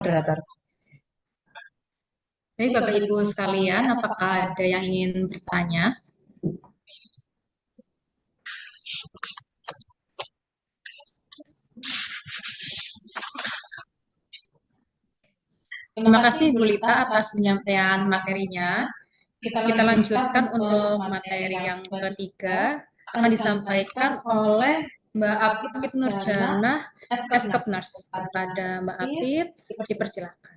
Moderator. Baik, Bapak Ibu sekalian, apakah ada yang ingin bertanya? Terima kasih Bu Lita atas penyampaian materinya. Kita lanjutkan untuk materi yang ketiga, akan disampaikan oleh Mbak Apit Nurjana, Eskep Nurse. Kepada Mbak Apit, dipersilakan.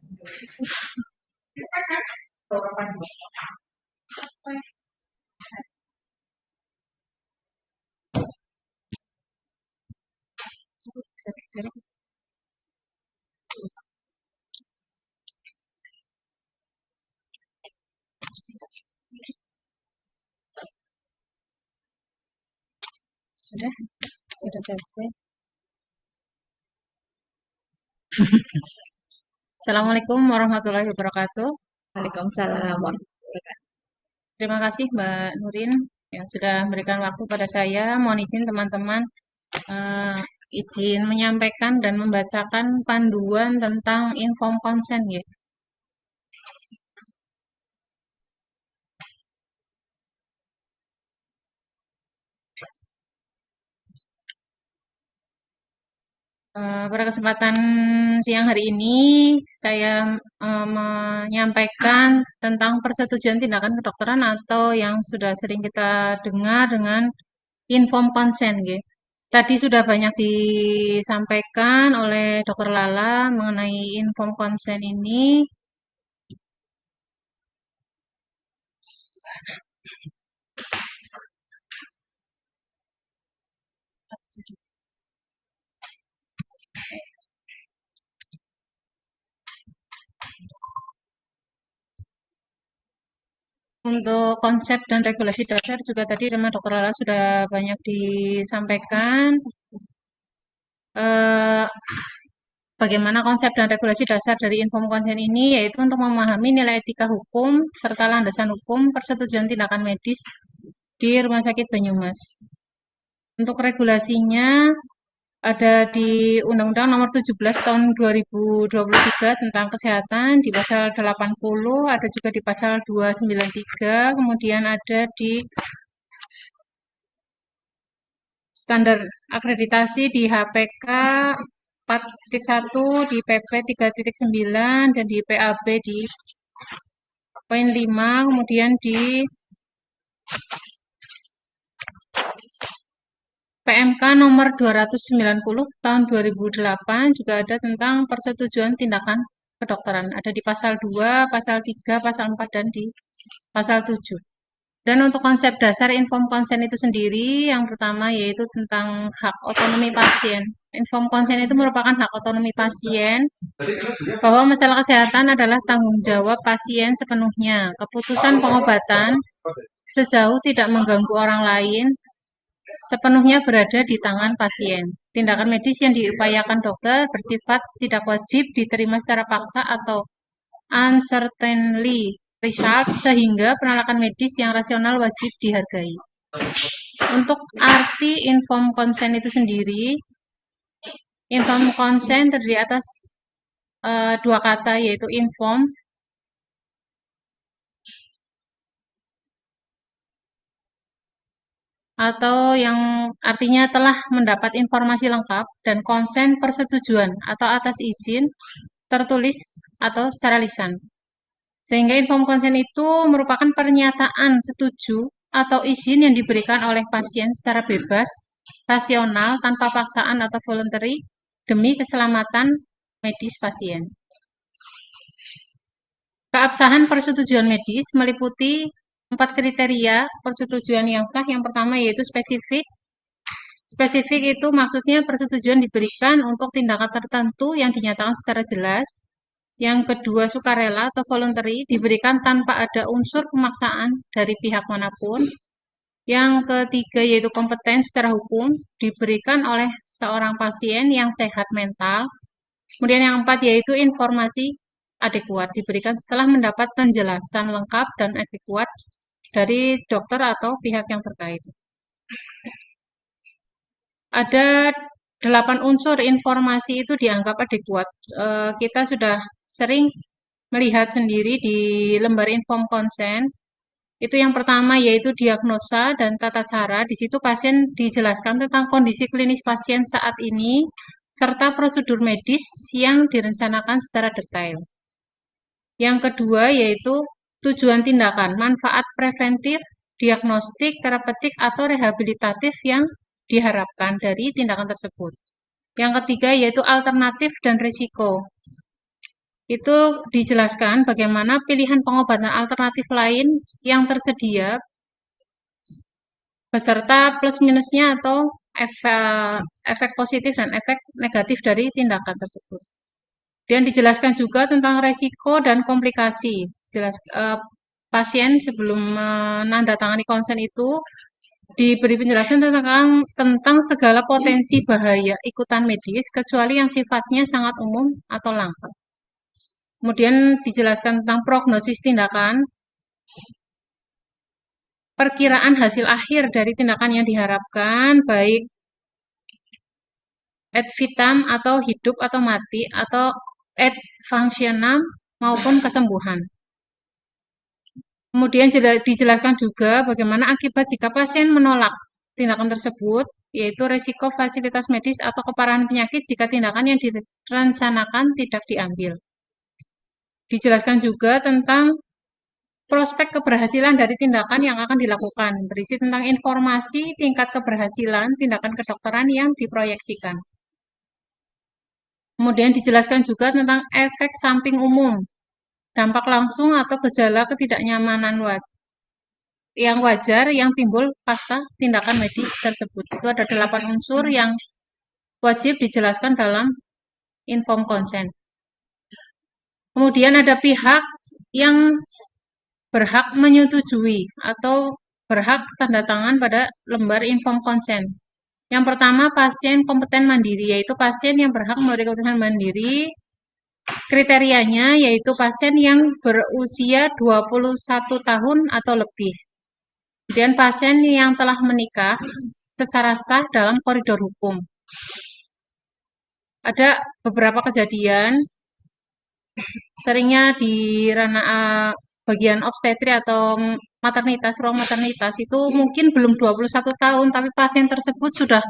Sudah selesai. Assalamualaikum warahmatullahi wabarakatuh. Waalaikumsalam. Terima kasih Mbak Nurin yang sudah memberikan waktu pada saya. Mohon izin teman-teman, izin menyampaikan dan membacakan panduan tentang informed consent ya. Pada kesempatan siang hari ini, saya menyampaikan tentang persetujuan tindakan kedokteran atau yang sudah sering kita dengar dengan informed consent. Ya. Tadi sudah banyak disampaikan oleh Dr. Lala mengenai informed consent ini. Untuk konsep dan regulasi dasar juga tadi sama Dr. Lala sudah banyak disampaikan. Bagaimana konsep dan regulasi dasar dari informed consent ini, yaitu untuk memahami nilai etika hukum serta landasan hukum persetujuan tindakan medis di Rumah Sakit Banyumas. Untuk regulasinya ada di Undang-Undang Nomor 17 Tahun 2023 tentang kesehatan di pasal 80, ada juga di pasal 293, kemudian ada di standar akreditasi di HPK 4.1, di PP 3.9, dan di PAB di poin 5, kemudian di PMK nomor 290 tahun 2008 juga ada tentang persetujuan tindakan kedokteran. Ada di pasal 2, pasal 3, pasal 4, dan di pasal 7. Dan untuk konsep dasar informed consent itu sendiri, yang pertama yaitu tentang hak otonomi pasien. Informed consent itu merupakan hak otonomi pasien bahwa masalah kesehatan adalah tanggung jawab pasien sepenuhnya. Keputusan pengobatan sejauh tidak mengganggu orang lain sepenuhnya berada di tangan pasien. Tindakan medis yang diupayakan dokter bersifat tidak wajib diterima secara paksa atau uncertainly result sehingga penolakan medis yang rasional wajib dihargai. Untuk arti informed consent itu sendiri, informed consent terdiri atas dua kata yaitu inform atau yang artinya telah mendapat informasi lengkap dan konsen persetujuan atau atas izin tertulis atau secara lisan. Sehingga informed consent itu merupakan pernyataan setuju atau izin yang diberikan oleh pasien secara bebas, rasional, tanpa paksaan atau voluntary demi keselamatan medis pasien. Keabsahan persetujuan medis meliputi 4 kriteria persetujuan yang sah. Yang pertama yaitu spesifik. Spesifik itu maksudnya persetujuan diberikan untuk tindakan tertentu yang dinyatakan secara jelas. Yang kedua, sukarela atau voluntary diberikan tanpa ada unsur pemaksaan dari pihak manapun. Yang ketiga yaitu kompeten secara hukum diberikan oleh seorang pasien yang sehat mental. Kemudian yang keempat yaitu informasi adekuat diberikan setelah mendapat penjelasan lengkap dan adekuat dari dokter atau pihak yang terkait. Ada 8 unsur informasi itu dianggap adekuat. Kita sudah sering melihat sendiri di lembar inform consent. Itu yang pertama yaitu diagnosa dan tata cara. Di situ pasien dijelaskan tentang kondisi klinis pasien saat ini serta prosedur medis yang direncanakan secara detail. Yang kedua yaitu tujuan tindakan, manfaat preventif, diagnostik, terapeutik, atau rehabilitatif yang diharapkan dari tindakan tersebut. Yang ketiga yaitu alternatif dan risiko. Itu dijelaskan bagaimana pilihan pengobatan alternatif lain yang tersedia beserta plus minusnya atau efek positif dan efek negatif dari tindakan tersebut. Dan dijelaskan juga tentang resiko dan komplikasi. Pasien sebelum menandatangani konsen itu diberi penjelasan tentang segala potensi bahaya ikutan medis kecuali yang sifatnya sangat umum atau langka. Kemudian dijelaskan tentang prognosis tindakan, perkiraan hasil akhir dari tindakan yang diharapkan, baik ad vitam atau hidup atau mati, atau ad functionam maupun kesembuhan. Kemudian dijelaskan juga bagaimana akibat jika pasien menolak tindakan tersebut, yaitu resiko fasilitas medis atau keparahan penyakit jika tindakan yang direncanakan tidak diambil. Dijelaskan juga tentang prospek keberhasilan dari tindakan yang akan dilakukan, berisi tentang informasi tingkat keberhasilan tindakan kedokteran yang diproyeksikan. Kemudian dijelaskan juga tentang efek samping umum, dampak langsung atau gejala ketidaknyamanan yang wajar yang timbul pasca tindakan medis tersebut. Itu ada 8 unsur yang wajib dijelaskan dalam inform consent. Kemudian ada pihak yang berhak menyetujui atau berhak tanda tangan pada lembar inform consent. Yang pertama, pasien kompeten mandiri, yaitu pasien yang berhak memberi keputusan mandiri. Kriterianya yaitu pasien yang berusia 21 tahun atau lebih. Kemudian pasien yang telah menikah secara sah dalam koridor hukum. Ada beberapa kejadian, seringnya di ranah bagian obstetri atau maternitas, ruang maternitas itu mungkin belum 21 tahun, tapi pasien tersebut sudah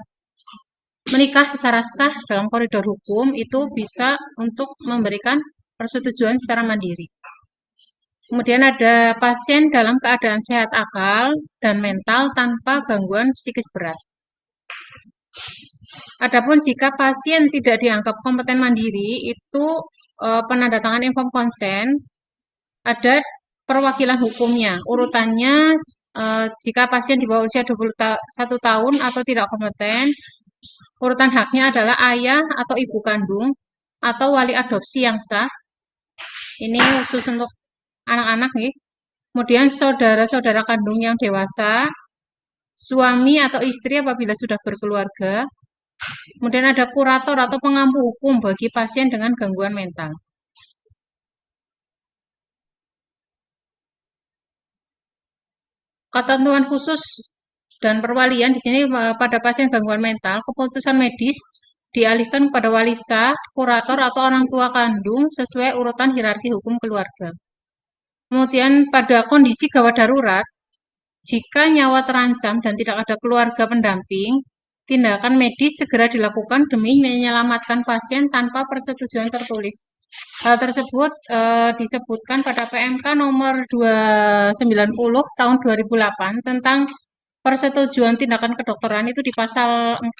menikah secara sah dalam koridor hukum, itu bisa untuk memberikan persetujuan secara mandiri. Kemudian ada pasien dalam keadaan sehat akal dan mental tanpa gangguan psikis berat. Adapun jika pasien tidak dianggap kompeten mandiri, itu penandatangan inform consent ada perwakilan hukumnya. Urutannya jika pasien di bawah usia 21 tahun atau tidak kompeten, urutan haknya adalah ayah atau ibu kandung atau wali adopsi yang sah. Ini khusus untuk anak-anak nih. Kemudian saudara-saudara kandung yang dewasa, suami atau istri apabila sudah berkeluarga. Kemudian ada kurator atau pengampu hukum bagi pasien dengan gangguan mental. Ketentuan khusus dan perwalian di sini pada pasien gangguan mental, keputusan medis dialihkan kepada wali sah, kurator atau orang tua kandung sesuai urutan hierarki hukum keluarga. Kemudian pada kondisi gawat darurat, jika nyawa terancam dan tidak ada keluarga pendamping, tindakan medis segera dilakukan demi menyelamatkan pasien tanpa persetujuan tertulis. Hal tersebut disebutkan pada PMK nomor 290 tahun 2008 tentang persetujuan tindakan kedokteran, itu di pasal 4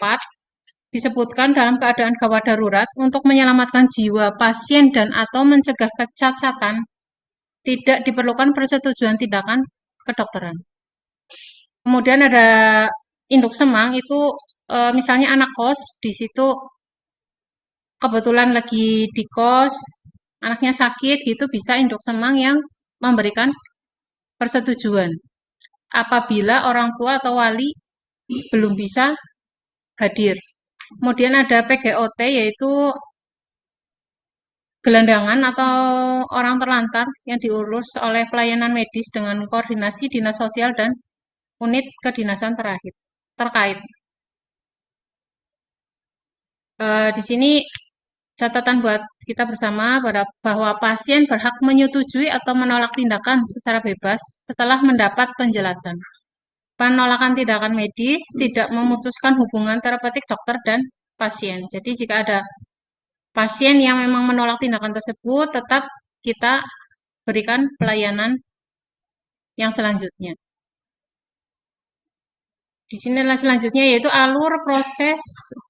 disebutkan dalam keadaan gawat darurat untuk menyelamatkan jiwa pasien dan atau mencegah kecacatan tidak diperlukan persetujuan tindakan kedokteran. Kemudian ada induk semang, itu misalnya anak kos di situ kebetulan lagi di kos, anaknya sakit gitu, bisa induk semang yang memberikan persetujuan. Apabila orang tua atau wali belum bisa hadir. Kemudian ada PGOT, yaitu gelandangan atau orang terlantar yang diurus oleh pelayanan medis dengan koordinasi dinas sosial dan unit kedinasan terkait. Di sini catatan buat kita bersama bahwa pasien berhak menyetujui atau menolak tindakan secara bebas setelah mendapat penjelasan. Penolakan tindakan medis tidak memutuskan hubungan terapeutik dokter dan pasien. Jadi jika ada pasien yang memang menolak tindakan tersebut, tetap kita berikan pelayanan yang selanjutnya. Di sinilah selanjutnya yaitu alur proses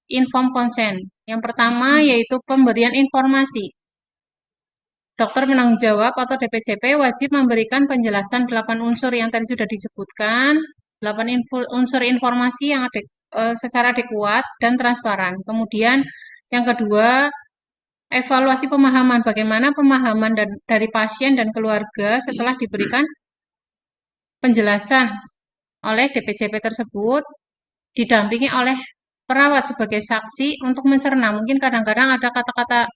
inform consent. Yang pertama yaitu pemberian informasi. Dokter penanggung jawab atau DPJP wajib memberikan penjelasan 8 unsur yang tadi sudah disebutkan, 8 unsur informasi yang secara adekuat dan transparan. Kemudian yang kedua, evaluasi pemahaman, bagaimana pemahaman dari pasien dan keluarga setelah diberikan penjelasan oleh DPJP tersebut, didampingi oleh perawat sebagai saksi untuk mencerna. Mungkin kadang-kadang ada kata-kata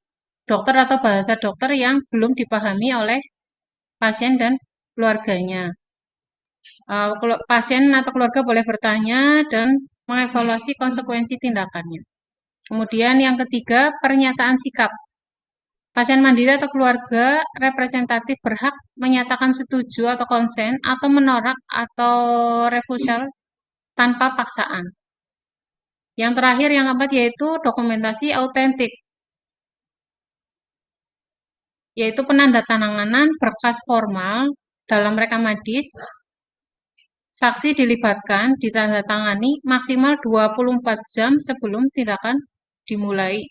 dokter atau bahasa dokter yang belum dipahami oleh pasien dan keluarganya. Pasien atau keluarga boleh bertanya dan mengevaluasi konsekuensi tindakannya. Kemudian yang ketiga, pernyataan sikap. Pasien mandiri atau keluarga representatif berhak menyatakan setuju atau konsen atau menolak atau refusal tanpa paksaan. Yang terakhir, yang keempat, yaitu dokumentasi autentik, yaitu penandatanganan berkas formal dalam rekam medis. Saksi dilibatkan, ditandatangani maksimal 24 jam sebelum tindakan dimulai.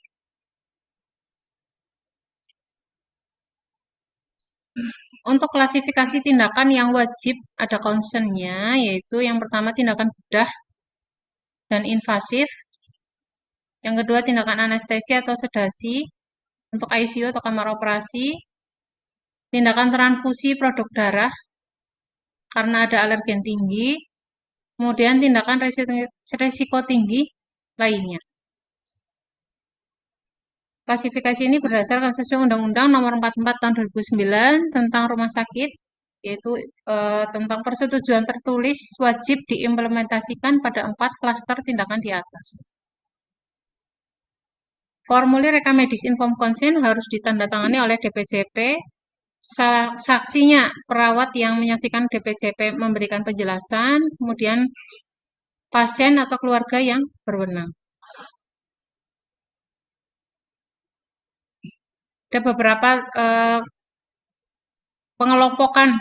Untuk klasifikasi tindakan yang wajib ada concernnya, yaitu yang pertama tindakan bedah dan invasif, yang kedua tindakan anestesi atau sedasi untuk ICU atau kamar operasi, tindakan transfusi produk darah karena ada alergen tinggi, kemudian tindakan resiko tinggi lainnya. Klasifikasi ini berdasarkan sesuai Undang-Undang Nomor 44 Tahun 2009 tentang rumah sakit, yaitu tentang persetujuan tertulis wajib diimplementasikan pada 4 klaster tindakan di atas. Formulir rekam medis inform consent harus ditandatangani oleh DPJP. Saksinya perawat yang menyaksikan DPJP memberikan penjelasan, kemudian pasien atau keluarga yang berwenang. Ada beberapa pengelompokan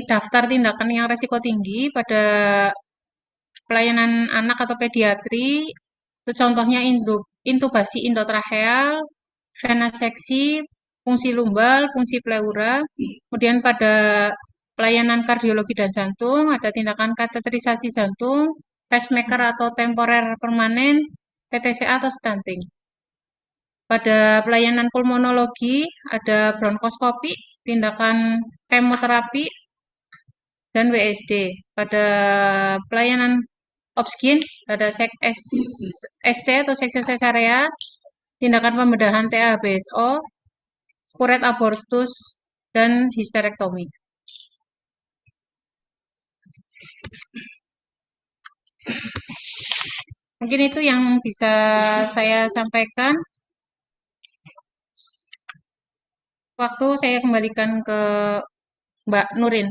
daftar tindakan yang resiko tinggi pada pelayanan anak atau pediatri. Itu contohnya intubasi endotracheal, venaseksi, fungsi lumbal, fungsi pleura. Kemudian pada pelayanan kardiologi dan jantung, ada tindakan kateterisasi jantung, pacemaker atau temporer permanen, PTCA atau stanting. Pada pelayanan pulmonologi, ada bronkoskopi, tindakan kemoterapi, dan WSD. Pada pelayanan obsgin, ada SC atau seksi cesarea, tindakan pembedahan TA BSO, kuret abortus, dan histerektomi. Mungkin itu yang bisa saya sampaikan. Waktu saya kembalikan ke Mbak Nurin.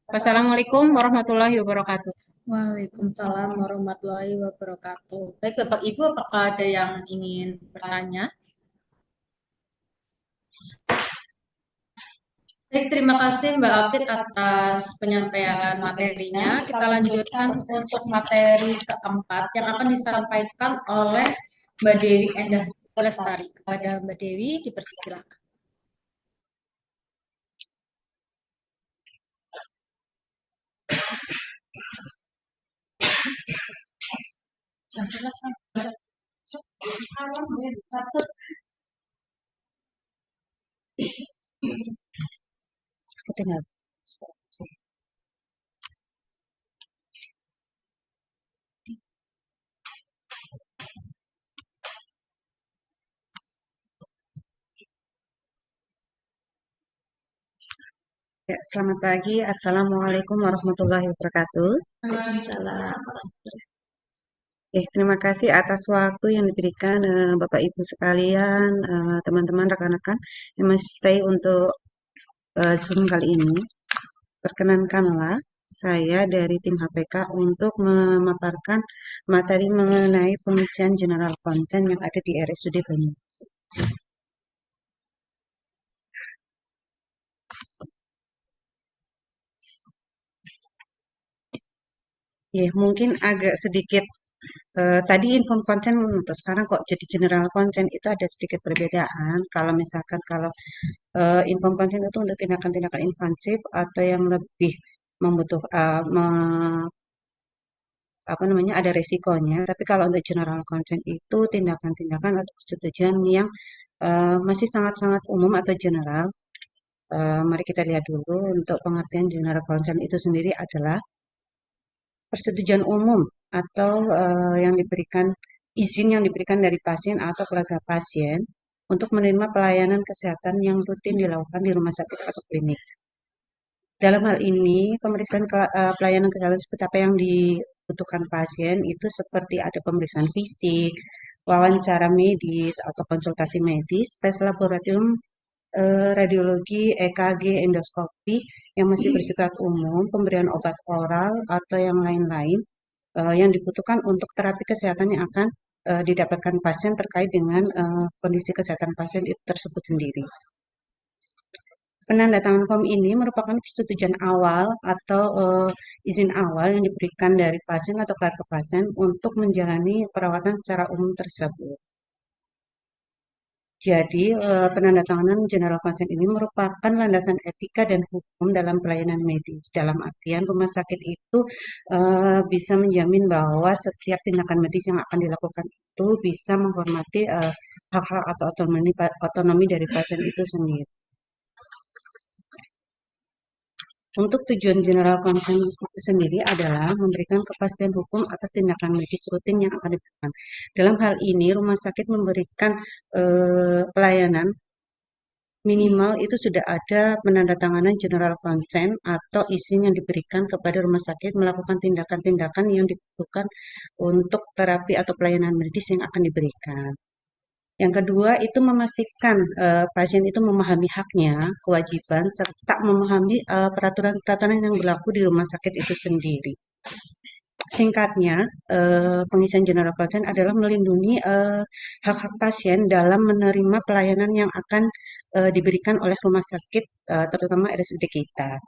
Wassalamualaikum warahmatullahi wabarakatuh. Waalaikumsalam warahmatullahi wabarakatuh. Baik, Bapak Ibu, apakah ada yang ingin bertanya? Baik, terima kasih Mbak Apit atas penyampaian materinya. Kita lanjutkan untuk materi keempat yang akan disampaikan oleh Mbak Dewi Endah Lestari. Kepada Mbak Dewi, dipersilakan. Kedengar. Ya, selamat pagi. Assalamualaikum warahmatullahi wabarakatuh. Waalaikumsalam. Terima kasih atas waktu yang diberikan Bapak Ibu sekalian, teman-teman, rekan-rekan yang masih stay untuk Zoom kali ini. Perkenankanlah saya dari tim HPK untuk memaparkan materi mengenai pengisian general content yang ada di RSUD Banyumas. Ya, mungkin agak sedikit tadi inform konten untuk sekarang kok jadi general content itu ada sedikit perbedaan. Kalau misalkan inform konten itu untuk tindakan-tindakan invasif atau yang lebih membutuh apa namanya ada resikonya. Tapi kalau untuk general consent itu tindakan-tindakan atau persetujuan yang masih sangat-sangat umum atau general. Mari kita lihat dulu untuk pengertian general consent itu sendiri adalah persetujuan umum atau izin yang diberikan dari pasien atau keluarga pasien untuk menerima pelayanan kesehatan yang rutin dilakukan di rumah sakit atau klinik. Dalam hal ini, pemeriksaan pelayanan kesehatan seperti apa yang dibutuhkan pasien itu seperti ada pemeriksaan fisik, wawancara medis atau konsultasi medis, tes laboratorium, radiologi, EKG, endoskopi yang masih bersifat umum, pemberian obat oral atau yang lain-lain yang dibutuhkan untuk terapi kesehatan yang akan didapatkan pasien terkait dengan kondisi kesehatan pasien itu tersebut sendiri. Penandatangan form ini merupakan persetujuan awal atau izin awal yang diberikan dari pasien atau keluarga pasien untuk menjalani perawatan secara umum tersebut. Jadi, penandatanganan general consent ini merupakan landasan etika dan hukum dalam pelayanan medis. Dalam artian, rumah sakit itu bisa menjamin bahwa setiap tindakan medis yang akan dilakukan itu bisa menghormati hak-hak atau otonomi dari pasien itu sendiri. Untuk tujuan general consent itu sendiri adalah memberikan kepastian hukum atas tindakan medis rutin yang akan diberikan. Dalam hal ini, rumah sakit memberikan pelayanan minimal itu sudah ada penandatanganan general consent atau izin yang diberikan kepada rumah sakit melakukan tindakan-tindakan yang dibutuhkan untuk terapi atau pelayanan medis yang akan diberikan. Yang kedua itu memastikan pasien itu memahami haknya, kewajiban, serta memahami peraturan-peraturan yang berlaku di rumah sakit itu sendiri. Singkatnya, pengisian general consent adalah melindungi hak-hak pasien dalam menerima pelayanan yang akan diberikan oleh rumah sakit, terutama RSUD kita.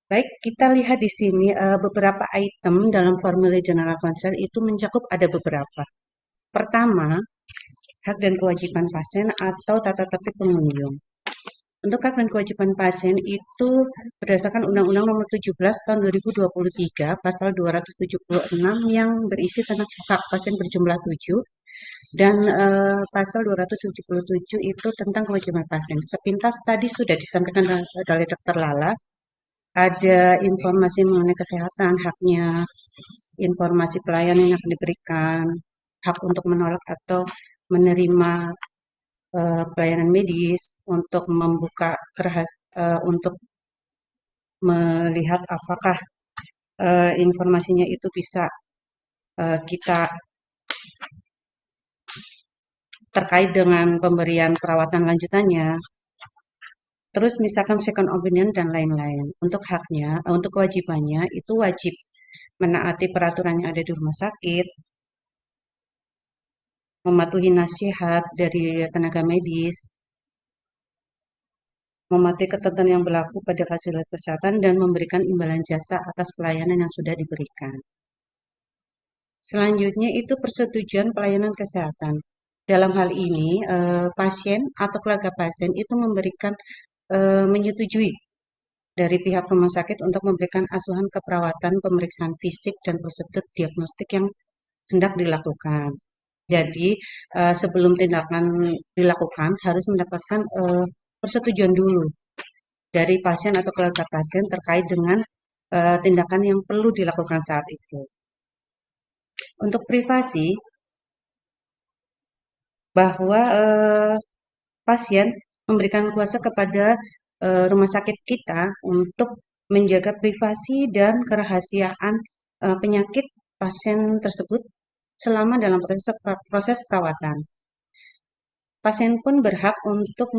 Baik, kita lihat di sini beberapa item dalam formulir general consent itu mencakup ada beberapa. Pertama, hak dan kewajiban pasien atau tata tertib pengunjung. Untuk hak dan kewajiban pasien itu berdasarkan Undang-Undang Nomor 17 Tahun 2023 Pasal 276 yang berisi tentang hak pasien berjumlah 7 dan Pasal 277 itu tentang kewajiban pasien. Sepintas tadi sudah disampaikan oleh Dr. Lala, ada informasi mengenai kesehatan, haknya, informasi pelayanan yang akan diberikan, hak untuk menolak atau menerima pelayanan medis, untuk membuka untuk melihat apakah informasinya itu bisa kita terkait dengan pemberian perawatan lanjutannya. Terus misalkan second opinion dan lain-lain. Untuk haknya, untuk kewajibannya itu wajib menaati peraturan yang ada di rumah sakit, mematuhi nasihat dari tenaga medis, mematuhi ketentuan yang berlaku pada fasilitas kesehatan, dan memberikan imbalan jasa atas pelayanan yang sudah diberikan. Selanjutnya itu persetujuan pelayanan kesehatan. Dalam hal ini, pasien atau keluarga pasien itu menyetujui dari pihak rumah sakit untuk memberikan asuhan keperawatan, pemeriksaan fisik, dan prosedur diagnostik yang hendak dilakukan. Jadi, sebelum tindakan dilakukan harus mendapatkan persetujuan dulu dari pasien atau keluarga pasien terkait dengan tindakan yang perlu dilakukan saat itu. Untuk privasi, bahwa pasien memberikan kuasa kepada rumah sakit kita untuk menjaga privasi dan kerahasiaan penyakit pasien tersebut selama dalam proses perawatan. Pasien pun berhak untuk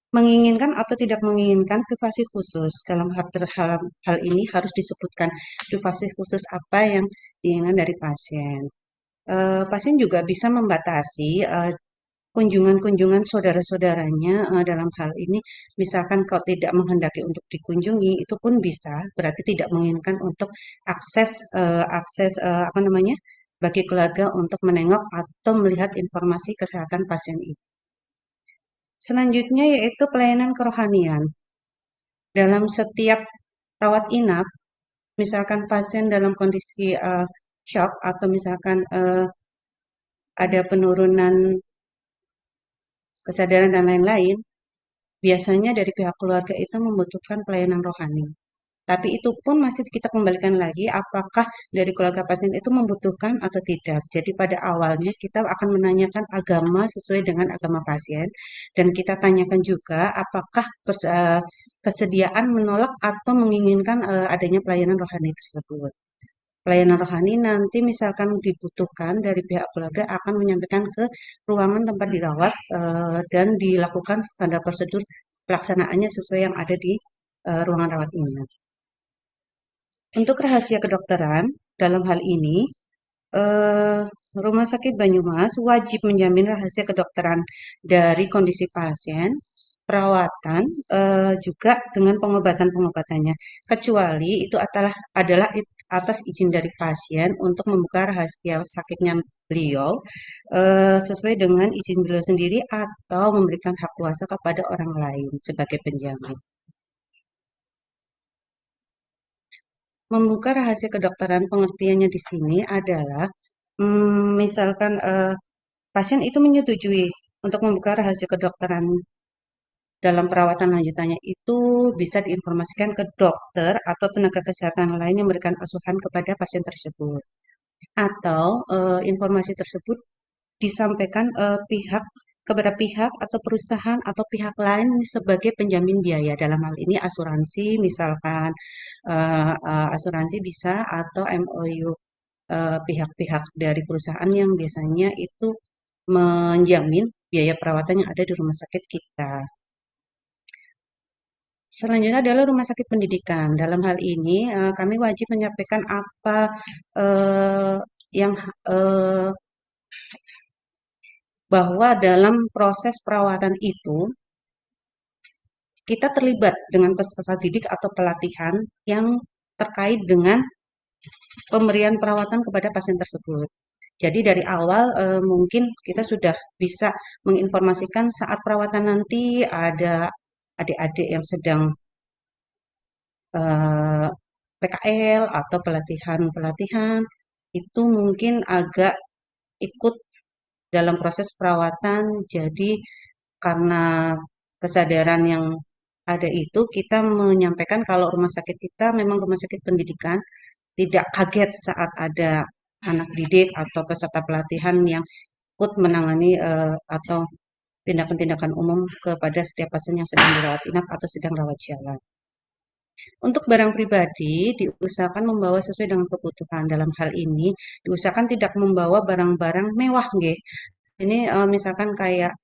menginginkan atau tidak menginginkan privasi khusus. Dalam hal ini harus disebutkan privasi khusus apa yang diinginkan dari pasien. Pasien juga bisa membatasi kunjungan-kunjungan saudara-saudaranya dalam hal ini, misalkan kalau tidak menghendaki untuk dikunjungi, itu pun bisa, berarti tidak menginginkan untuk akses bagi keluarga untuk menengok atau melihat informasi kesehatan pasien itu. Selanjutnya yaitu pelayanan kerohanian. Dalam setiap rawat inap, misalkan pasien dalam kondisi shock atau misalkan ada penurunan kesadaran dan lain-lain, biasanya dari pihak keluarga itu membutuhkan pelayanan rohani. Tapi itu pun masih kita kembalikan lagi apakah dari keluarga pasien itu membutuhkan atau tidak. Jadi pada awalnya kita akan menanyakan agama sesuai dengan agama pasien dan kita tanyakan juga apakah kesediaan menolak atau menginginkan adanya pelayanan rohani tersebut. Pelayanan rohani nanti misalkan dibutuhkan dari pihak keluarga akan menyampaikan ke ruangan tempat dirawat dan dilakukan standar prosedur pelaksanaannya sesuai yang ada di ruangan rawat inap. Untuk rahasia kedokteran, dalam hal ini, Rumah Sakit Banyumas wajib menjamin rahasia kedokteran dari kondisi pasien, perawatan, juga dengan pengobatan-pengobatannya. Kecuali itu adalah atas izin dari pasien untuk membuka rahasia sakitnya beliau, sesuai dengan izin beliau sendiri atau memberikan hak kuasa kepada orang lain sebagai penjamin. Membuka rahasia kedokteran pengertiannya di sini adalah misalkan pasien itu menyetujui untuk membuka rahasia kedokteran dalam perawatan lanjutannya itu bisa diinformasikan ke dokter atau tenaga kesehatan lain yang memberikan asuhan kepada pasien tersebut. Atau informasi tersebut disampaikan kepada pihak atau perusahaan atau pihak lain sebagai penjamin biaya. Dalam hal ini asuransi, misalkan asuransi bisa atau MOU pihak-pihak dari perusahaan yang biasanya itu menjamin biaya perawatan yang ada di rumah sakit kita. Selanjutnya adalah rumah sakit pendidikan. Dalam hal ini kami wajib menyampaikan apa yang bahwa dalam proses perawatan itu kita terlibat dengan peserta didik atau pelatihan yang terkait dengan pemberian perawatan kepada pasien tersebut. Jadi dari awal mungkin kita sudah bisa menginformasikan saat perawatan nanti ada adik-adik yang sedang PKL atau pelatihan-pelatihan itu mungkin agak ikut dalam proses perawatan. Jadi karena kesadaran yang ada itu kita menyampaikan kalau rumah sakit kita memang rumah sakit pendidikan, tidak kaget saat ada anak didik atau peserta pelatihan yang ikut menangani atau tindakan-tindakan umum kepada setiap pasien yang sedang dirawat inap atau sedang rawat jalan. Untuk barang pribadi diusahakan membawa sesuai dengan kebutuhan. Dalam hal ini diusahakan tidak membawa barang-barang mewah, nggih. Ini misalkan kayak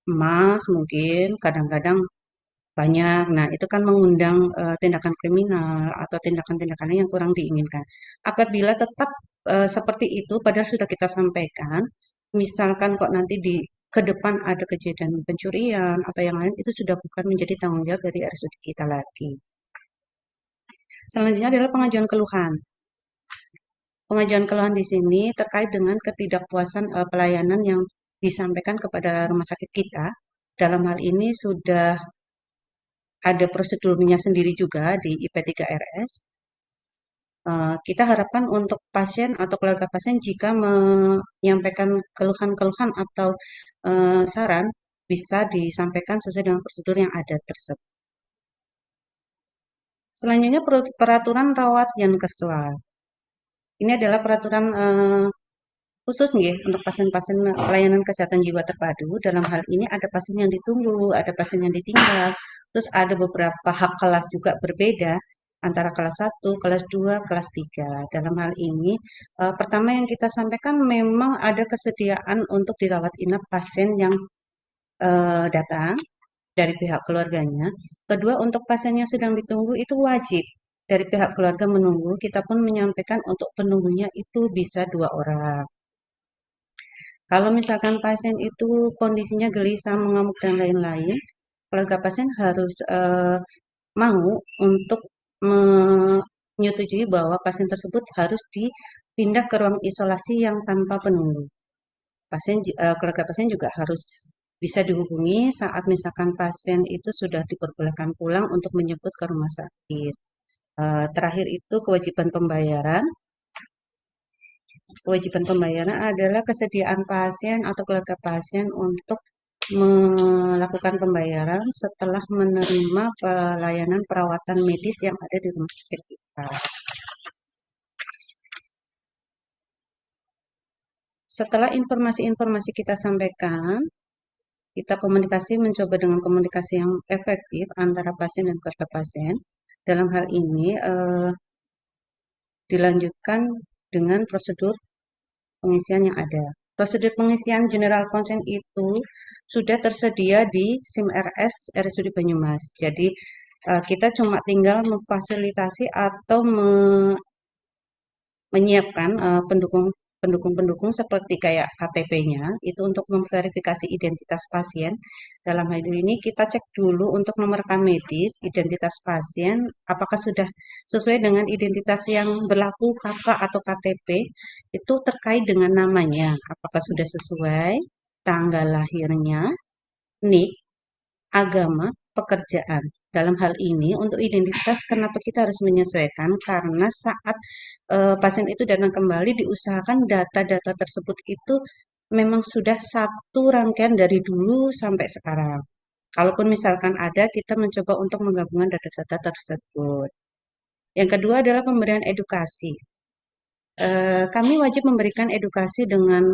emas mungkin kadang-kadang banyak. Nah, itu kan mengundang tindakan kriminal atau tindakan-tindakan yang kurang diinginkan. Apabila tetap seperti itu, padahal sudah kita sampaikan, misalkan kok nanti di ke depan ada kejadian pencurian atau yang lain, itu sudah bukan menjadi tanggung jawab dari RSUD kita lagi. Selanjutnya adalah pengajuan keluhan. Pengajuan keluhan di sini terkait dengan ketidakpuasan pelayanan yang disampaikan kepada rumah sakit kita. Dalam hal ini sudah ada prosedurnya sendiri juga di IP3RS. Kita harapkan untuk pasien atau keluarga pasien jika menyampaikan keluhan-keluhan atau saran bisa disampaikan sesuai dengan prosedur yang ada tersebut. Selanjutnya peraturan rawat Yankeswa. Ini adalah peraturan khusus nih untuk pasien-pasien pelayanan kesehatan jiwa terpadu. Dalam hal ini ada pasien yang ditunggu, ada pasien yang ditinggal, terus ada beberapa hak kelas juga berbeda. antara kelas 1, kelas 2, kelas 3. Dalam hal ini, pertama yang kita sampaikan memang ada kesediaan untuk dirawat inap pasien yang datang dari pihak keluarganya. Kedua, untuk pasien yang sedang ditunggu itu wajib dari pihak keluarga menunggu. Kita pun menyampaikan untuk penunggunya itu bisa 2 orang. Kalau misalkan pasien itu kondisinya gelisah, mengamuk dan lain-lain, keluarga pasien harus mau untuk menyetujui bahwa pasien tersebut harus dipindah ke ruang isolasi yang tanpa penunggu. Keluarga pasien juga harus bisa dihubungi saat misalkan pasien itu sudah diperbolehkan pulang untuk menjemput ke rumah sakit. Terakhir itu kewajiban pembayaran. Kewajiban pembayaran adalah kesediaan pasien atau keluarga pasien untuk melakukan pembayaran setelah menerima pelayanan perawatan medis yang ada di rumah sakit kita. Setelah informasi-informasi kita sampaikan, kita mencoba dengan komunikasi yang efektif antara pasien dan keluarga pasien. Dalam hal ini dilanjutkan dengan prosedur pengisian yang ada. Prosedur pengisian general consent itu sudah tersedia di SIM-RS RSUD Banyumas. Jadi kita cuma tinggal memfasilitasi atau menyiapkan pendukung-pendukung seperti kayak KTP-nya itu untuk memverifikasi identitas pasien. Dalam hal ini kita cek dulu untuk nomor rekam medis, identitas pasien, apakah sudah sesuai dengan identitas yang berlaku KK atau KTP, itu terkait dengan namanya, apakah sudah sesuai, tanggal lahirnya, NIK, agama, pekerjaan. Dalam hal ini untuk identitas kenapa kita harus menyesuaikan karena saat pasien itu datang kembali diusahakan data-data tersebut itu memang sudah satu rangkaian dari dulu sampai sekarang. Kalaupun misalkan ada, kita mencoba untuk menggabungkan data-data tersebut. Yang kedua adalah pemberian edukasi. Kami wajib memberikan edukasi dengan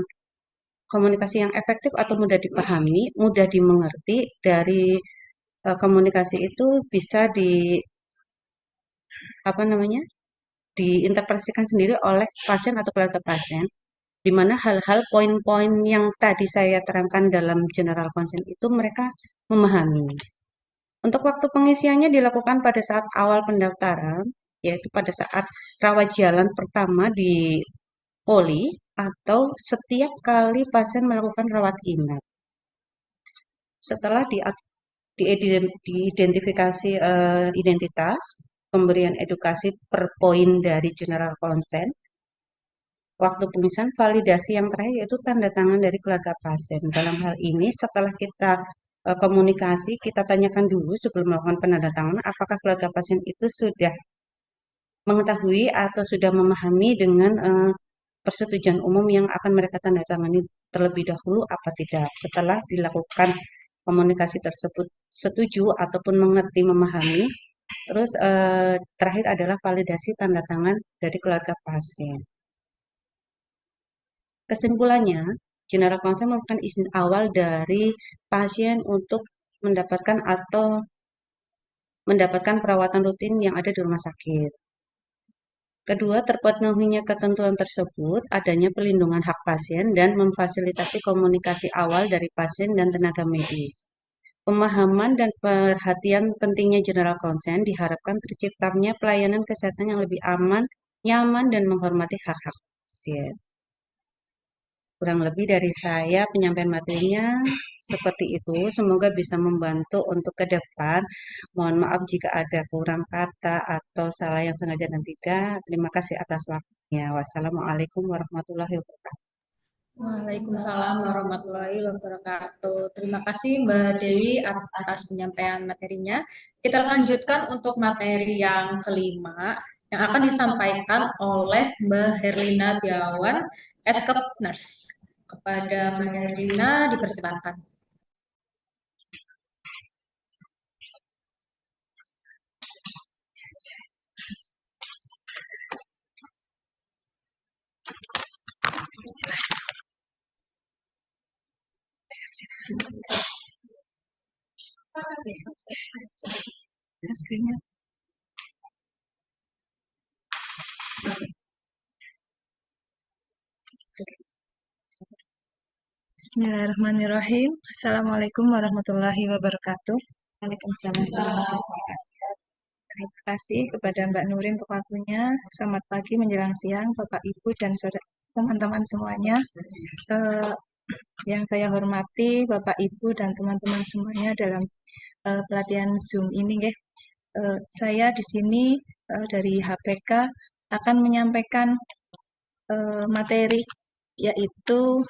komunikasi yang efektif atau mudah dipahami, mudah dimengerti. Dari komunikasi itu bisa apa namanya diinterpretasikan sendiri oleh pasien atau keluarga pasien, di mana hal-hal poin-poin yang tadi saya terangkan dalam general consent itu mereka memahami. Untuk waktu pengisiannya dilakukan pada saat awal pendaftaran, yaitu pada saat rawat jalan pertama di poli atau setiap kali pasien melakukan rawat inap. Setelah diidentifikasi identitas, pemberian edukasi per poin dari general consent, waktu pengisian validasi yang terakhir yaitu tanda tangan dari keluarga pasien. Dalam hal ini setelah kita komunikasi, kita tanyakan dulu sebelum melakukan penandatanganan apakah keluarga pasien itu sudah mengetahui atau sudah memahami dengan persetujuan umum yang akan mereka tanda tangani terlebih dahulu apa tidak. Setelah dilakukan komunikasi tersebut setuju ataupun mengerti, memahami, terus terakhir adalah validasi tanda tangan dari keluarga pasien. Kesimpulannya, general consent merupakan izin awal dari pasien untuk mendapatkan perawatan rutin yang ada di rumah sakit. Kedua, terpenuhinya ketentuan tersebut, adanya pelindungan hak pasien dan memfasilitasi komunikasi awal dari pasien dan tenaga medis. Pemahaman dan perhatian pentingnya general consent diharapkan terciptanya pelayanan kesehatan yang lebih aman, nyaman, dan menghormati hak-hak pasien. Kurang lebih dari saya penyampaian materinya seperti itu. Semoga bisa membantu untuk ke depan. Mohon maaf jika ada kurang kata atau salah yang sengaja dan tidak. Terima kasih atas waktunya. Wassalamualaikum warahmatullahi wabarakatuh. Waalaikumsalam warahmatullahi wabarakatuh. Terima kasih Mbak Dewi atas penyampaian materinya. Kita lanjutkan untuk materi yang kelima yang akan disampaikan oleh Mbak Herlina Biawan, Eskep Nurse. Kepada Mbak Herlina dipersilakan. Bismillahirrahmanirrahim. Assalamualaikum warahmatullahi wabarakatuh. Waalaikumsalam warahmatullahi wabarakatuh. Terima kasih kepada Mbak Nurin untuk waktunya. Selamat pagi menjelang siang, Bapak Ibu dan saudara teman-teman semuanya. Eh, yang saya hormati Bapak Ibu dan teman-teman semuanya dalam pelatihan Zoom ini, ya. Saya di sini dari HPK akan menyampaikan materi yaitu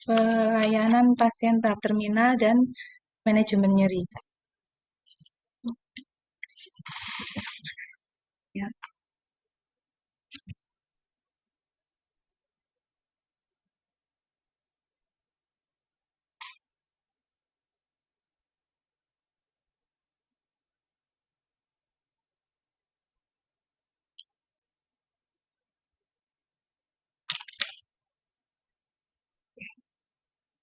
pelayanan pasien tahap terminal dan manajemen nyeri. Ya.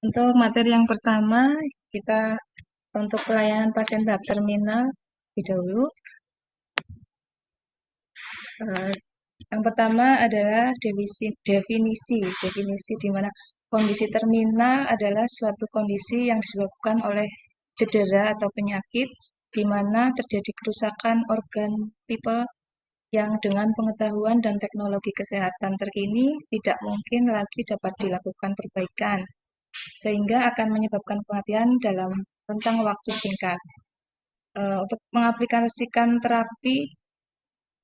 Untuk materi yang pertama, kita untuk pelayanan pasien tahap terminal lebih dahulu. Yang pertama adalah definisi di mana kondisi terminal adalah suatu kondisi yang disebabkan oleh cedera atau penyakit di mana terjadi kerusakan organ vital yang dengan pengetahuan dan teknologi kesehatan terkini tidak mungkin lagi dapat dilakukan perbaikan, sehingga akan menyebabkan kematian dalam rentang waktu singkat. Untuk mengaplikasikan terapi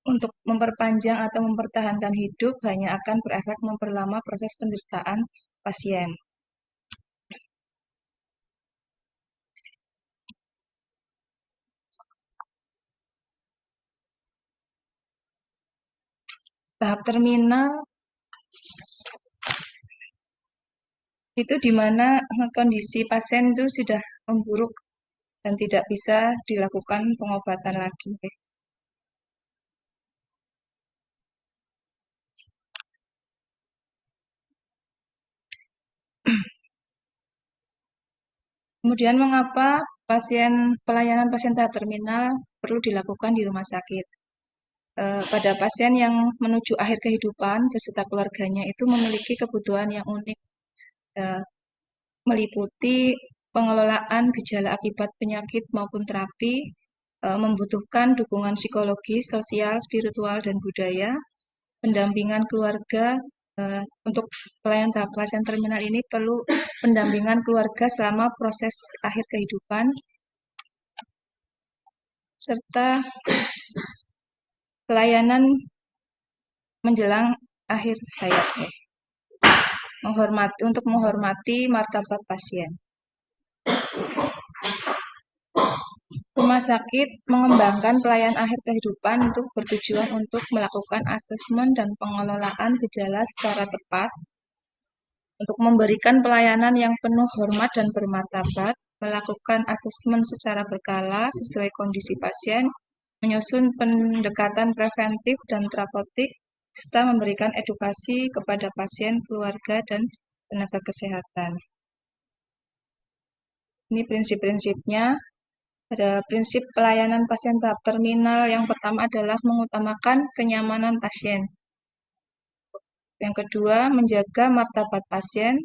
untuk memperpanjang atau mempertahankan hidup hanya akan berefek memperlama proses penderitaan pasien. Tahap terminal itu di mana kondisi pasien itu sudah memburuk dan tidak bisa dilakukan pengobatan lagi. Kemudian mengapa pelayanan pasien tahap terminal perlu dilakukan di rumah sakit? Pada pasien yang menuju akhir kehidupan beserta keluarganya itu memiliki kebutuhan yang unik, meliputi pengelolaan gejala akibat penyakit maupun terapi, membutuhkan dukungan psikologis, sosial, spiritual, dan budaya, pendampingan keluarga. Untuk pelayanan tahap pasien terminal ini perlu pendampingan keluarga selama proses akhir kehidupan, serta pelayanan menjelang akhir hayat, untuk menghormati martabat pasien. Rumah sakit mengembangkan pelayanan akhir kehidupan untuk bertujuan untuk melakukan asesmen dan pengelolaan gejala secara tepat, untuk memberikan pelayanan yang penuh hormat dan bermartabat, melakukan asesmen secara berkala sesuai kondisi pasien, menyusun pendekatan preventif dan terapeutik, serta memberikan edukasi kepada pasien, keluarga, dan tenaga kesehatan. Ini prinsip-prinsipnya. Ada prinsip pelayanan pasien tahap terminal. Yang pertama adalah mengutamakan kenyamanan pasien. Yang kedua, menjaga martabat pasien,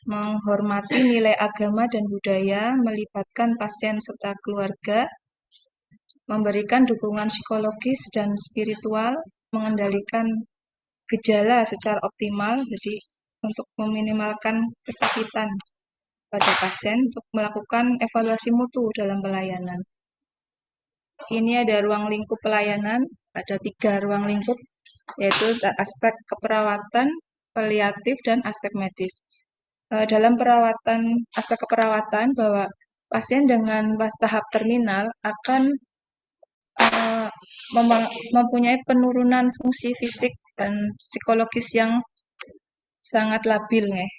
menghormati nilai agama dan budaya, melibatkan pasien serta keluarga, memberikan dukungan psikologis dan spiritual, mengendalikan gejala secara optimal, jadi untuk meminimalkan kesakitan pada pasien, untuk melakukan evaluasi mutu dalam pelayanan. Ini ada ruang lingkup pelayanan, ada 3 ruang lingkup, yaitu aspek keperawatan, paliatif, dan aspek medis. Dalam aspek keperawatan, bahwa pasien dengan tahap terminal akan mempunyai penurunan fungsi fisik dan psikologis yang sangat labil, ya.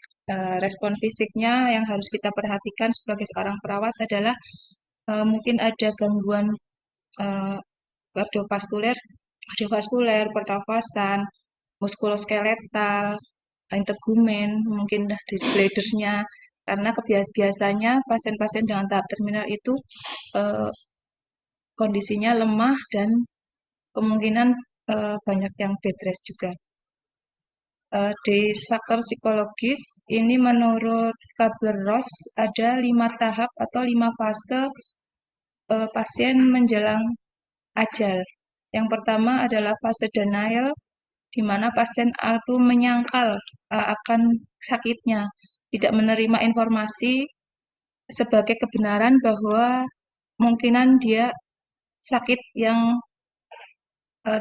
Respon fisiknya yang harus kita perhatikan sebagai seorang perawat adalah mungkin ada gangguan kardiovaskuler, pernafasan, muskuloskeletal, integumen, mungkin dari bladernya, karena biasanya pasien-pasien dengan tahap terminal itu kondisinya lemah dan kemungkinan banyak yang bed rest juga. Di faktor psikologis, ini menurut Kubler-Ross ada 5 tahap atau 5 fase pasien menjelang ajal. Yang pertama adalah fase denial, di mana pasien itu menyangkal akan sakitnya, tidak menerima informasi sebagai kebenaran bahwa kemungkinan dia sakit yang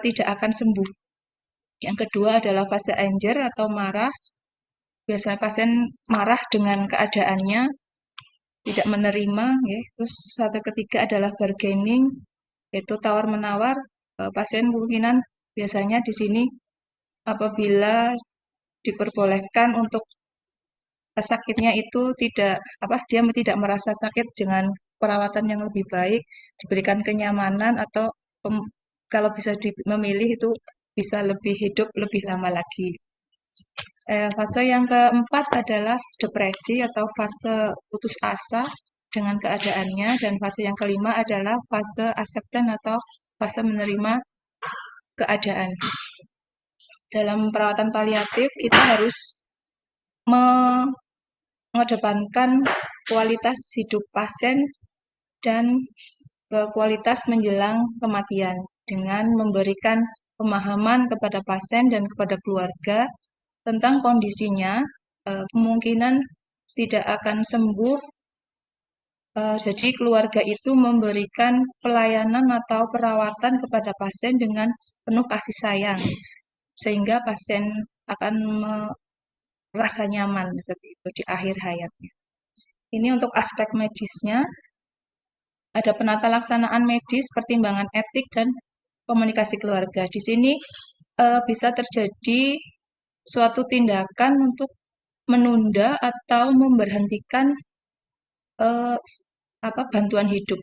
tidak akan sembuh. Yang kedua adalah fase anger atau marah. Biasanya pasien marah dengan keadaannya, tidak menerima. Ya. Terus fase ketiga adalah bargaining, yaitu tawar-menawar. Pasien kemungkinan biasanya di sini apabila diperbolehkan untuk sakitnya itu tidak dia tidak merasa sakit dengan perawatan yang lebih baik, diberikan kenyamanan atau kalau bisa memilih itu bisa lebih hidup lebih lama lagi. Fase yang keempat adalah depresi atau fase putus asa dengan keadaannya, dan fase yang kelima adalah fase acceptance atau fase menerima keadaan. Dalam perawatan paliatif kita harus mengedepankan kualitas hidup pasien dan kualitas menjelang kematian dengan memberikan pemahaman kepada pasien dan kepada keluarga tentang kondisinya, kemungkinan tidak akan sembuh. Jadi keluarga itu memberikan pelayanan atau perawatan kepada pasien dengan penuh kasih sayang, sehingga pasien akan merasa nyaman seperti itu di akhir hayatnya. Ini untuk aspek medisnya. Ada penata laksanaan medis, pertimbangan etik, dan komunikasi keluarga. Di sini bisa terjadi suatu tindakan untuk menunda atau memberhentikan bantuan hidup.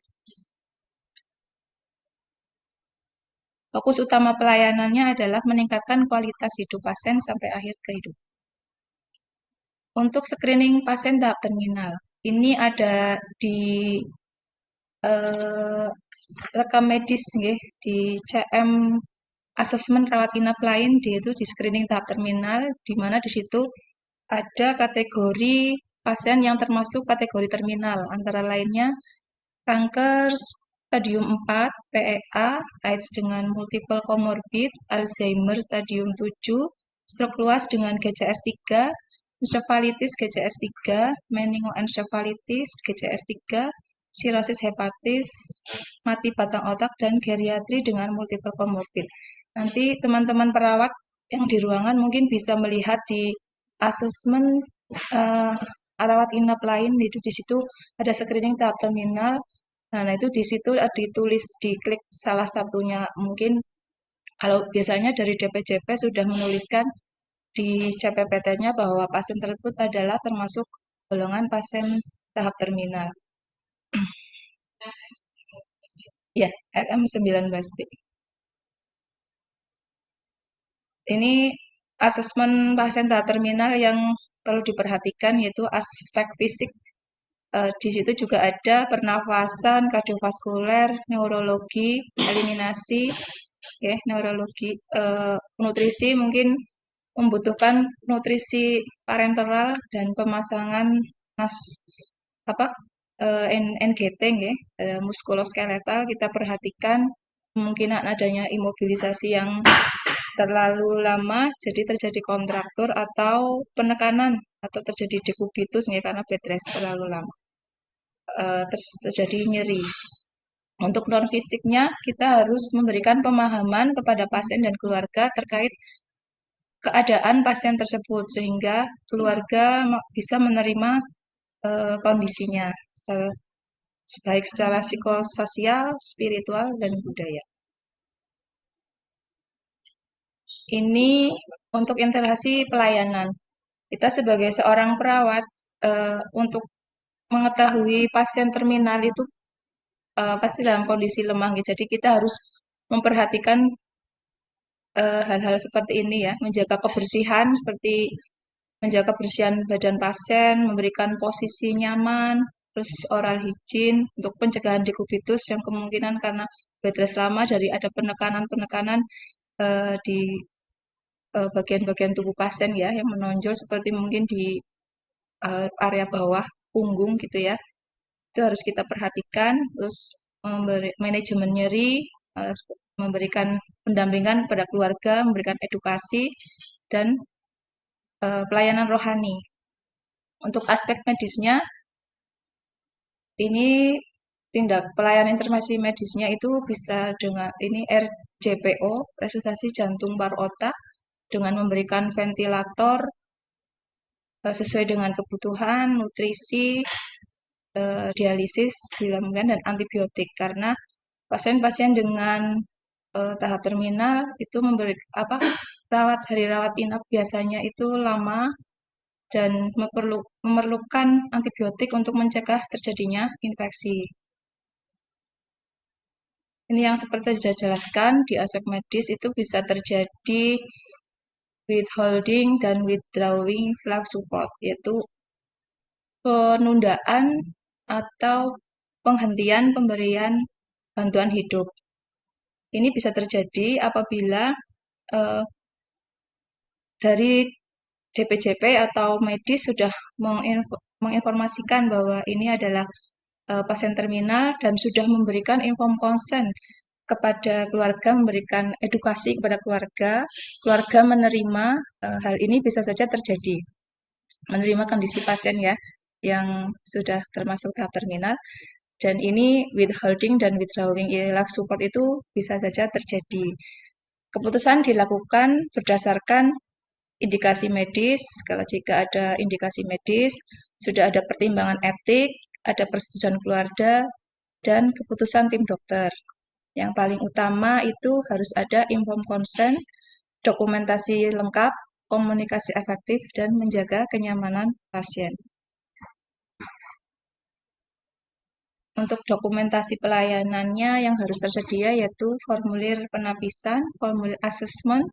Fokus utama pelayanannya adalah meningkatkan kualitas hidup pasien sampai akhir kehidupan. Untuk screening pasien tahap terminal, ini ada di rekam medis di CM asesmen rawat inap lain, yaitu di screening tahap terminal, di mana di situ ada kategori pasien yang termasuk kategori terminal, antara lainnya kanker stadium 4, PEA, AIDS dengan multiple comorbid, Alzheimer stadium 7, stroke luas dengan GCS 3, encephalitis GCS 3, meningoencephalitis GCS 3, sirosis hepatis, mati batang otak, dan geriatri dengan multiple comorbid. Nanti teman-teman perawat yang di ruangan mungkin bisa melihat di asesmen rawat inap lain, itu di situ ada screening tahap terminal. Nah, itu di situ ditulis, diklik salah satunya. Mungkin kalau biasanya dari DPJP sudah menuliskan di CPPT-nya bahwa pasien tersebut adalah termasuk golongan pasien tahap terminal. Ya, RM19B. Ini asesmen pasien tahap terminal yang perlu diperhatikan, yaitu aspek fisik. Di situ juga ada pernafasan, kardiovaskuler, neurologi, eliminasi, neurologi, nutrisi, mungkin membutuhkan nutrisi parenteral dan pemasangan NGT, muskuloskeletal. Kita perhatikan kemungkinan adanya imobilisasi yang terlalu lama, jadi terjadi kontraktur atau penekanan atau terjadi dekubitus karena bed rest terlalu lama. Terjadi nyeri. Untuk non fisiknya, kita harus memberikan pemahaman kepada pasien dan keluarga terkait keadaan pasien tersebut, sehingga keluarga bisa menerima kondisinya baik secara psikososial, spiritual, dan budaya. Ini untuk interaksi pelayanan. Kita sebagai seorang perawat, untuk mengetahui pasien terminal itu pasti dalam kondisi lemah. Jadi kita harus memperhatikan hal-hal seperti ini ya, menjaga kebersihan, seperti menjaga kebersihan badan pasien, memberikan posisi nyaman, terus oral hygiene untuk pencegahan dekubitus yang kemungkinan karena bed rest lama dari ada penekanan-penekanan di bagian-bagian tubuh pasien ya yang menonjol seperti mungkin di area bawah punggung gitu ya. Itu harus kita perhatikan, terus manajemen nyeri, memberikan pendampingan pada keluarga, memberikan edukasi, dan pelayanan rohani. Untuk aspek medisnya, ini tindak pelayanan intervensi medisnya itu bisa dengan ini RJPO, resusitasi jantung paru otak, dengan memberikan ventilator sesuai dengan kebutuhan, nutrisi, dialisis, dilakukan dan antibiotik karena pasien-pasien dengan tahap terminal itu hari rawat inap biasanya itu lama dan memerlukan antibiotik untuk mencegah terjadinya infeksi. Ini yang seperti saya jelaskan di aspek medis itu bisa terjadi withholding dan withdrawing life support, yaitu penundaan atau penghentian pemberian bantuan hidup. Ini bisa terjadi apabila dari DPJP atau medis sudah menginformasikan bahwa ini adalah pasien terminal dan sudah memberikan inform consent kepada keluarga, memberikan edukasi kepada keluarga, keluarga menerima hal ini bisa saja terjadi. Menerima kondisi pasien ya, yang sudah termasuk tahap terminal, dan ini withholding dan withdrawing life support itu bisa saja terjadi. Keputusan dilakukan berdasarkan indikasi medis, kalau jika ada indikasi medis, sudah ada pertimbangan etik, ada persetujuan keluarga, dan keputusan tim dokter. Yang paling utama itu harus ada informed consent, dokumentasi lengkap, komunikasi efektif, dan menjaga kenyamanan pasien. Untuk dokumentasi pelayanannya yang harus tersedia yaitu formulir penapisan, formulir assessment,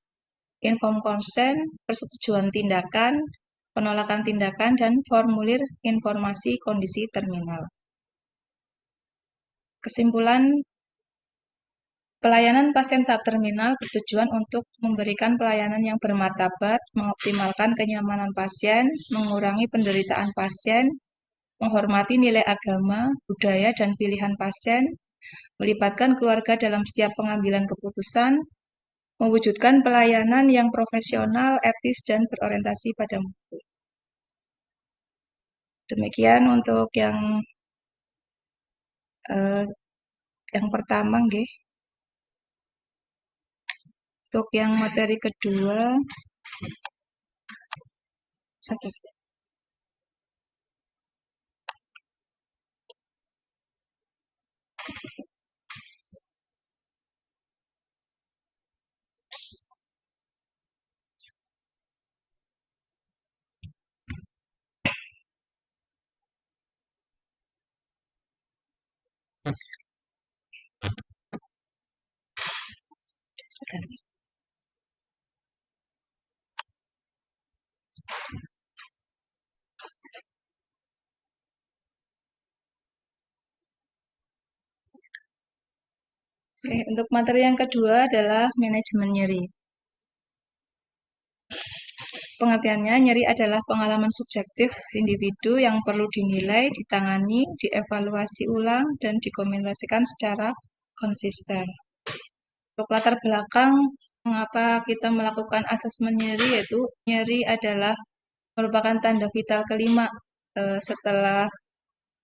inform consent, persetujuan tindakan, penolakan tindakan, dan formulir informasi kondisi terminal. Kesimpulan, pelayanan pasien tahap terminal bertujuan untuk memberikan pelayanan yang bermartabat, mengoptimalkan kenyamanan pasien, mengurangi penderitaan pasien, menghormati nilai agama, budaya, dan pilihan pasien, melibatkan keluarga dalam setiap pengambilan keputusan, mewujudkan pelayanan yang profesional, etis, dan berorientasi pada mutu. Demikian untuk yang pertama, nggih. Untuk yang materi kedua, sakit. Oke, untuk materi yang kedua adalah manajemen nyeri. Pengertiannya, nyeri adalah pengalaman subjektif individu yang perlu dinilai, ditangani, dievaluasi ulang, dan dikomunikasikan secara konsisten. Untuk latar belakang, mengapa kita melakukan asesmen nyeri, yaitu nyeri adalah merupakan tanda vital kelima setelah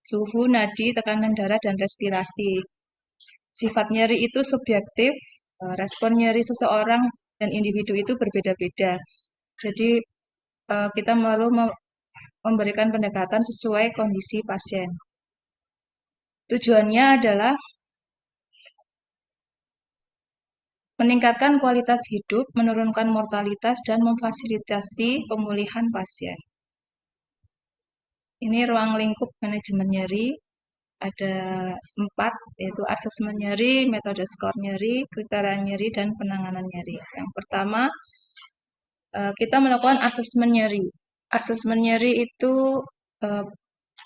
suhu, nadi, tekanan darah, dan respirasi. Sifat nyeri itu subjektif, respon nyeri seseorang dan individu itu berbeda-beda. Jadi kita perlu memberikan pendekatan sesuai kondisi pasien. Tujuannya adalah meningkatkan kualitas hidup, menurunkan mortalitas, dan memfasilitasi pemulihan pasien. Ini ruang lingkup manajemen nyeri. Ada 4, yaitu asesmen nyeri, metode skor nyeri, kriteria nyeri, dan penanganan nyeri. Yang pertama, kita melakukan asesmen nyeri. Asesmen nyeri itu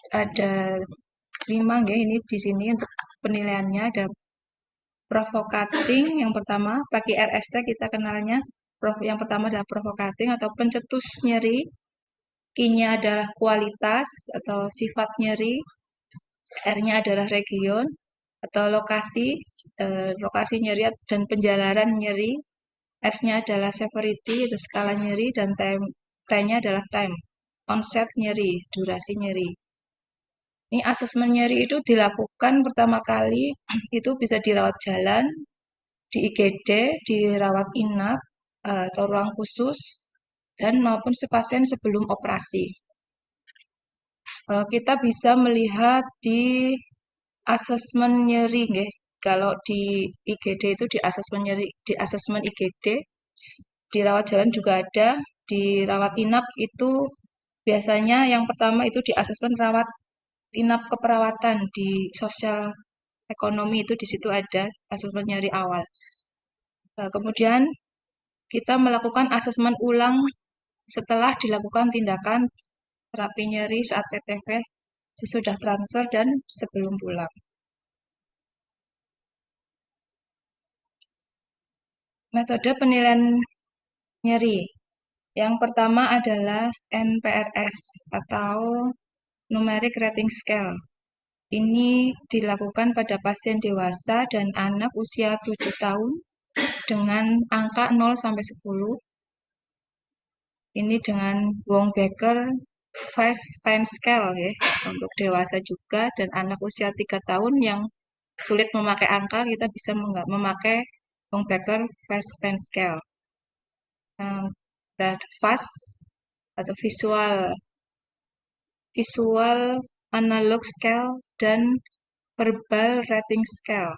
ada 5, ya, ini di sini untuk penilaiannya ada provocating yang pertama, pakai RST kita kenalnya. Yang pertama adalah provocating atau pencetus nyeri. Q-nya adalah kualitas atau sifat nyeri. R-nya adalah region atau lokasi, lokasi nyeri dan penjalaran nyeri. S-nya adalah severity atau skala nyeri dan T-nya adalah time, onset nyeri, durasi nyeri. Ini asesmen nyeri itu dilakukan pertama kali itu bisa dirawat jalan, di IGD, dirawat inap atau ruang khusus, dan maupun pasien sebelum operasi. Kita bisa melihat di asesmen nyeri, nggih. Kalau di IGD itu di asesmen nyeri, di asesmen IGD, dirawat jalan juga ada, dirawat inap itu biasanya yang pertama itu di asesmen rawat inap keperawatan di sosial ekonomi itu di situ ada asesmen nyeri awal. Kemudian kita melakukan asesmen ulang setelah dilakukan tindakan terapi nyeri saat TTV sesudah transfer dan sebelum pulang. Metode penilaian nyeri. Yang pertama adalah NPRS atau Numeric Rating Scale. Ini dilakukan pada pasien dewasa dan anak usia 7 tahun dengan angka 0 sampai 10. Ini dengan Wong-Baker Fast Pain Scale ya, untuk dewasa juga dan anak usia 3 tahun yang sulit memakai angka, kita bisa memakai Wong-Baker Fast Pain Scale. Dan fast atau visual analog scale dan verbal rating scale.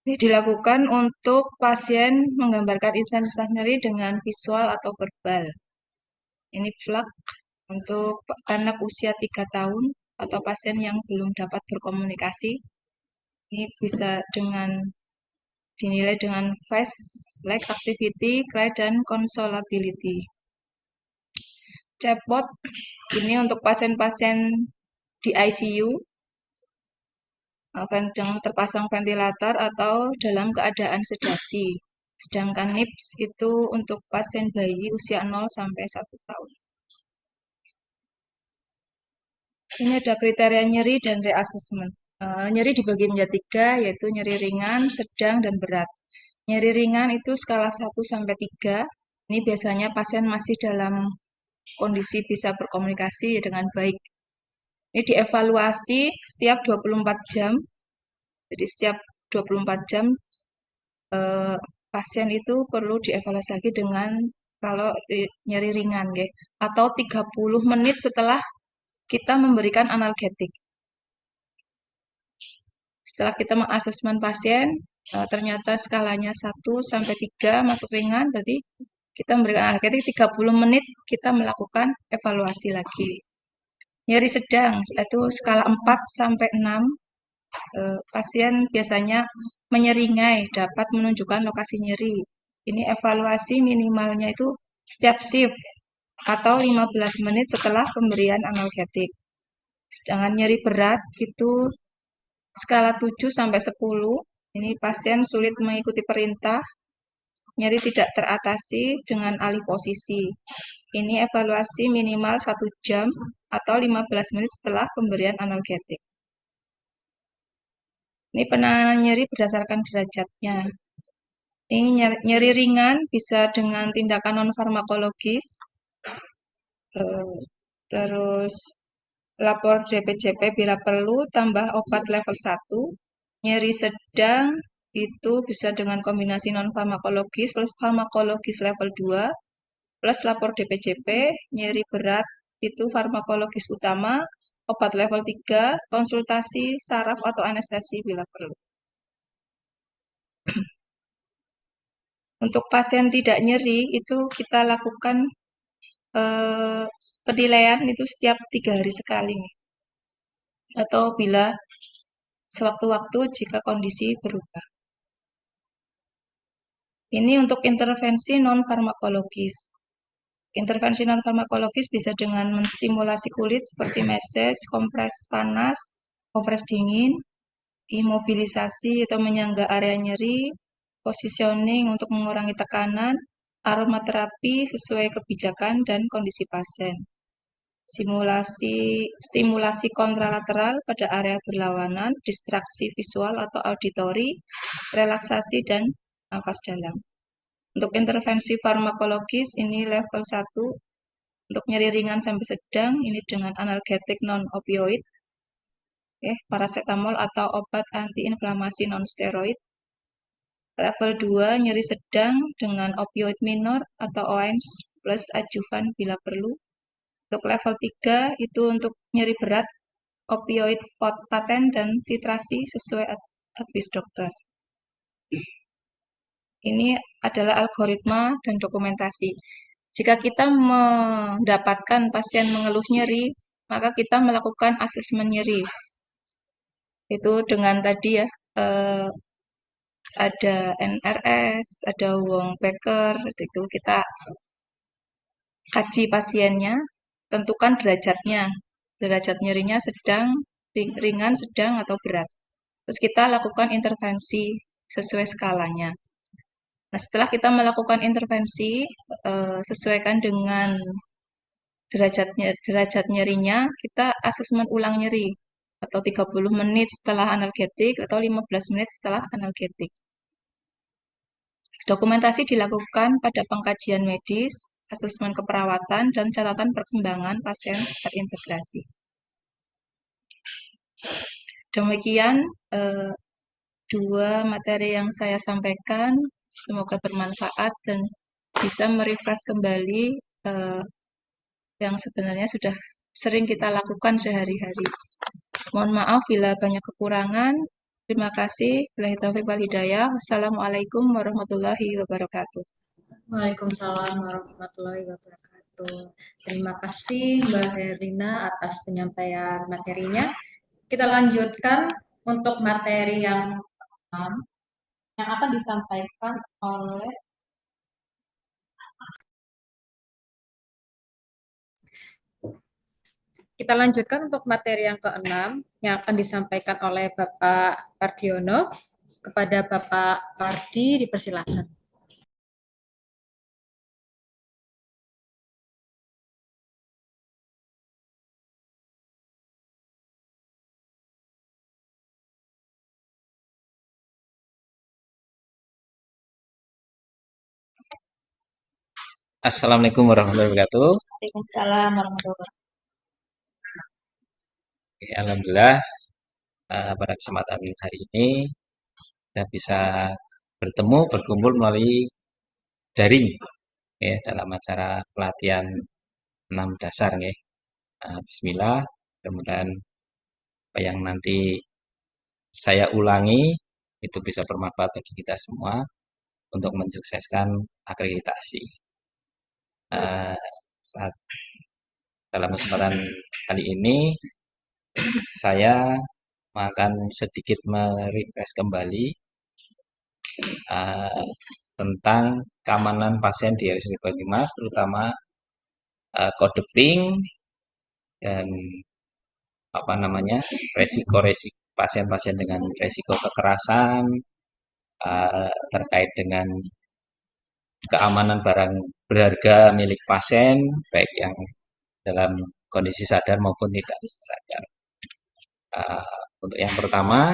Ini dilakukan untuk pasien menggambarkan intensitas nyeri dengan visual atau verbal. Ini FLAC untuk anak usia 3 tahun atau pasien yang belum dapat berkomunikasi. Ini bisa dinilai dengan face, leg activity, cry, dan consolability. Cepot ini untuk pasien-pasien di ICU yang terpasang ventilator atau dalam keadaan sedasi. Sedangkan NIPS itu untuk pasien bayi usia 0 sampai 1 tahun. Ini ada kriteria nyeri dan reassessment. Nyeri dibagi menjadi 3, yaitu nyeri ringan, sedang, dan berat. Nyeri ringan itu skala 1 sampai 3. Ini biasanya pasien masih dalam kondisi bisa berkomunikasi dengan baik. Ini dievaluasi setiap 24 jam. Jadi setiap 24 jam pasien itu perlu dievaluasi lagi dengan kalau nyeri ringan, atau 30 menit setelah kita memberikan analgetik. Setelah kita mengasesmen pasien, ternyata skalanya 1 sampai 3 masuk ringan, berarti kita memberikan analgetik 30 menit kita melakukan evaluasi lagi. Nyeri sedang itu skala 4 sampai 6. Pasien biasanya menyeringai dapat menunjukkan lokasi nyeri. Ini evaluasi minimalnya itu setiap shift atau 15 menit setelah pemberian analgetik. Sedangkan nyeri berat itu skala 7 sampai 10. Ini pasien sulit mengikuti perintah, nyeri tidak teratasi dengan alih posisi. Ini evaluasi minimal 1 jam atau 15 menit setelah pemberian analgetik. Ini penanganan nyeri berdasarkan derajatnya. Ini nyeri ringan bisa dengan tindakan non-farmakologis, terus lapor DPJP bila perlu, tambah obat level 1. Nyeri sedang itu bisa dengan kombinasi non-farmakologis plus farmakologis level 2, plus lapor DPJP. Nyeri berat itu farmakologis utama, obat level 3, konsultasi, saraf atau anestesi bila perlu. Untuk pasien tidak nyeri, itu kita lakukan penilaian itu setiap 3 hari sekali. Atau bila sewaktu-waktu jika kondisi berubah. Ini untuk intervensi non-farmakologis. Intervensi non-farmakologis bisa dengan menstimulasi kulit seperti massage, kompres panas, kompres dingin, imobilisasi atau menyangga area nyeri, positioning untuk mengurangi tekanan, aromaterapi sesuai kebijakan dan kondisi pasien. Stimulasi kontralateral pada area berlawanan, distraksi visual atau auditori, relaksasi dan nafas dalam. Untuk intervensi farmakologis ini level 1, untuk nyeri ringan sampai sedang ini dengan analgetik non-opioid, paracetamol atau obat antiinflamasi non-steroid. Level 2, nyeri sedang dengan opioid minor atau OANS plus adjuvan bila perlu. Untuk level 3 itu untuk nyeri berat, opioid paten dan titrasi sesuai advis dokter. Ini adalah algoritma dan dokumentasi. Jika kita mendapatkan pasien mengeluh nyeri, maka kita melakukan asesmen nyeri. Itu dengan tadi ya, ada NRS, ada Wong-Baker, itu kita kaji pasiennya, tentukan derajatnya. Derajat nyerinya sedang, ringan, sedang, atau berat. Terus kita lakukan intervensi sesuai skalanya. Nah, setelah kita melakukan intervensi, sesuaikan dengan derajat nyerinya, kita asesmen ulang nyeri atau 30 menit setelah analgetik atau 15 menit setelah analgetik. Dokumentasi dilakukan pada pengkajian medis, asesmen keperawatan, dan catatan perkembangan pasien terintegrasi. Demikian dua materi yang saya sampaikan. Semoga bermanfaat dan bisa merefresh kembali yang sebenarnya sudah sering kita lakukan sehari-hari. Mohon maaf bila banyak kekurangan. Terima kasih. Billahi taufiq wal hidayah. Wassalamualaikum warahmatullahi wabarakatuh. Waalaikumsalam warahmatullahi wabarakatuh. Terima kasih Mbak Herlina atas penyampaian materinya. Kita lanjutkan untuk materi yang akan disampaikan oleh Kita lanjutkan untuk materi yang ke-6 yang akan disampaikan oleh Bapak Pardiono. Kepada Bapak Pardi dipersilakan. Assalamualaikum warahmatullahi wabarakatuh. Waalaikumsalam warahmatullahi wabarakatuh. Alhamdulillah pada kesempatan hari ini kita bisa berkumpul melalui daring ya, dalam acara pelatihan 6 dasar ya. Bismillah, kemudian apa yang nanti saya ulangi itu bisa bermanfaat bagi kita semua untuk mensukseskan akreditasi. Saat dalam kesempatan kali ini saya akan sedikit merefresh kembali tentang keamanan pasien di RSUD Banyumas, terutama kode ping dan resiko pasien-pasien dengan resiko kekerasan, terkait dengan keamanan barang berharga milik pasien, baik yang dalam kondisi sadar maupun tidak sadar. Untuk yang pertama,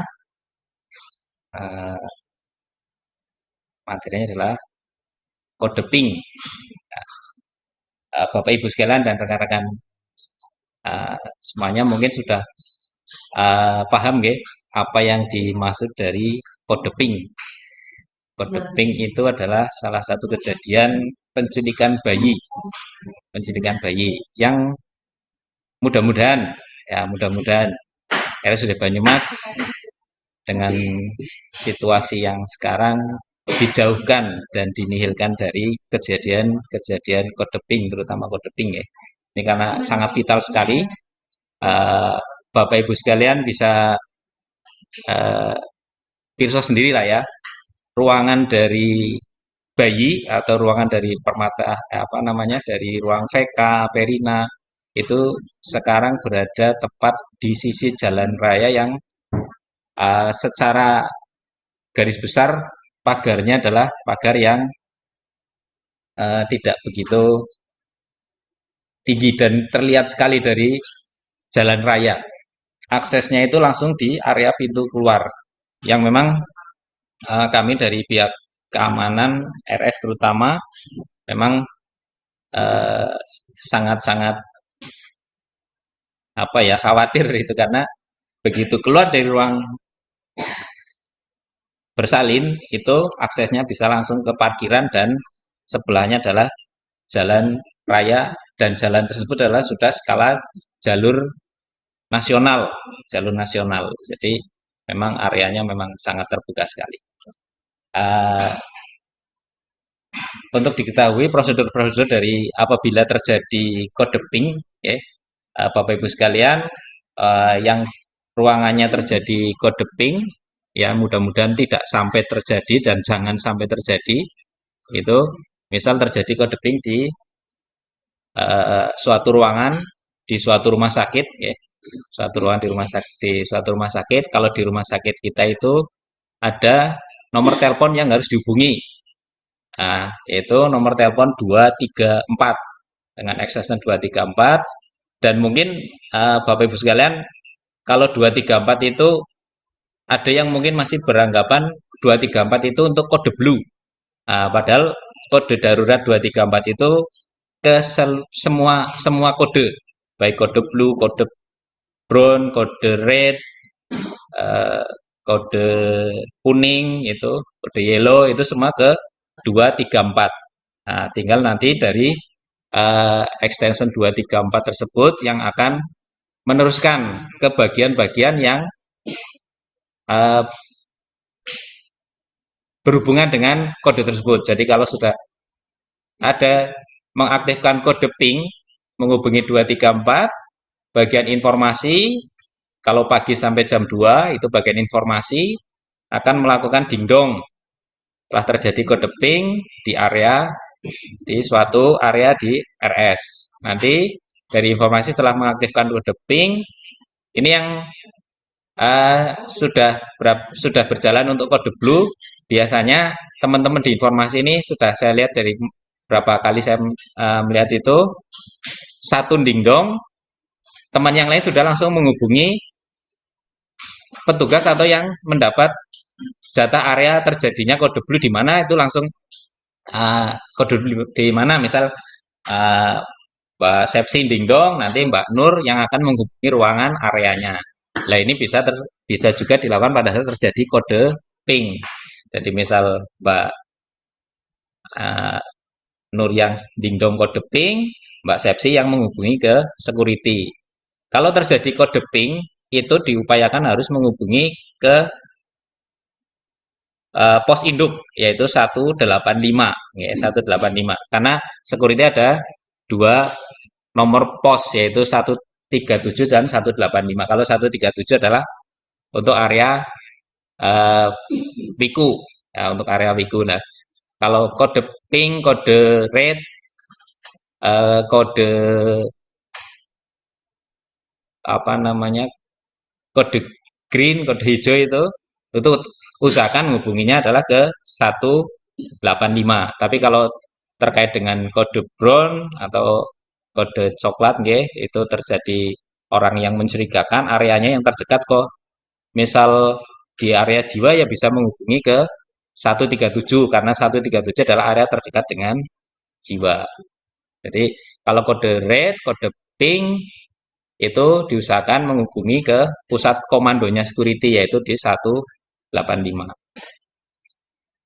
materinya adalah kode ping. Bapak Ibu sekalian dan rekan-rekan semuanya mungkin sudah paham ya, apa yang dimaksud dari kode ping. Kode ping itu adalah salah satu kejadian penculikan bayi yang mudah-mudahan RSUD Banyumas dengan situasi yang sekarang dijauhkan dan dinihilkan dari kejadian kode ping, terutama kode ping ya. Ini karena sangat vital sekali. Bapak Ibu sekalian bisa pirsa sendiri lah ya, ruangan dari bayi atau ruangan dari dari ruang VK, Perina itu sekarang berada tepat di sisi jalan raya yang Secara garis besar pagarnya adalah pagar yang tidak begitu tinggi dan terlihat sekali dari jalan raya. Aksesnya itu langsung di area pintu keluar yang memang kami dari pihak keamanan RS terutama memang sangat-sangat khawatir itu karena begitu keluar dari ruang bersalin itu aksesnya bisa langsung ke parkiran dan sebelahnya adalah jalan raya dan jalan tersebut adalah sudah skala jalur nasional. Jadi memang areanya memang sangat terbuka sekali. Untuk diketahui prosedur-prosedur dari apabila terjadi kode ping, ya, Bapak Ibu sekalian, yang ruangannya terjadi kode ping, ya mudah-mudahan tidak sampai terjadi dan jangan sampai terjadi. Itu misal terjadi kode ping di suatu ruangan di suatu rumah sakit, ya, suatu ruangan di suatu rumah sakit. Kalau di rumah sakit kita itu ada nomor telepon yang harus dihubungi. Nah, yaitu nomor telepon 234 dengan extension 234 dan mungkin Bapak Ibu sekalian kalau 234 itu ada yang mungkin masih beranggapan 234 itu untuk kode blue. Padahal kode darurat 234 itu ke semua kode, baik kode blue, kode brown, kode red, kode kuning itu, kode yellow itu semua ke 234. Nah, tinggal nanti dari extension 234 tersebut yang akan meneruskan ke bagian-bagian yang berhubungan dengan kode tersebut. Jadi kalau sudah ada mengaktifkan kode ping menghubungi 234, bagian informasi kalau pagi sampai jam 2 itu bagian informasi akan melakukan dingdong telah terjadi kode ping di suatu area di RS. Nanti dari informasi setelah mengaktifkan kode ping ini yang sudah berjalan untuk kode blue. Biasanya teman-teman di informasi ini sudah saya lihat dari berapa kali saya melihat itu satu dingdong, teman yang lain sudah langsung menghubungi petugas atau yang mendapat jatah area terjadinya kode blue di mana itu langsung kode blue di mana misal Mbak Sepsi dingdong, nanti Mbak Nur yang akan menghubungi ruangan areanya. Nah ini bisa juga dilakukan pada saat terjadi kode ping. Jadi misal Mbak Nur yang dingdong kode ping, Mbak Sepsi yang menghubungi ke security. Kalau terjadi kode ping, itu diupayakan harus menghubungi ke pos induk, yaitu 185, ya, 185. Karena security ada dua nomor pos, yaitu 137 dan 185. Kalau 137 adalah untuk area WIKU, ya, untuk area WIKU. Nah, kalau kode ping, kode red, kode kode green, kode hijau itu usahakan hubunginya adalah ke 185. Tapi kalau terkait dengan kode brown atau kode coklat, itu terjadi orang yang mencurigakan, areanya yang terdekat kok. Misal di area jiwa ya bisa menghubungi ke 137 karena 137 adalah area terdekat dengan jiwa. Jadi kalau kode red, kode pink itu diusahakan menghubungi ke pusat komandonya security yaitu di 185.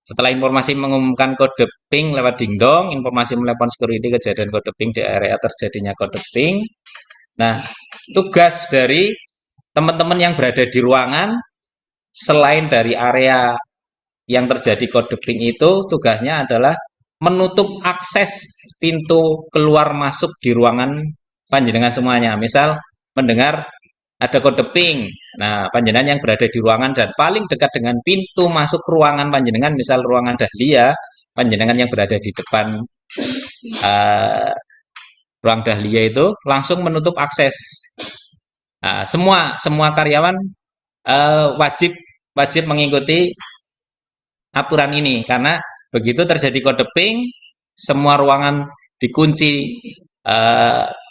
Setelah informasi mengumumkan kode ping lewat dingdong, informasi menelepon security kejadian kode ping di area terjadinya kode ping. Nah, tugas dari teman-teman yang berada di ruangan selain dari area yang terjadi kode ping itu, tugasnya adalah menutup akses pintu keluar masuk di ruangan panjenengan semuanya. Misal mendengar ada kode ping. Nah, panjenengan yang berada di ruangan dan paling dekat dengan pintu masuk ruangan panjenengan, misal ruangan Dahlia, panjenengan yang berada di depan ruang Dahlia itu langsung menutup akses. Nah, semua karyawan wajib wajib mengikuti aturan ini karena begitu terjadi kode ping, semua ruangan dikunci,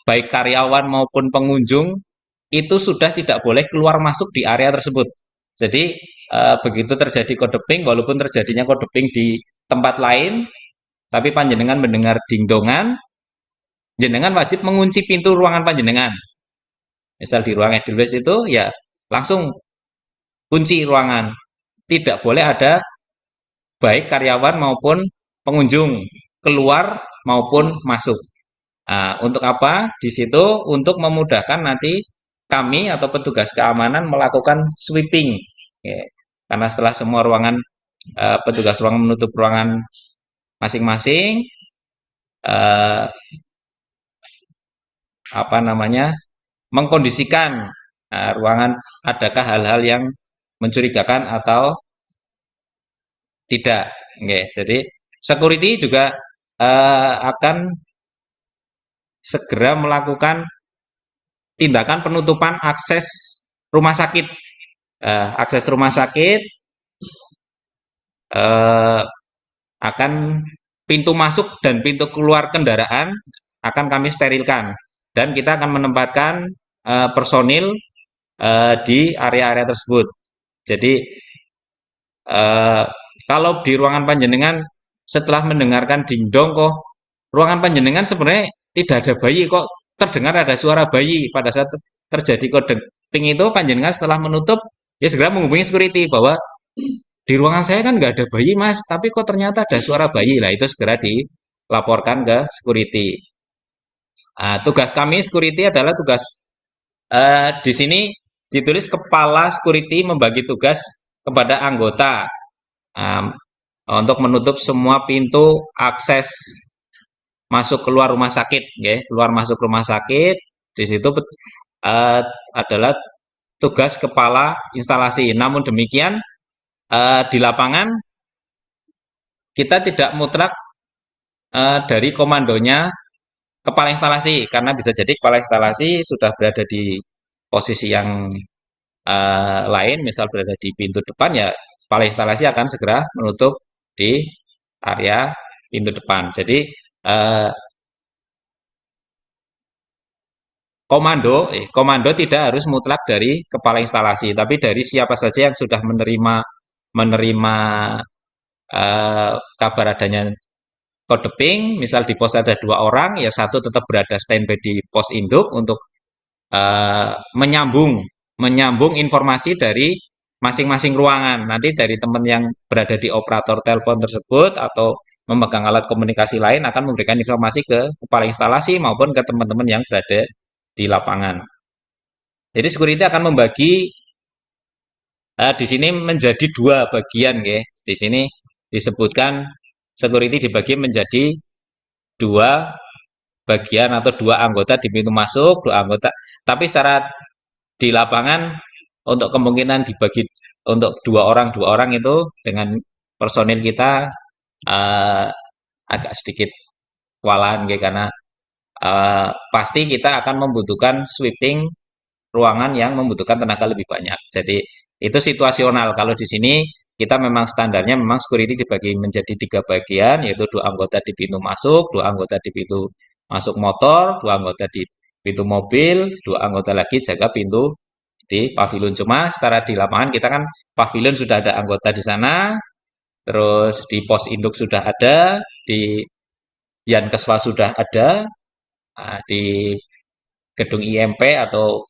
baik karyawan maupun pengunjung itu sudah tidak boleh keluar masuk di area tersebut. Jadi begitu terjadi kode ping, walaupun terjadinya kode ping di tempat lain, tapi panjenengan mendengar dingdongan, jenengan wajib mengunci pintu ruangan panjenengan. Misal di ruang edelweiss itu ya langsung kunci ruangan. Tidak boleh ada baik karyawan maupun pengunjung keluar maupun masuk. Nah, untuk apa? Di situ untuk memudahkan nanti kami atau petugas keamanan melakukan sweeping. Ya, karena setelah semua ruangan petugas ruangan menutup ruangan masing-masing, apa namanya, mengkondisikan ruangan adakah hal-hal yang mencurigakan atau tidak. Oke, jadi security juga akan segera melakukan tindakan penutupan akses rumah sakit. Akses rumah sakit akan pintu masuk dan pintu keluar kendaraan akan kami sterilkan dan kita akan menempatkan personil di area-area tersebut. Jadi kalau di ruangan panjenengan setelah mendengarkan dingdong kok ruangan panjenengan sebenarnya tidak ada bayi kok terdengar ada suara bayi pada saat terjadi kode ping itu panjenengan setelah menutup ya segera menghubungi security bahwa di ruangan saya kan nggak ada bayi mas tapi kok ternyata ada suara bayi lah itu segera dilaporkan ke security. Tugas kami security adalah tugas di sini ditulis kepala security membagi tugas kepada anggota untuk menutup semua pintu akses masuk keluar rumah sakit, ya. Keluar masuk rumah sakit di situ adalah tugas kepala instalasi. Namun demikian di lapangan kita tidak mutlak dari komandonya kepala instalasi karena bisa jadi kepala instalasi sudah berada di posisi yang lain, misal berada di pintu depan ya kepala instalasi akan segera menutup di area pintu depan. Jadi komando tidak harus mutlak dari kepala instalasi, tapi dari siapa saja yang sudah menerima kabar adanya kode ping, misal di pos ada 2 orang, ya satu tetap berada standby di pos induk untuk menyambung informasi dari masing-masing ruangan. Nanti dari teman yang berada di operator telepon tersebut atau memegang alat komunikasi lain akan memberikan informasi ke kepala instalasi maupun ke teman-teman yang berada di lapangan. Jadi security akan membagi di sini menjadi 2 bagian, ya. Di sini disebutkan security dibagi menjadi 2 bagian atau 2 anggota di pintu masuk, 2 anggota. Tapi secara di lapangan untuk kemungkinan dibagi untuk 2 orang itu dengan personil kita agak sedikit kewalahan, ya, karena pasti kita akan membutuhkan sweeping ruangan yang membutuhkan tenaga lebih banyak. Jadi itu situasional. Kalau di sini kita memang standarnya memang security dibagi menjadi 3 bagian, yaitu 2 anggota di pintu masuk, 2 anggota di pintu masuk motor, 2 anggota di pintu mobil, 2 anggota lagi jaga pintu di pavilion. Cuma secara di lapangan kita kan pavilion sudah ada anggota di sana, terus di pos induk sudah ada, di Yankeswa sudah ada, di gedung IMP atau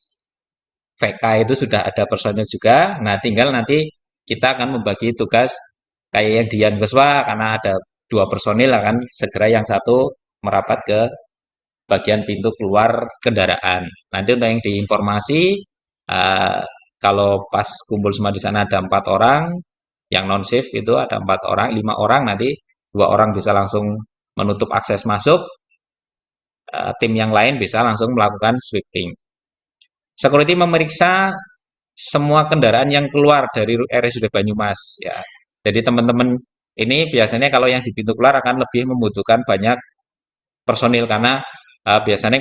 VK itu sudah ada personil juga. Nah, tinggal nanti kita akan membagi tugas kayak yang di Yankeswa karena ada 2 personil akan segera yang satu merapat ke bagian pintu keluar kendaraan. Nanti untuk yang di informasi kalau pas kumpul semua di sana ada 4 orang, yang non shift itu ada 4 orang, 5 orang nanti 2 orang bisa langsung menutup akses masuk, tim yang lain bisa langsung melakukan sweeping. Security memeriksa semua kendaraan yang keluar dari RSUD Banyumas, ya. Jadi teman-teman ini biasanya kalau yang di pintu keluar akan lebih membutuhkan banyak personil karena biasanya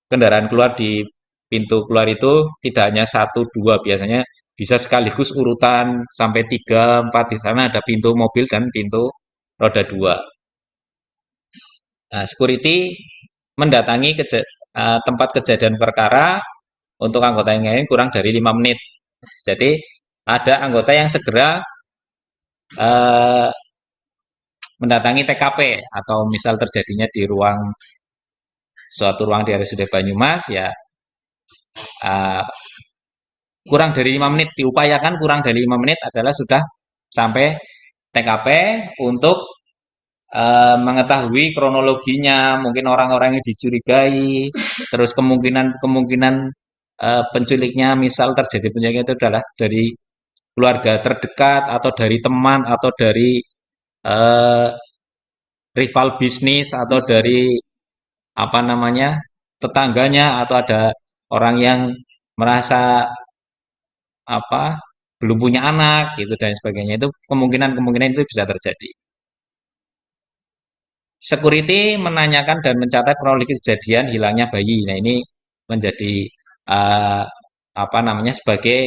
kendaraan keluar di pintu keluar itu tidak hanya 1, 2, biasanya bisa sekaligus urutan sampai 3, 4 di sana ada pintu mobil dan pintu roda 2. Nah, security mendatangi tempat kejadian perkara untuk anggota yang lain kurang dari 5 menit. Jadi ada anggota yang segera eh, mendatangi TKP atau misal terjadinya di suatu ruang di RSUD Banyumas ya eh, kurang dari 5 menit, diupayakan kurang dari 5 menit adalah sudah sampai TKP untuk mengetahui kronologinya, mungkin orang-orang yang dicurigai, terus kemungkinan penculiknya, misal terjadi penculiknya itu adalah dari keluarga terdekat atau dari teman atau dari eh, rival bisnis atau dari apa namanya tetangganya atau ada orang yang merasa apa belum punya anak gitu dan sebagainya itu kemungkinan itu bisa terjadi. Security menanyakan dan mencatat kronologi kejadian hilangnya bayi. Nah, ini menjadi eh, apa namanya sebagai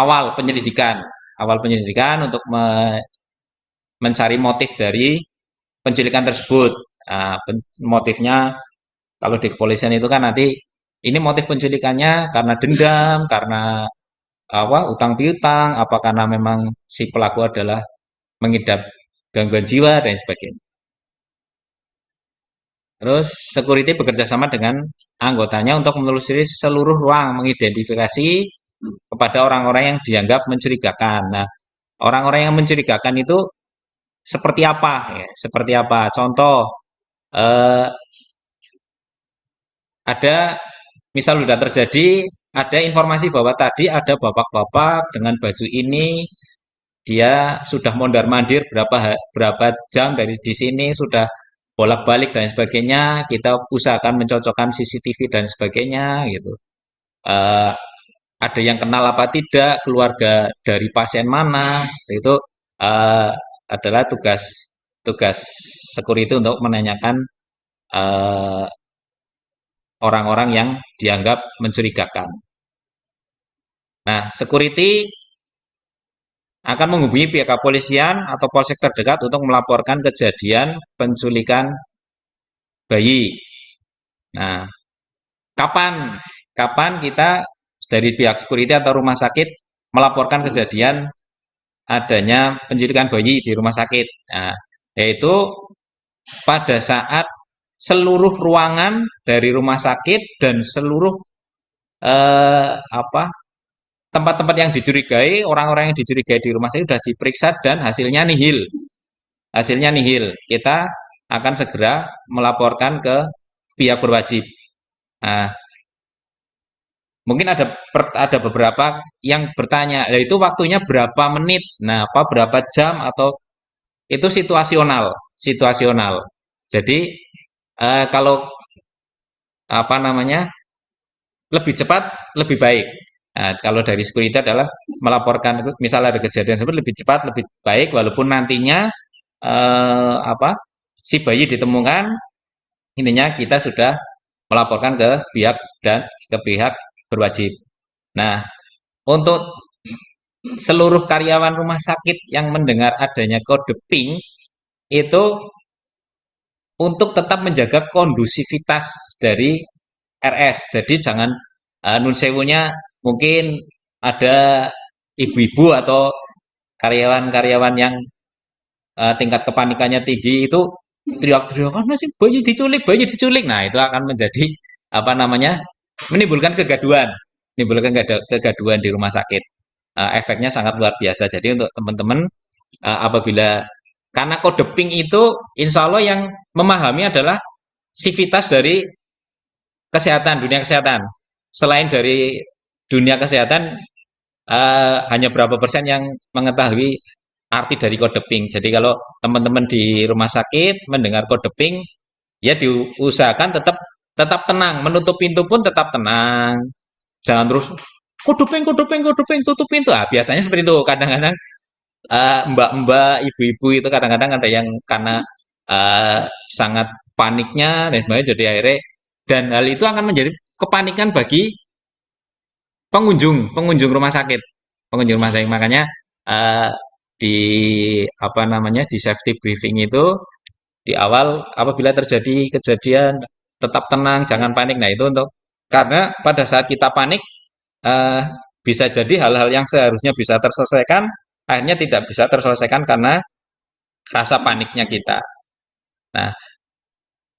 awal penyelidikan untuk mencari motif dari penculikan tersebut. Nah, motifnya kalau di kepolisian itu kan nanti ini motif penculikannya karena dendam, karena apa utang piutang, apa karena memang si pelaku adalah mengidap gangguan jiwa dan sebagainya. Terus security bekerja sama dengan anggotanya untuk menelusuri seluruh ruang, mengidentifikasi kepada orang-orang yang dianggap mencurigakan. Nah, orang-orang yang mencurigakan itu seperti apa? Ya, seperti apa? Contoh, eh, ada misal sudah terjadi, ada informasi bahwa tadi ada bapak-bapak dengan baju ini, dia sudah mondar-mandir berapa jam dari di sini, sudah bolak-balik dan sebagainya. Kita usahakan mencocokkan CCTV dan sebagainya gitu. Eh, ada yang kenal apa tidak, keluarga dari pasien mana, itu eh, adalah tugas tugas security untuk menanyakan eh, orang-orang yang dianggap mencurigakan. Nah, security akan menghubungi pihak kepolisian atau polsek terdekat untuk melaporkan kejadian penculikan bayi. Nah, kapan kapan kita dari pihak security atau rumah sakit melaporkan kejadian adanya penculikan bayi di rumah sakit? Nah, yaitu pada saat seluruh ruangan dari rumah sakit dan seluruh apa tempat-tempat yang dicurigai, orang-orang yang dicurigai di rumah sakit sudah diperiksa dan hasilnya nihil. Hasilnya nihil. Kita akan segera melaporkan ke pihak berwajib. Nah, mungkin ada beberapa yang bertanya, itu waktunya berapa menit? Nah, apa berapa jam atau itu situasional, situasional. Jadi kalau apa namanya lebih cepat lebih baik. Nah, kalau dari security adalah melaporkan itu misalnya ada kejadian seperti lebih cepat lebih baik walaupun nantinya apa si bayi ditemukan intinya kita sudah melaporkan ke pihak berwajib. Nah, untuk seluruh karyawan rumah sakit yang mendengar adanya kode pink itu untuk tetap menjaga kondusivitas dari RS. Jadi jangan nun sewunya mungkin ada ibu-ibu atau karyawan-karyawan yang tingkat kepanikannya tinggi itu teriak-teriakan masih bayi diculik. Nah, itu akan menjadi apa namanya? Menimbulkan kegaduhan di rumah sakit. Efeknya sangat luar biasa. Jadi untuk teman-teman apabila karena kode pink itu insya Allah yang memahami adalah sivitas dari dunia kesehatan. Selain dari dunia kesehatan, hanya berapa persen yang mengetahui arti dari kode pink. Jadi kalau teman-teman di rumah sakit mendengar kode pink, ya diusahakan tetap tenang, menutup pintu pun tetap tenang. Jangan terus kode pink, tutup pintu. Ah, biasanya seperti itu. Kadang-kadang mbak-mbak, ibu-ibu itu kadang-kadang ada yang karena sangat paniknya dan sebagainya jadi akhirnya dan hal itu akan menjadi kepanikan bagi pengunjung rumah sakit, pengunjung rumah sakit. Makanya eh, di apa namanya di safety briefing itu di awal apabila terjadi kejadian tetap tenang, jangan panik. Nah itu untuk karena pada saat kita panik eh, bisa jadi hal-hal yang seharusnya bisa terselesaikan akhirnya tidak bisa terselesaikan karena rasa paniknya kita. Nah,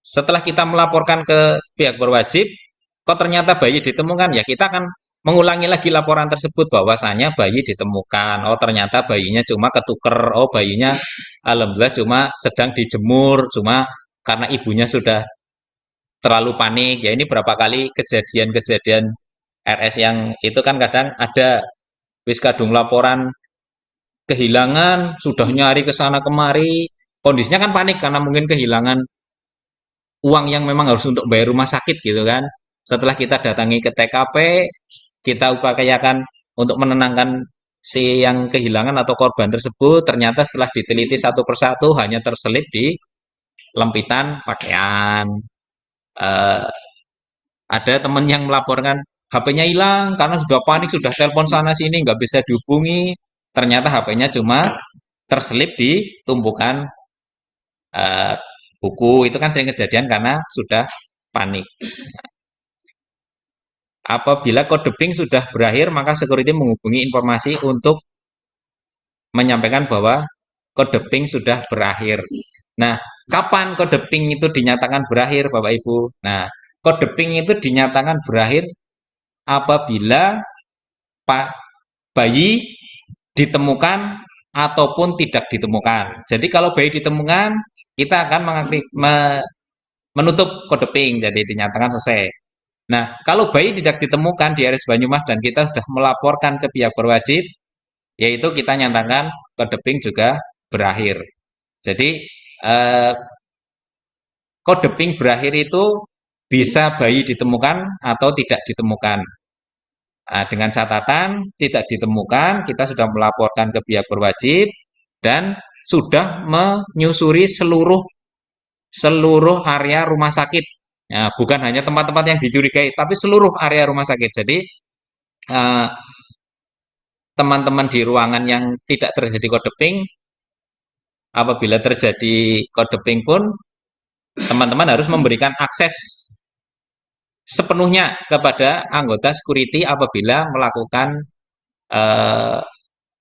setelah kita melaporkan ke pihak berwajib, kok ternyata bayi ditemukan, ya kita akan mengulangi lagi laporan tersebut bahwasanya bayi ditemukan. Oh, ternyata bayinya cuma ketuker. Oh, bayinya alhamdulillah cuma sedang dijemur, cuma karena ibunya sudah terlalu panik. Ya ini berapa kali kejadian-kejadian RS yang itu kan kadang ada wis kadung laporan kehilangan, sudah nyari ke sana kemari, kondisinya kan panik karena mungkin kehilangan uang yang memang harus untuk bayar rumah sakit gitu kan. Setelah kita datangi ke TKP, kita upayakan untuk menenangkan si yang kehilangan atau korban tersebut, ternyata setelah diteliti satu persatu hanya terselip di lempitan pakaian. Eh, ada teman yang melaporkan HP-nya hilang karena sudah panik, sudah telepon sana sini nggak bisa dihubungi. Ternyata HP-nya cuma terselip di tumpukan eh, buku. Itu kan sering kejadian karena sudah panik. Apabila kode pink sudah berakhir, maka security menghubungi informasi untuk menyampaikan bahwa kode pink sudah berakhir. Nah, kapan kode pink itu dinyatakan berakhir, Bapak Ibu? Nah, kode pink itu dinyatakan berakhir apabila Pak bayi ditemukan ataupun tidak ditemukan. Jadi kalau bayi ditemukan, kita akan menutup kode pink, jadi dinyatakan selesai. Nah, kalau bayi tidak ditemukan di RS Banyumas dan kita sudah melaporkan ke pihak berwajib, yaitu kita nyatakan kode pink juga berakhir. Jadi, eh, kode pink berakhir itu bisa bayi ditemukan atau tidak ditemukan. Nah, dengan catatan tidak ditemukan, kita sudah melaporkan ke pihak berwajib dan sudah menyusuri seluruh seluruh area rumah sakit. Ya, bukan hanya tempat-tempat yang dicurigai, tapi seluruh area rumah sakit. Jadi eh, teman-teman di ruangan yang tidak terjadi kode pink, apabila terjadi kode pink pun teman-teman harus memberikan akses sepenuhnya kepada anggota security apabila melakukan eh,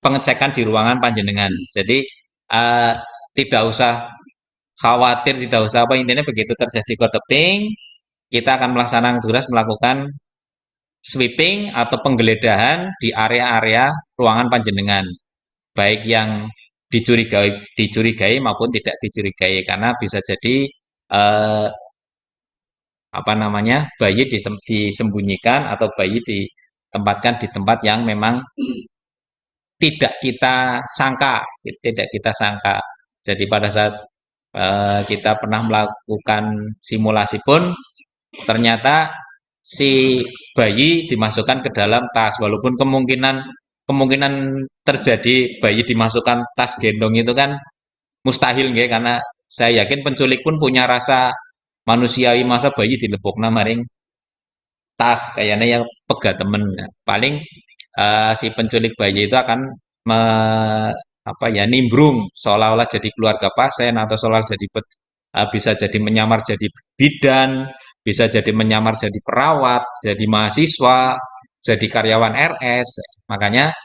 pengecekan di ruangan panjenengan. Jadi eh, tidak usah khawatir, tidak usah apa intinya begitu terjadi kode pink, kita akan melaksanakan tugas melakukan sweeping atau penggeledahan di area-area ruangan panjenengan, baik yang dicurigai maupun tidak dicurigai, karena bisa jadi eh, apa namanya bayi disembunyikan atau bayi ditempatkan di tempat yang memang tidak kita sangka, tidak kita sangka. Jadi pada saat kita pernah melakukan simulasi pun ternyata si bayi dimasukkan ke dalam tas, walaupun kemungkinan kemungkinan terjadi bayi dimasukkan tas gendong itu kan mustahil nggih, karena saya yakin penculik pun punya rasa manusiawi, masa bayi dilebokna maring tas kayaknya yang pegat temen. Nah, paling si penculik bayi itu akan apa ya nimbrung seolah-olah jadi keluarga pasien atau seolah jadi bisa jadi menyamar jadi bidan, bisa jadi menyamar jadi perawat, jadi mahasiswa, jadi karyawan RS. Makanya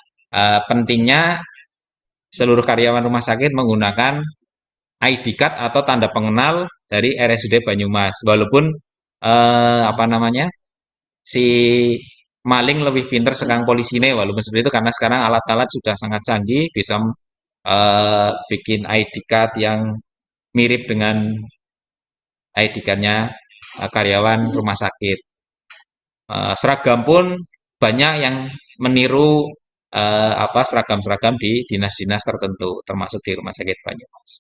pentingnya seluruh karyawan rumah sakit menggunakan ID card atau tanda pengenal dari RSUD Banyumas. Walaupun apa namanya si maling lebih pinter sekang polisi nih, walaupun seperti itu karena sekarang alat-alat sudah sangat canggih, bisa bikin ID card yang mirip dengan ID card-nya karyawan rumah sakit. Seragam pun banyak yang meniru apa seragam-seragam di dinas-dinas tertentu, termasuk di Rumah Sakit Banyumas.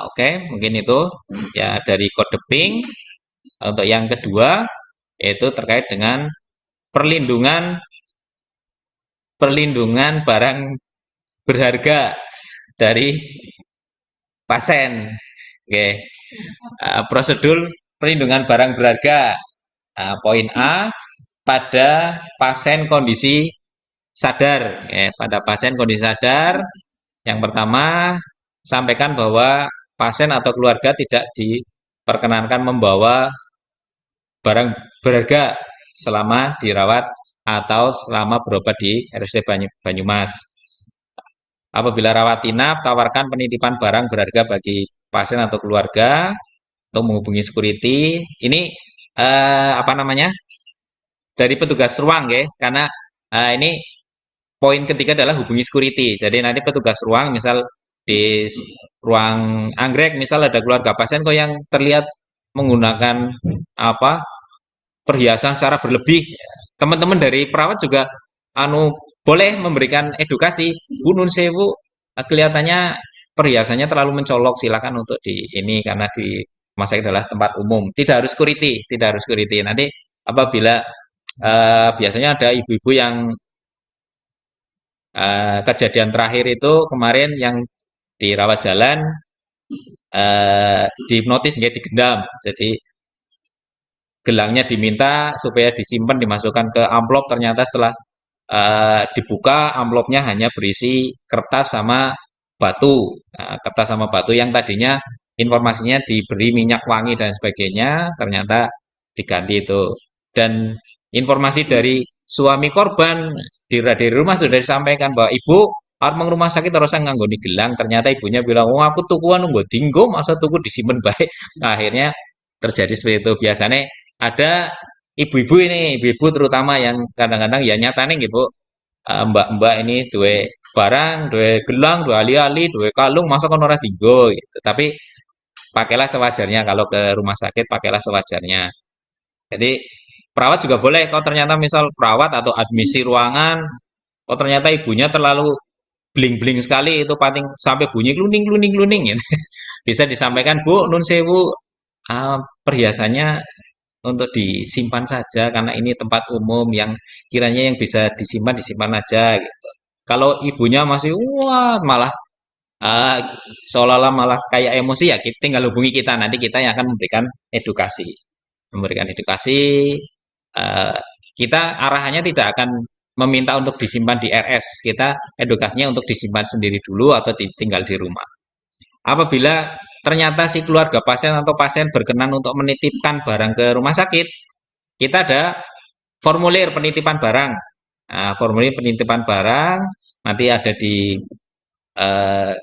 Oke, mungkin itu ya dari kode pink. Untuk yang kedua yaitu terkait dengan perlindungan perlindungan barang berharga dari pasien. Oke, prosedur perlindungan barang berharga. Poin A, pada pasien kondisi sadar. Pada pasien kondisi sadar, yang pertama sampaikan bahwa pasien atau keluarga tidak diperkenankan membawa barang berharga selama dirawat atau selama berobat di RSUD Banyumas. Apabila rawat inap, tawarkan penitipan barang berharga bagi pasien atau keluarga untuk menghubungi security. Ini apa namanya? Dari petugas ruang ya, karena ini poin ketiga adalah hubungi security. Jadi nanti petugas ruang, misal di ruang anggrek, misal ada keluarga pasien kok yang terlihat menggunakan apa perhiasan secara berlebih, teman-teman dari perawat juga boleh memberikan edukasi. Bu Nun Sewu, kelihatannya perhiasannya terlalu mencolok, silakan untuk di ini karena di rumah sakit adalah tempat umum. Tidak harus security, tidak harus security. Nanti apabila biasanya ada ibu-ibu yang kejadian terakhir itu kemarin yang dirawat jalan dihipnotis nggak digendam. Jadi gelangnya diminta supaya disimpan dimasukkan ke amplop, ternyata setelah dibuka amplopnya hanya berisi kertas sama batu. Kertas sama batu yang tadinya informasinya diberi minyak wangi dan sebagainya, ternyata diganti itu. Dan informasi dari suami korban dari rumah sudah disampaikan bahwa ibu arep rumah sakit terus nganggo gelang, ternyata ibunya bilang, "Oh, aku tukuan nggo dinggo, masa tuku disimpen baik." Nah, akhirnya terjadi seperti itu. Biasanya ada ibu-ibu ini, ibu-ibu terutama yang kadang-kadang ya nyatane nggih, Bu. Mbak-mbak ini duwe barang, duwe gelang, duwe ali-ali, duwe kalung, masa kon ora dinggo gitu. Tapi pakailah sewajarnya, kalau ke rumah sakit pakailah sewajarnya. Jadi perawat juga boleh, kalau ternyata misal perawat atau admisi ruangan, kalau ternyata ibunya terlalu bling-bling sekali, itu paling sampai bunyi kluning-kluning-kluning gitu. Bisa disampaikan, Bu, nun sewu, perhiasannya untuk disimpan saja karena ini tempat umum yang kiranya yang bisa disimpan aja gitu. Kalau ibunya masih wah malah uh, seolah-olah malah kayak emosi, ya kita tinggal hubungi kita, nanti kita yang akan memberikan edukasi. uh, Kita arahannya tidak akan meminta untuk disimpan di RS, kita edukasinya untuk disimpan sendiri dulu atau tinggal di rumah. Apabila ternyata si keluarga pasien atau pasien berkenan untuk menitipkan barang ke rumah sakit, kita ada formulir penitipan barang. Nah, formulir penitipan barang nanti ada di eh,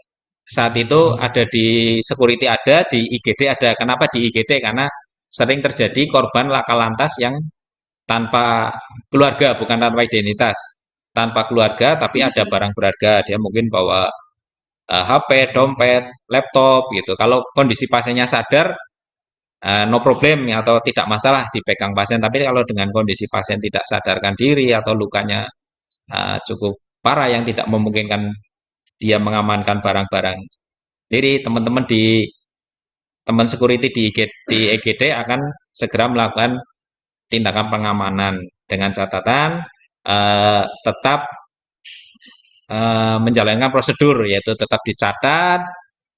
saat itu ada di security, ada di IGD ada. Kenapa di IGD? Karena sering terjadi korban laka lantas yang tanpa keluarga, bukan tanpa identitas, tanpa keluarga tapi ada barang berharga. Dia mungkin bawa HP, dompet, laptop gitu. Kalau kondisi pasiennya sadar, no problem atau tidak masalah dipegang pasien. Tapi kalau dengan kondisi pasien tidak sadarkan diri atau lukanya cukup parah yang tidak memungkinkan dia mengamankan barang-barang. Jadi teman-teman teman security di EGD akan segera melakukan tindakan pengamanan dengan catatan tetap menjalankan prosedur, yaitu tetap dicatat,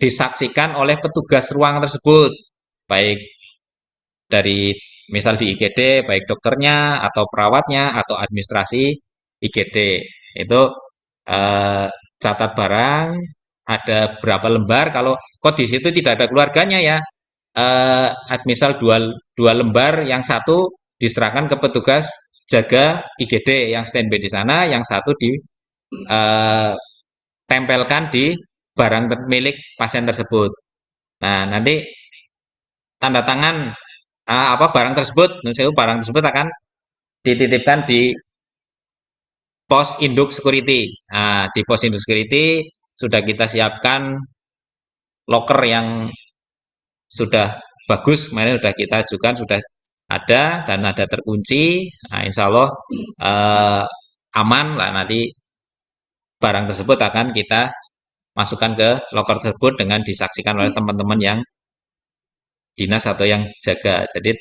disaksikan oleh petugas ruang tersebut, baik dari misal di IGD, baik dokternya atau perawatnya atau administrasi IGD. Itu catat barang, ada berapa lembar. Kalau kok di situ tidak ada keluarganya ya, misal dua lembar, yang satu diserahkan ke petugas jaga IGD yang standby di sana, yang satu ditempelkan di barang milik pasien tersebut. Nah, nanti tanda tangan barang tersebut, barang tersebut akan dititipkan di pos induk security. Nah, di pos induk security sudah kita siapkan locker yang sudah bagus, kemarin sudah kita ajukan, sudah ada dan ada terkunci. Nah, insya Allah aman lah, nanti barang tersebut akan kita masukkan ke locker tersebut dengan disaksikan oleh teman-teman yang dinas atau yang jaga. Jadi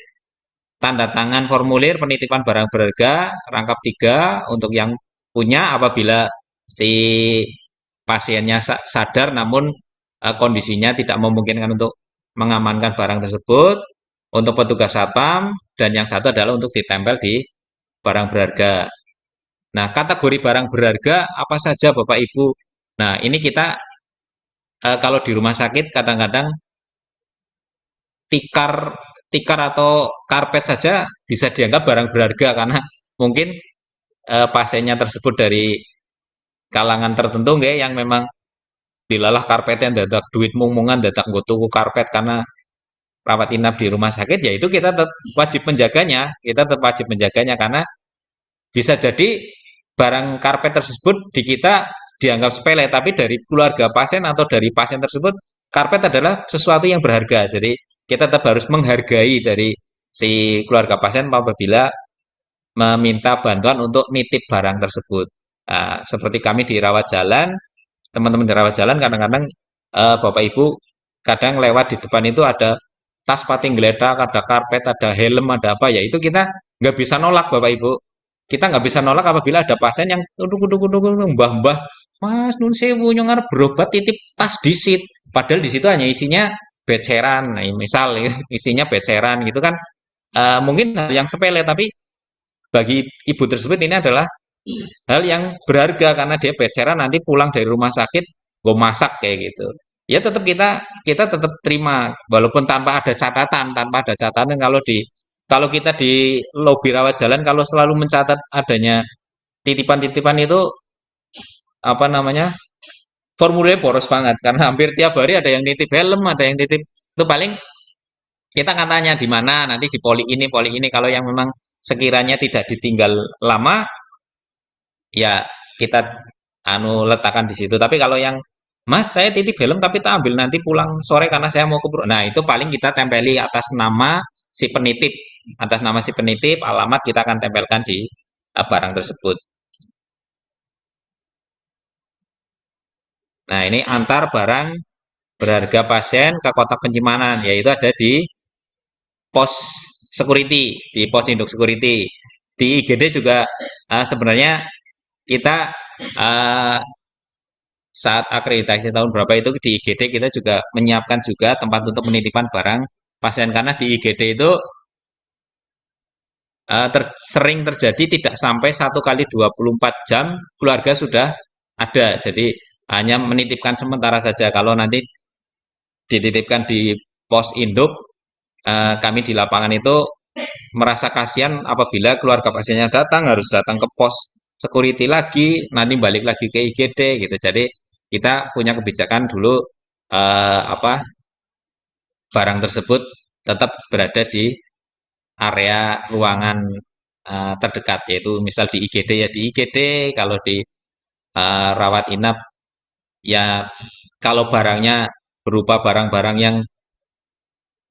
tanda tangan formulir penitipan barang berharga rangkap 3 untuk yang punya apabila si pasiennya sadar namun kondisinya tidak memungkinkan untuk mengamankan barang tersebut, untuk petugas satpam, dan yang satu adalah untuk ditempel di barang berharga. Nah, kategori barang berharga apa saja Bapak Ibu? Nah, ini kita kalau di rumah sakit kadang-kadang tikar tikar atau karpet saja bisa dianggap barang berharga karena mungkin pasiennya tersebut dari kalangan tertentu nggak yang memang dilalah karpetnya dadak duit mung-mungan dadak nggo tuku karpet karena rawat inap di rumah sakit ya itu kita tetap wajib menjaganya karena bisa jadi barang karpet tersebut di kita dianggap sepele tapi dari keluarga pasien atau dari pasien tersebut karpet adalah sesuatu yang berharga jadi kita tetap harus menghargai dari si keluarga pasien apabila meminta bantuan untuk nitip barang tersebut. Nah, seperti kami di rawat jalan, teman-teman di rawat jalan kadang-kadang Bapak Ibu kadang lewat di depan itu ada tas pating geletak, ada karpet, ada helm, ada apa ya itu kita nggak bisa nolak Bapak Ibu. Kita nggak bisa nolak apabila ada pasien yang uduk mbah-mbah, Mas nun sewu nyongar berobat titip tas disit. Padahal di situ hanya isinya beceran, nah, misal ya, isinya beceran gitu kan mungkin hal yang sepele tapi bagi ibu tersebut ini adalah hal yang berharga karena dia beceran nanti pulang dari rumah sakit gue masak kayak gitu ya tetap kita kita tetap terima walaupun tanpa ada catatan kalau kita di lobi rawat jalan kalau selalu mencatat adanya titipan-titipan itu apa namanya formulirnya boros banget karena hampir tiap hari ada yang nitip helm ada yang nitip itu paling kita akan tanya di mana nanti di poli ini kalau yang memang sekiranya tidak ditinggal lama ya kita letakkan di situ. Tapi kalau yang Mas saya titip helm tapi tak ambil nanti pulang sore karena saya mau ke Nah, itu paling kita tempeli atas nama si penitip. Atas nama si penitip, alamat kita akan tempelkan di barang tersebut. Nah, ini antar barang berharga pasien ke kotak penyimpanan yaitu ada di pos security, di pos induk security. Di IGD juga sebenarnya kita saat akreditasi tahun berapa itu di IGD kita juga menyiapkan juga tempat untuk penitipan barang pasien karena di IGD itu sering terjadi tidak sampai 1 kali 24 jam keluarga sudah ada jadi hanya menitipkan sementara saja kalau nanti dititipkan di pos induk kami di lapangan itu merasa kasihan apabila keluarga pasiennya datang harus datang ke pos security lagi nanti balik lagi ke IGD gitu jadi kita punya kebijakan dulu barang tersebut tetap berada di area ruangan terdekat yaitu misal di IGD ya di IGD kalau di rawat inap ya kalau barangnya berupa barang-barang yang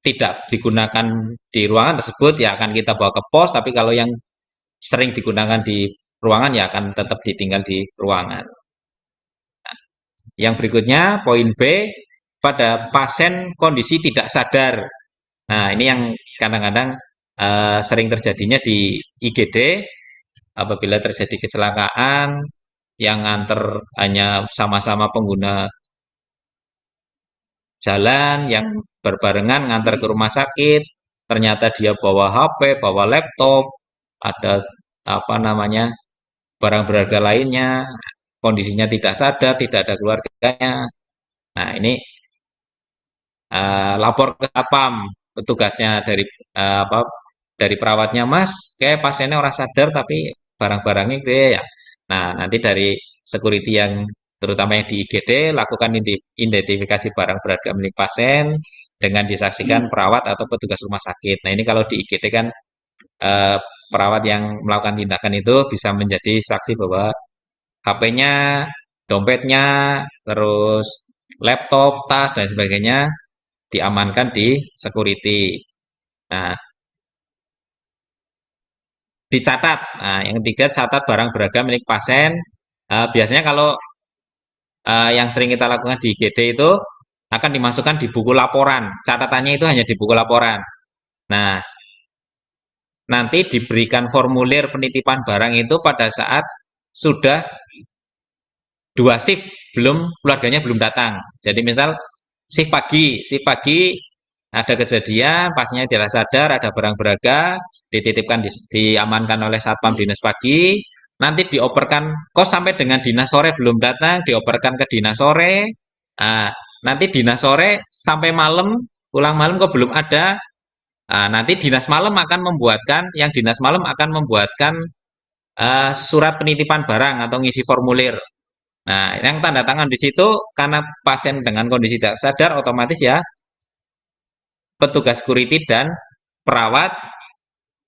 tidak digunakan di ruangan tersebut ya akan kita bawa ke pos tapi kalau yang sering digunakan di ruangan ya akan tetap ditinggal di ruangan. Yang berikutnya poin B pada pasien kondisi tidak sadar. Nah, ini yang kadang-kadang sering terjadinya di IGD apabila terjadi kecelakaan yang nganter hanya sama-sama pengguna jalan yang berbarengan nganter ke rumah sakit, ternyata dia bawa HP, bawa laptop, ada apa namanya barang berharga lainnya, kondisinya tidak sadar, tidak ada keluarganya. Nah, ini lapor ke Satpam, petugasnya dari dari perawatnya, Mas, kayak pasiennya orang sadar tapi barang-barangnya gede ya. Nah, nanti dari security yang terutama yang di IGD lakukan identifikasi barang berharga milik pasien dengan disaksikan perawat atau petugas rumah sakit. Nah, ini kalau di IGD kan eh, perawat yang melakukan tindakan itu bisa menjadi saksi bahwa HP-nya, dompetnya, terus laptop, tas dan sebagainya diamankan di security. Nah, dicatat. Nah, yang ketiga catat barang berharga milik pasien. Biasanya kalau yang sering kita lakukan di IGD itu akan dimasukkan di buku laporan. Catatannya itu hanya di buku laporan. Nah, nanti diberikan formulir penitipan barang itu pada saat sudah 2 shift keluarganya belum datang. Jadi misal shift pagi ada kejadian, pasiennya tidak sadar, ada barang berharga, dititipkan, diamankan oleh Satpam Dinas Pagi, nanti dioperkan, kok sampai dengan dinas sore belum datang, dioperkan ke dinas sore, nah, nanti dinas sore sampai malam, pulang malam kok belum ada, nah, nanti dinas malam akan membuatkan, yang dinas malam akan membuatkan surat penitipan barang atau ngisi formulir. Nah, yang tanda tangan di situ karena pasien dengan kondisi tidak sadar, otomatis ya petugas security dan perawat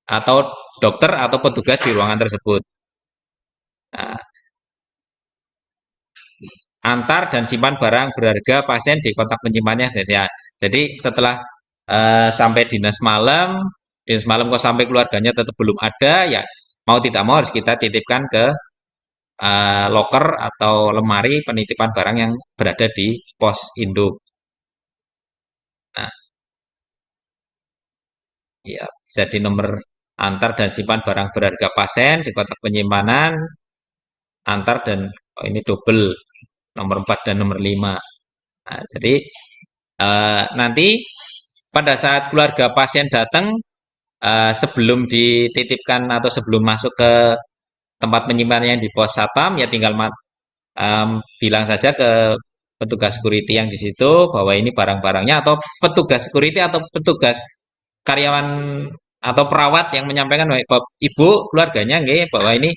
atau dokter atau petugas di ruangan tersebut. Nah, antar dan simpan barang berharga pasien di kotak penyimpannya. Jadi setelah sampai dinas malam kok sampai keluarganya tetap belum ada, ya mau tidak mau harus kita titipkan ke loker atau lemari penitipan barang yang berada di pos induk. Nah, ya bisa di nomor antar dan simpan barang berharga pasien di kotak penyimpanan, antar dan ini double nomor 4 dan nomor 5. Nah, jadi nanti pada saat keluarga pasien datang sebelum dititipkan atau sebelum masuk ke tempat penyimpanan yang di pos satpam ya tinggal bilang saja ke petugas security yang di situ bahwa ini barang-barangnya atau petugas security atau petugas karyawan atau perawat yang menyampaikan bahwa ibu keluarganya nggih bahwa ini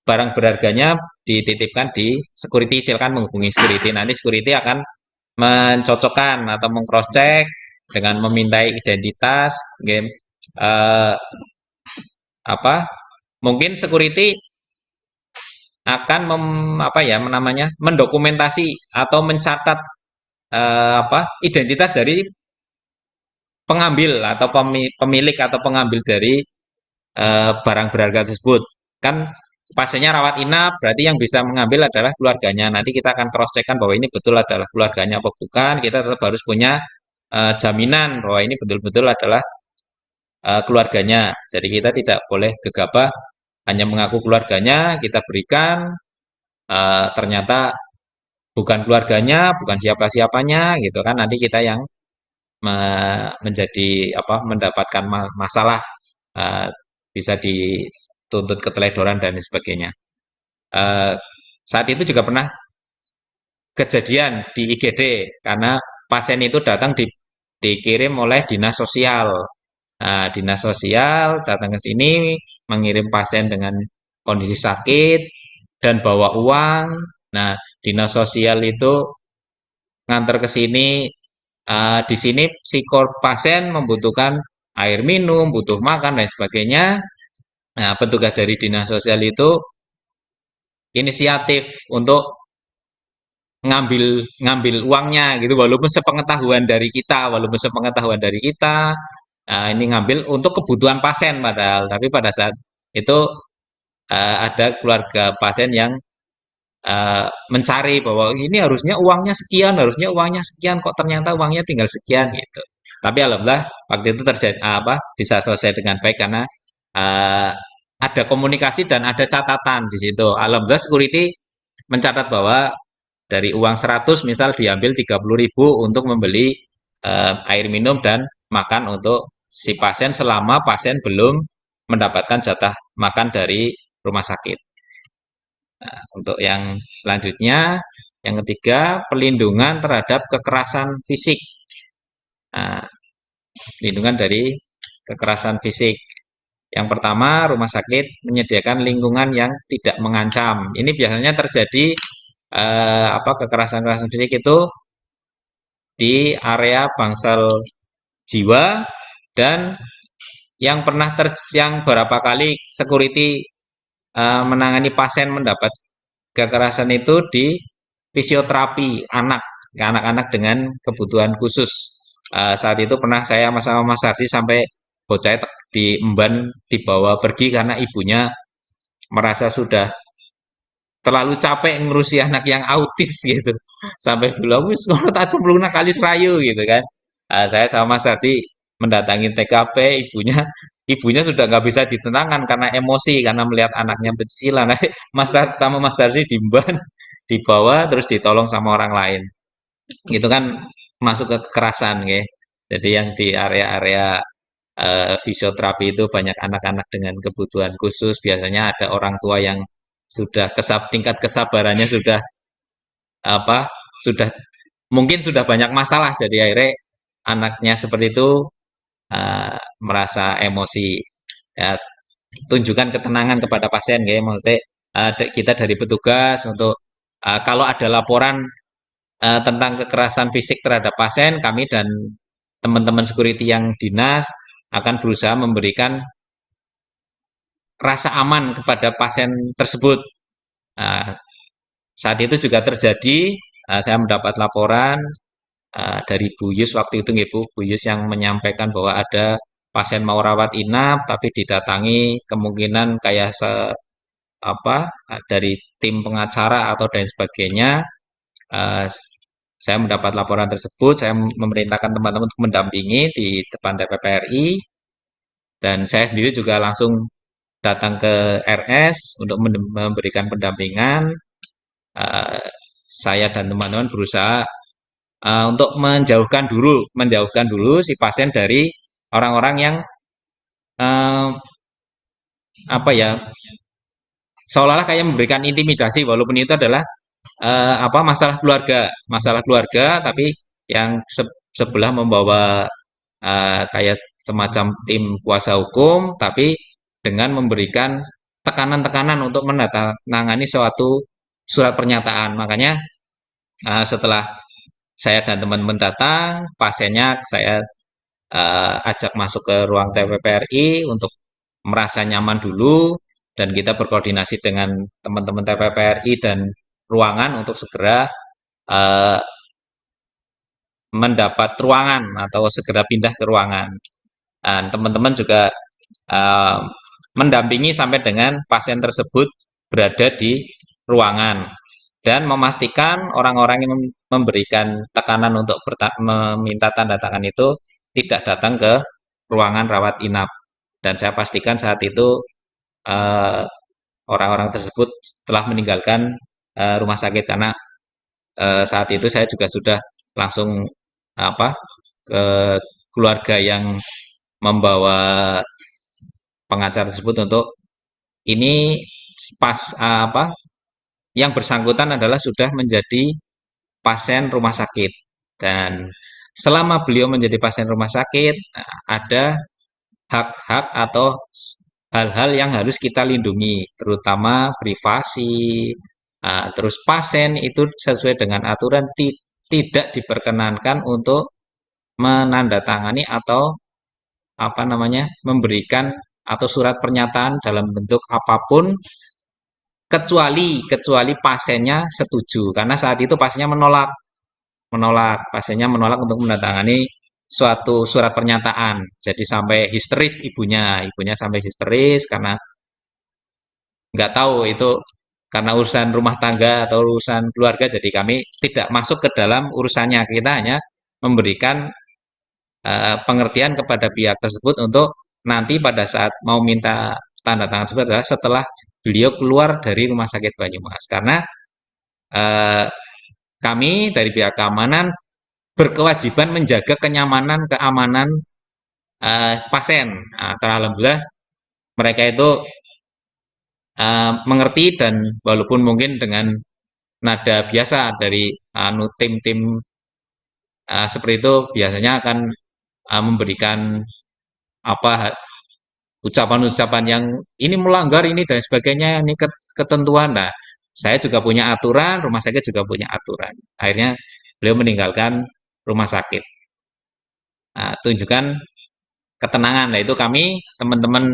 barang berharganya dititipkan di security, silakan menghubungi security. Nanti security akan mencocokkan atau mengcross check dengan memintai identitas, game apa? Mungkin security akan mendokumentasi atau mencatat identitas dari pengambil atau pemilik atau pengambil dari barang berharga tersebut. Kan pasiennya rawat inap, berarti yang bisa mengambil adalah keluarganya. Nanti kita akan cross check-kan bahwa ini betul adalah keluarganya apa bukan. Kita tetap harus punya jaminan bahwa ini betul-betul adalah keluarganya. Jadi kita tidak boleh gegabah hanya mengaku keluarganya, kita berikan ternyata bukan keluarganya, bukan siapa-siapanya gitu kan. Nanti kita yang menjadi mendapatkan masalah, bisa dituntut keteledoran dan sebagainya. Saat itu juga pernah kejadian di IGD karena pasien itu datang dikirim oleh dinas sosial. Nah, dinas sosial datang ke sini mengirim pasien dengan kondisi sakit dan bawa uang. Nah, dinas sosial itu nganter ke sini. Di sini si pasien membutuhkan air minum, butuh makan dan sebagainya. Nah, petugas dari dinas sosial itu inisiatif untuk ngambil uangnya gitu walaupun sepengetahuan dari kita ini ngambil untuk kebutuhan pasien padahal tapi pada saat itu ada keluarga pasien yang mencari bahwa ini harusnya uangnya sekian kok ternyata uangnya tinggal sekian gitu tapi alhamdulillah waktu itu terjadi bisa selesai dengan baik karena ada komunikasi dan ada catatan di situ alhamdulillah security mencatat bahwa dari uang 100 misal diambil 30.000 untuk membeli air minum dan makan untuk si pasien selama pasien belum mendapatkan jatah makan dari rumah sakit. Nah, untuk yang selanjutnya, yang ketiga, pelindungan terhadap kekerasan fisik. Nah, pelindungan dari kekerasan fisik. Yang pertama, rumah sakit menyediakan lingkungan yang tidak mengancam. Ini biasanya terjadi kekerasan fisik itu di area bangsal jiwa dan yang pernah yang beberapa kali security menangani pasien mendapat kekerasan itu di fisioterapi anak-anak dengan kebutuhan khusus. Saat itu pernah saya sama Mas Ardi sampai bocah diemban dibawa pergi karena ibunya merasa sudah terlalu capek ngurusi anak yang autis gitu sampai bilang wis ngono tak cemplungna kali serayu gitu kan saya sama Mas Ardi mendatangi TKP ibunya sudah nggak bisa ditenangkan karena emosi karena melihat anaknya pecicilan sama Mas Ardi dimban dibawa terus ditolong sama orang lain itu kan masuk ke kekerasan ya Jadi yang di area-area fisioterapi itu banyak anak-anak dengan kebutuhan khusus. Biasanya ada orang tua yang sudah tingkat kesabarannya sudah apa? Sudah mungkin sudah banyak masalah. Jadi akhirnya anaknya seperti itu merasa emosi. Ya, tunjukkan ketenangan kepada pasien, ya. Maksudnya kita dari petugas untuk kalau ada laporan tentang kekerasan fisik terhadap pasien, kami dan teman-teman security yang dinas akan berusaha memberikan rasa aman kepada pasien tersebut. Nah, saat itu juga terjadi, saya mendapat laporan dari Bu Yus waktu itu, nggih Bu, Bu Yus yang menyampaikan bahwa ada pasien mau rawat inap, tapi didatangi kemungkinan kayak apa dari tim pengacara atau dan sebagainya. Eh, saya mendapat laporan tersebut, saya memerintahkan teman-teman untuk mendampingi di depan TPPRI, dan saya sendiri juga langsung datang ke RS untuk memberikan pendampingan. Eh, saya dan teman-teman berusaha untuk menjauhkan dulu si pasien dari orang-orang yang eh, apa ya, seolah-olah kayak memberikan intimidasi, walaupun itu adalah masalah keluarga, tapi yang sebelah membawa kayak semacam tim kuasa hukum, tapi dengan memberikan tekanan-tekanan untuk menandatangani suatu surat pernyataan. Makanya setelah saya dan teman-teman datang, pasiennya saya ajak masuk ke ruang TPPRI untuk merasa nyaman dulu, dan kita berkoordinasi dengan teman-teman TPPRI dan ruangan untuk segera eh, mendapat ruangan atau segera pindah ke ruangan. Dan teman-teman juga eh, mendampingi sampai dengan pasien tersebut berada di ruangan dan memastikan orang-orang yang memberikan tekanan untuk meminta tanda tangan itu tidak datang ke ruangan rawat inap. Dan saya pastikan saat itu eh, orang-orang tersebut telah meninggalkan rumah sakit, karena saat itu saya juga sudah langsung apa ke keluarga yang membawa pengacara tersebut untuk ini pas yang bersangkutan adalah sudah menjadi pasien rumah sakit, dan selama beliau menjadi pasien rumah sakit ada hak-hak atau hal-hal yang harus kita lindungi, terutama privasi. Terus pasien itu sesuai dengan aturan tidak diperkenankan untuk menandatangani atau apa namanya memberikan atau surat pernyataan dalam bentuk apapun, kecuali pasiennya setuju, karena saat itu pasiennya menolak untuk menandatangani suatu surat pernyataan. Jadi sampai histeris ibunya sampai histeris karena nggak tahu itu karena urusan rumah tangga atau urusan keluarga. Jadi kami tidak masuk ke dalam urusannya, kita hanya memberikan pengertian kepada pihak tersebut untuk nanti pada saat mau minta tanda tangan tersebut adalah setelah beliau keluar dari rumah sakit Banyumas, karena eh, kami dari pihak keamanan berkewajiban menjaga keamanan pasien. Alhamdulillah mereka itu mengerti, dan walaupun mungkin dengan nada biasa dari tim-tim seperti itu biasanya akan memberikan apa ucapan-ucapan yang ini melanggar ini dan sebagainya, ini ketentuan. Nah, saya juga punya aturan, rumah sakit juga punya aturan. Akhirnya beliau meninggalkan rumah sakit. Tunjukkan ketenangan. Nah, itu kami teman-teman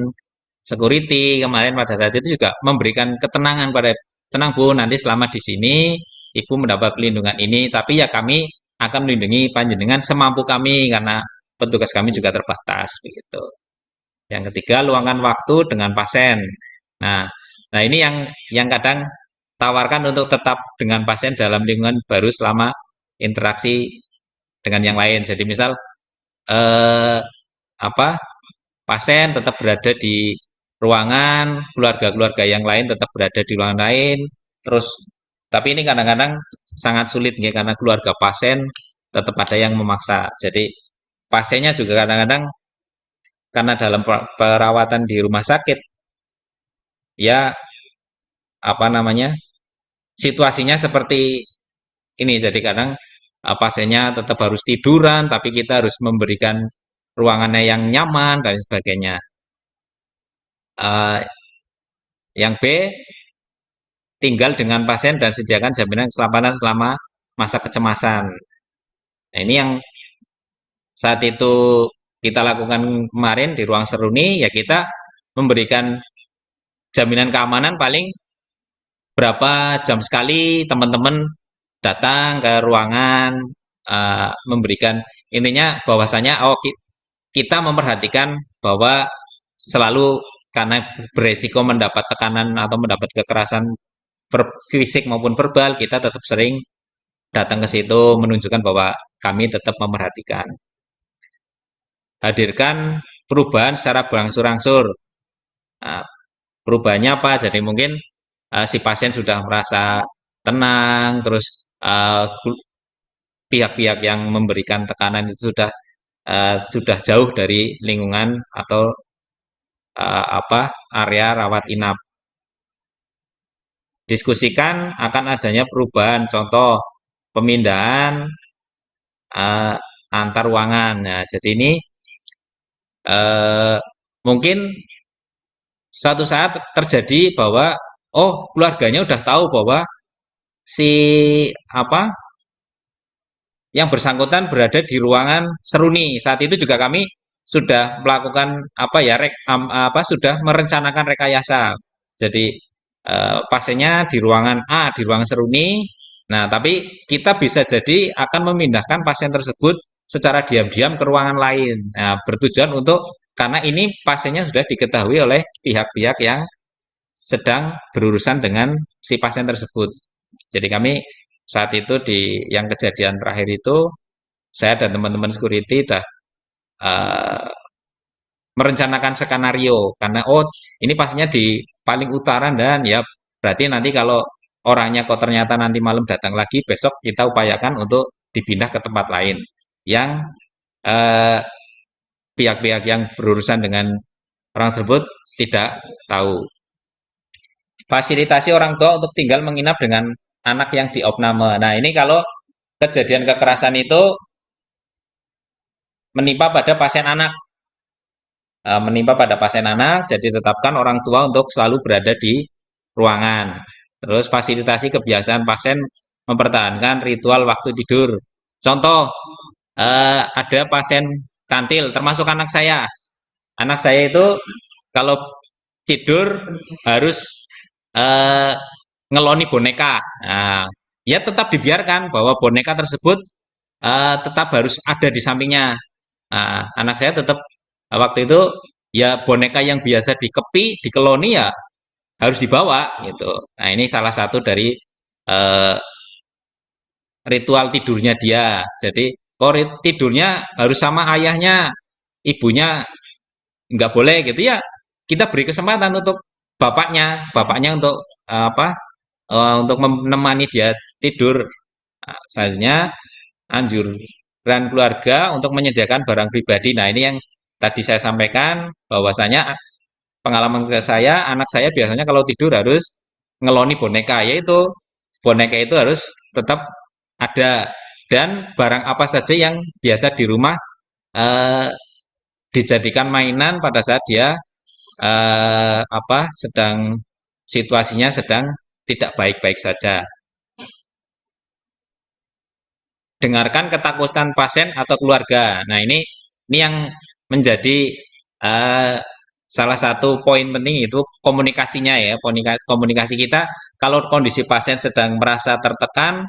security kemarin pada saat itu juga memberikan ketenangan pada, tenang Bu, nanti selama di sini Ibu mendapat pelindungan ini, tapi ya kami akan melindungi panjenengan semampu kami karena petugas kami juga terbatas begitu. Yang ketiga, luangkan waktu dengan pasien. Nah, nah ini yang kadang tawarkan untuk tetap dengan pasien dalam lingkungan baru selama interaksi dengan yang lain. Jadi misal eh, apa pasien tetap berada di ruangan, keluarga-keluarga yang lain tetap berada di ruangan lain. Terus, tapi ini kadang-kadang sangat sulit ya, karena keluarga pasien tetap ada yang memaksa. Jadi pasiennya juga kadang-kadang karena dalam perawatan di rumah sakit, ya apa namanya, situasinya seperti ini. Jadi kadang pasiennya tetap harus tiduran, tapi kita harus memberikan ruangannya yang nyaman dan sebagainya. Eh, yang B, tinggal dengan pasien dan sediakan jaminan keselamatan selama masa kecemasan. Nah, ini yang saat itu kita lakukan kemarin di ruang seruni, ya kita memberikan jaminan keamanan paling berapa jam sekali teman-teman datang ke ruangan, memberikan intinya bahwasanya kita memperhatikan bahwa selalu karena beresiko mendapat tekanan atau mendapat kekerasan fisik maupun verbal, kita tetap sering datang ke situ menunjukkan bahwa kami tetap memperhatikan. Hadirkan perubahan secara berangsur-angsur. Nah, perubahannya apa? Jadi mungkin si pasien sudah merasa tenang, terus pihak-pihak yang memberikan tekanan itu sudah jauh dari lingkungan atau area rawat inap. Diskusikan akan adanya perubahan, contoh pemindahan antar ruangan. Nah, jadi ini mungkin suatu saat terjadi bahwa keluarganya udah tahu bahwa si yang bersangkutan berada di ruangan seruni. Saat itu juga kami sudah melakukan sudah merencanakan rekayasa. Jadi pasiennya di ruangan A, di ruangan seruni. Nah, tapi kita bisa jadi akan memindahkan pasien tersebut secara diam-diam ke ruangan lain. Nah, bertujuan untuk karena ini pasiennya sudah diketahui oleh pihak-pihak yang sedang berurusan dengan si pasien tersebut. Jadi kami saat itu yang kejadian terakhir itu saya dan teman-teman security sudah merencanakan skenario karena ini pastinya di paling utara dan ya berarti nanti kalau orangnya kok ternyata nanti malam datang lagi, besok kita upayakan untuk dipindah ke tempat lain yang pihak-pihak yang berurusan dengan orang tersebut tidak tahu. Fasilitasi orang tua untuk tinggal menginap dengan anak yang diopname. Nah, ini kalau kejadian kekerasan itu menimpa pada pasien anak. Jadi tetapkan orang tua untuk selalu berada di ruangan. Terus fasilitasi kebiasaan pasien mempertahankan ritual waktu tidur. Contoh, ada pasien kantil, termasuk anak saya. Anak saya itu kalau tidur harus ngeloni boneka. Nah, ya tetap dibiarkan bahwa boneka tersebut tetap harus ada di sampingnya. Nah, anak saya tetap waktu itu ya boneka yang biasa dikepi, dikeloni ya harus dibawa gitu. Nah, ini salah satu dari ritual tidurnya dia. Jadi tidurnya harus sama ayahnya, ibunya nggak boleh gitu ya. Kita beri kesempatan untuk bapaknya untuk untuk menemani dia tidur. Nah, selanjutnya anjuran keluarga untuk menyediakan barang pribadi. Nah, ini yang tadi saya sampaikan bahwasanya pengalaman ke saya, anak saya biasanya kalau tidur harus ngeloni boneka, yaitu boneka itu harus tetap ada dan barang apa saja yang biasa di rumah dijadikan mainan pada saat dia situasinya sedang tidak baik-baik saja. Dengarkan ketakutan pasien atau keluarga. Nah, ini yang menjadi salah satu poin penting itu komunikasinya ya. Komunikasi kita kalau kondisi pasien sedang merasa tertekan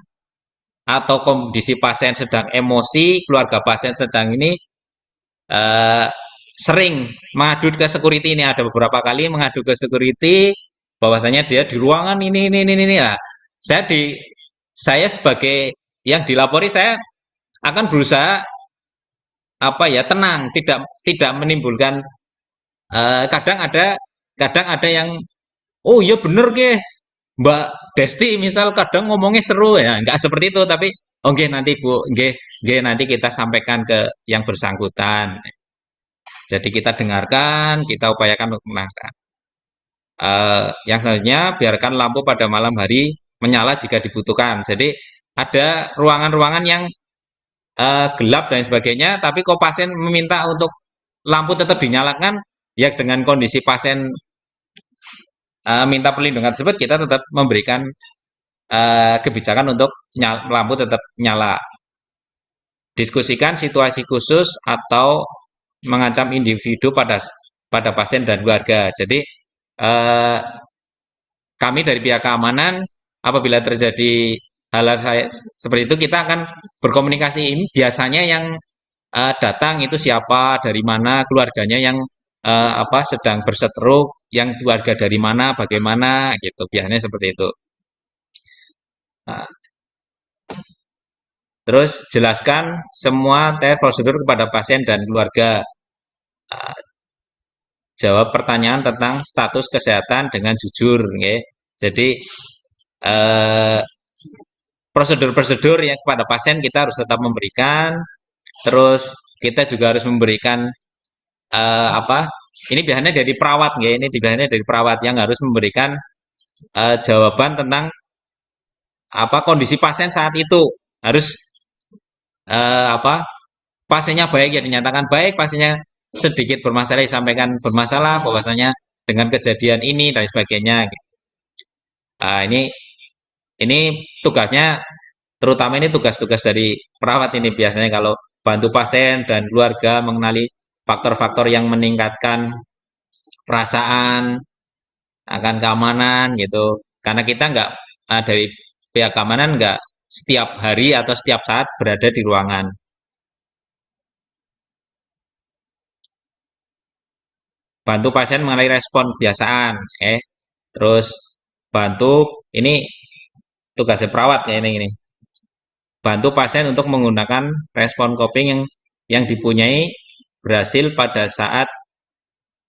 atau kondisi pasien sedang emosi, keluarga pasien sedang ini sering mengadu ke security. Ini ada beberapa kali mengadu ke security bahwasanya dia di ruangan ini. Nah, saya sebagai yang dilapori, saya akan berusaha tenang, tidak menimbulkan kadang ada yang iya bener ke Mbak Desti misal kadang ngomongnya seru ya, nggak seperti itu, tapi Oke, nanti Bu, nggih, nanti kita sampaikan ke yang bersangkutan. Jadi kita dengarkan, kita upayakan untuk menangkan. Yang selanjutnya, biarkan lampu pada malam hari menyala jika dibutuhkan. Jadi ada ruangan-ruangan yang gelap dan sebagainya, tapi kok pasien meminta untuk lampu tetap dinyalakan, ya dengan kondisi pasien minta perlindungan tersebut, kita tetap memberikan kebijakan untuk lampu tetap nyala. Diskusikan situasi khusus atau mengancam individu pada pasien dan keluarga. Jadi kami dari pihak keamanan apabila terjadi hal-hal seperti itu kita akan berkomunikasi. Ini biasanya yang datang itu siapa, dari mana, keluarganya yang sedang berseteru, yang keluarga dari mana, bagaimana gitu. Biasanya seperti itu. Nah, terus jelaskan semua tes prosedur kepada pasien dan keluarga. Jawab pertanyaan tentang status kesehatan dengan jujur, ya. Jadi prosedur-prosedur yang kepada pasien kita harus tetap memberikan. Terus kita juga harus memberikan ini biasanya dari perawat, ya. Ini biasanya dari perawat yang harus memberikan jawaban tentang kondisi pasien saat itu. Harus pasiennya baik ya dinyatakan baik, pasiennya sedikit bermasalah disampaikan bermasalah, bahwasanya dengan kejadian ini dan sebagainya. Ini tugasnya, terutama ini tugas-tugas dari perawat ini biasanya kalau bantu pasien dan keluarga mengenali faktor-faktor yang meningkatkan perasaan akan keamanan gitu. Karena kita nggak dari pihak keamanan nggak setiap hari atau setiap saat berada di ruangan. Bantu pasien mengenai respon kebiasaan, terus bantu ini tugasnya perawat ya ini. Bantu pasien untuk menggunakan respon coping yang dipunyai berhasil pada saat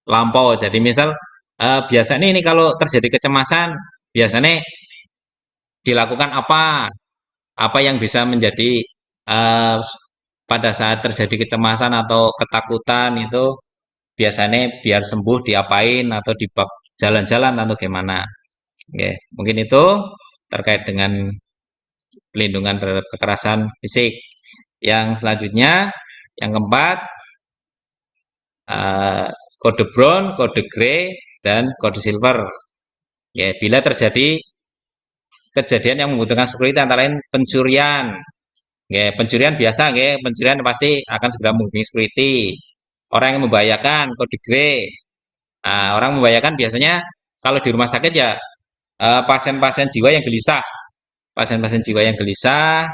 lampau. Jadi misal biasanya ini kalau terjadi kecemasan, biasanya dilakukan apa yang bisa menjadi pada saat terjadi kecemasan atau ketakutan itu biasanya biar sembuh diapain atau di jalan-jalan atau gimana. Oke, mungkin itu terkait dengan pelindungan terhadap kekerasan fisik. Yang selanjutnya, yang keempat, kode brown, kode grey, dan kode silver. Ya, bila terjadi kejadian yang membutuhkan security antara lain pencurian. Ya, pencurian biasa, ya, pencurian pasti akan segera menghubungi security. Orang yang membahayakan, kode grey. Nah, orang membahayakan biasanya kalau di rumah sakit ya pasien-pasien jiwa yang gelisah. Pasien-pasien jiwa yang gelisah,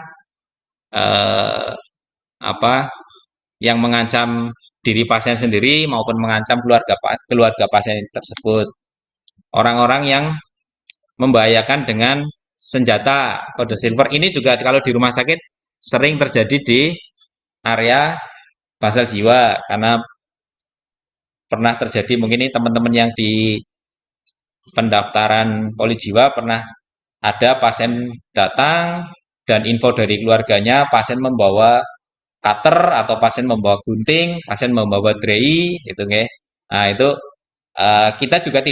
yang mengancam diri pasien sendiri maupun mengancam keluarga pasien tersebut. Orang-orang yang membahayakan dengan senjata kode silver ini juga kalau di rumah sakit sering terjadi di area pasal jiwa karena pernah terjadi mungkin ini teman-teman yang di pendaftaran poli jiwa pernah ada pasien datang dan info dari keluarganya pasien membawa cutter atau pasien membawa gunting, pasien membawa drei, gitu nggih. Nah, itu kita juga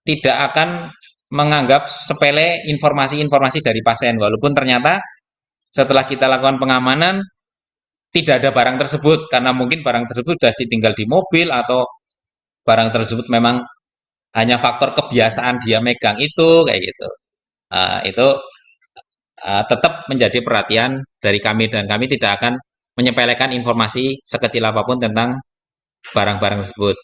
tidak akan menganggap sepele informasi-informasi dari pasien walaupun ternyata setelah kita lakukan pengamanan tidak ada barang tersebut karena mungkin barang tersebut sudah ditinggal di mobil atau barang tersebut memang hanya faktor kebiasaan dia megang itu kayak gitu. Itu tetap menjadi perhatian dari kami dan kami tidak akan menyepelekan informasi sekecil apapun tentang barang-barang tersebut.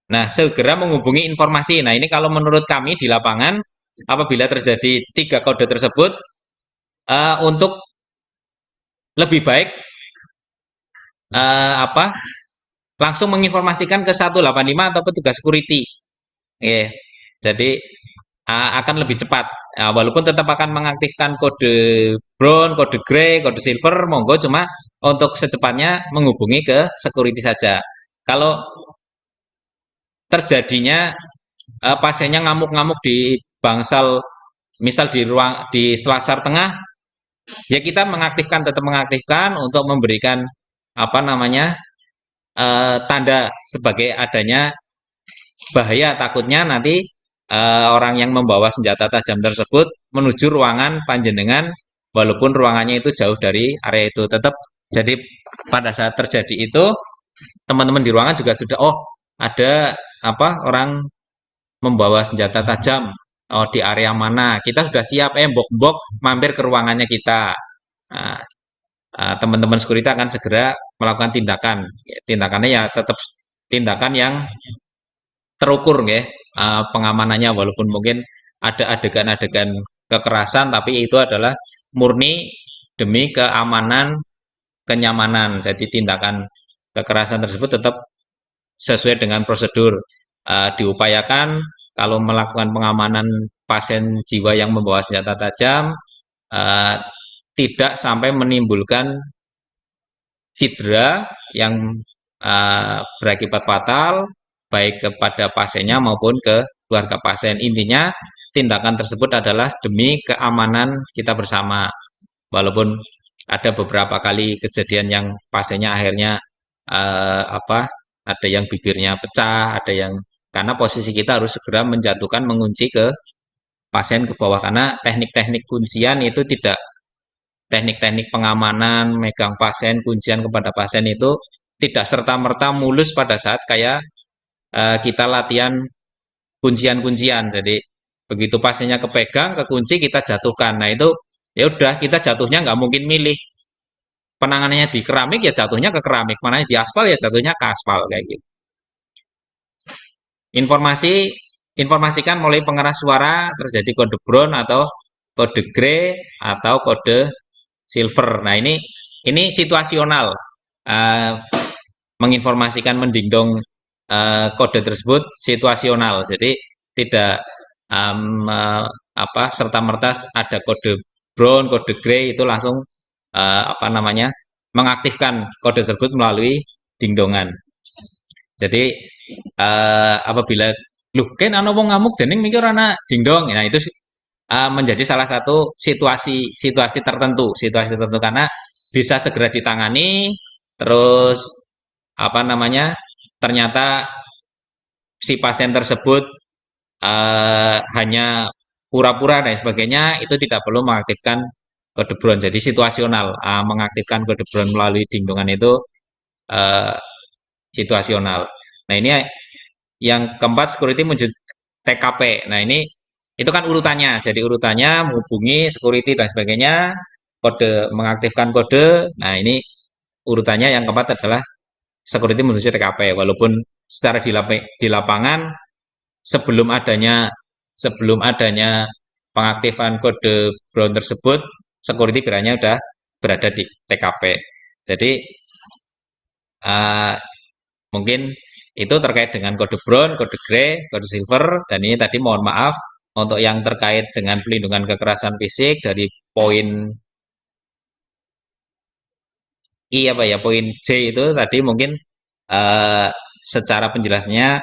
Nah, segera menghubungi informasi. Nah, ini kalau menurut kami di lapangan, apabila terjadi 3 kode tersebut, untuk lebih baik langsung menginformasikan ke 185 atau petugas security. Jadi akan lebih cepat. Walaupun tetap akan mengaktifkan kode brown, kode grey, kode silver, monggo cuma untuk secepatnya menghubungi ke security saja. Kalau terjadinya pasiennya ngamuk-ngamuk di bangsal, misal di selasar tengah, Ya kita tetap mengaktifkan untuk memberikan apa namanya tanda sebagai adanya bahaya, takutnya nanti orang yang membawa senjata tajam tersebut menuju ruangan panjenengan walaupun ruangannya itu jauh dari area itu tetap. Jadi pada saat terjadi itu teman-teman di ruangan juga sudah ada apa orang membawa senjata tajam di area mana, kita sudah siap bok-bok mampir ke ruangannya kita. Nah, teman-teman security akan segera melakukan tindakan. Tindakannya ya tetap tindakan yang terukur ya, pengamanannya walaupun mungkin ada adegan-adegan kekerasan tapi itu adalah murni demi keamanan, kenyamanan. Jadi tindakan kekerasan tersebut tetap sesuai dengan prosedur. Diupayakan kalau melakukan pengamanan pasien jiwa yang membawa senjata tajam tidak sampai menimbulkan cedera yang berakibat fatal baik kepada pasiennya maupun ke keluarga pasien. Intinya tindakan tersebut adalah demi keamanan kita bersama. Walaupun ada beberapa kali kejadian yang pasiennya akhirnya ada yang bibirnya pecah, ada yang karena posisi kita harus segera menjatuhkan mengunci ke pasien ke bawah karena teknik-teknik kuncian itu tidak teknik-teknik pengamanan, megang pasien, kuncian kepada pasien itu tidak serta-merta mulus pada saat kayak kita latihan kuncian-kuncian. Jadi begitu pasiennya kepegang, kekunci kita jatuhkan. Nah itu ya udah kita jatuhnya nggak mungkin milih. Penanganannya di keramik ya jatuhnya ke keramik, mana di aspal ya jatuhnya ke aspal kayak gitu. Informasikan mulai pengeras suara terjadi kode brown atau kode grey atau kode silver. Nah ini situasional, menginformasikan mendingdong kode tersebut situasional. Jadi tidak serta-merta ada kode brown, kode grey itu langsung mengaktifkan kode tersebut melalui dingdongan. Jadi apabila kan ana wong ngamuk dening mikir ana dingdong. Nah itu menjadi salah satu situasi tertentu karena bisa segera ditangani terus ternyata si pasien tersebut hanya pura-pura dan sebagainya, itu tidak perlu mengaktifkan kode brown. Jadi situasional, mengaktifkan kode brown melalui dingdongan itu situasional. Nah ini yang keempat, security menuju TKP. Nah ini itu kan urutannya. Jadi urutannya menghubungi security dan sebagainya, kode mengaktifkan kode. Nah ini urutannya yang keempat adalah security menuju TKP. Walaupun secara di lapangan sebelum adanya pengaktifan kode brown tersebut, security biasanya sudah berada di TKP. Jadi mungkin itu terkait dengan kode brown, kode grey, kode silver, dan ini tadi mohon maaf untuk yang terkait dengan pelindungan kekerasan fisik dari poin poin J itu tadi mungkin secara penjelasannya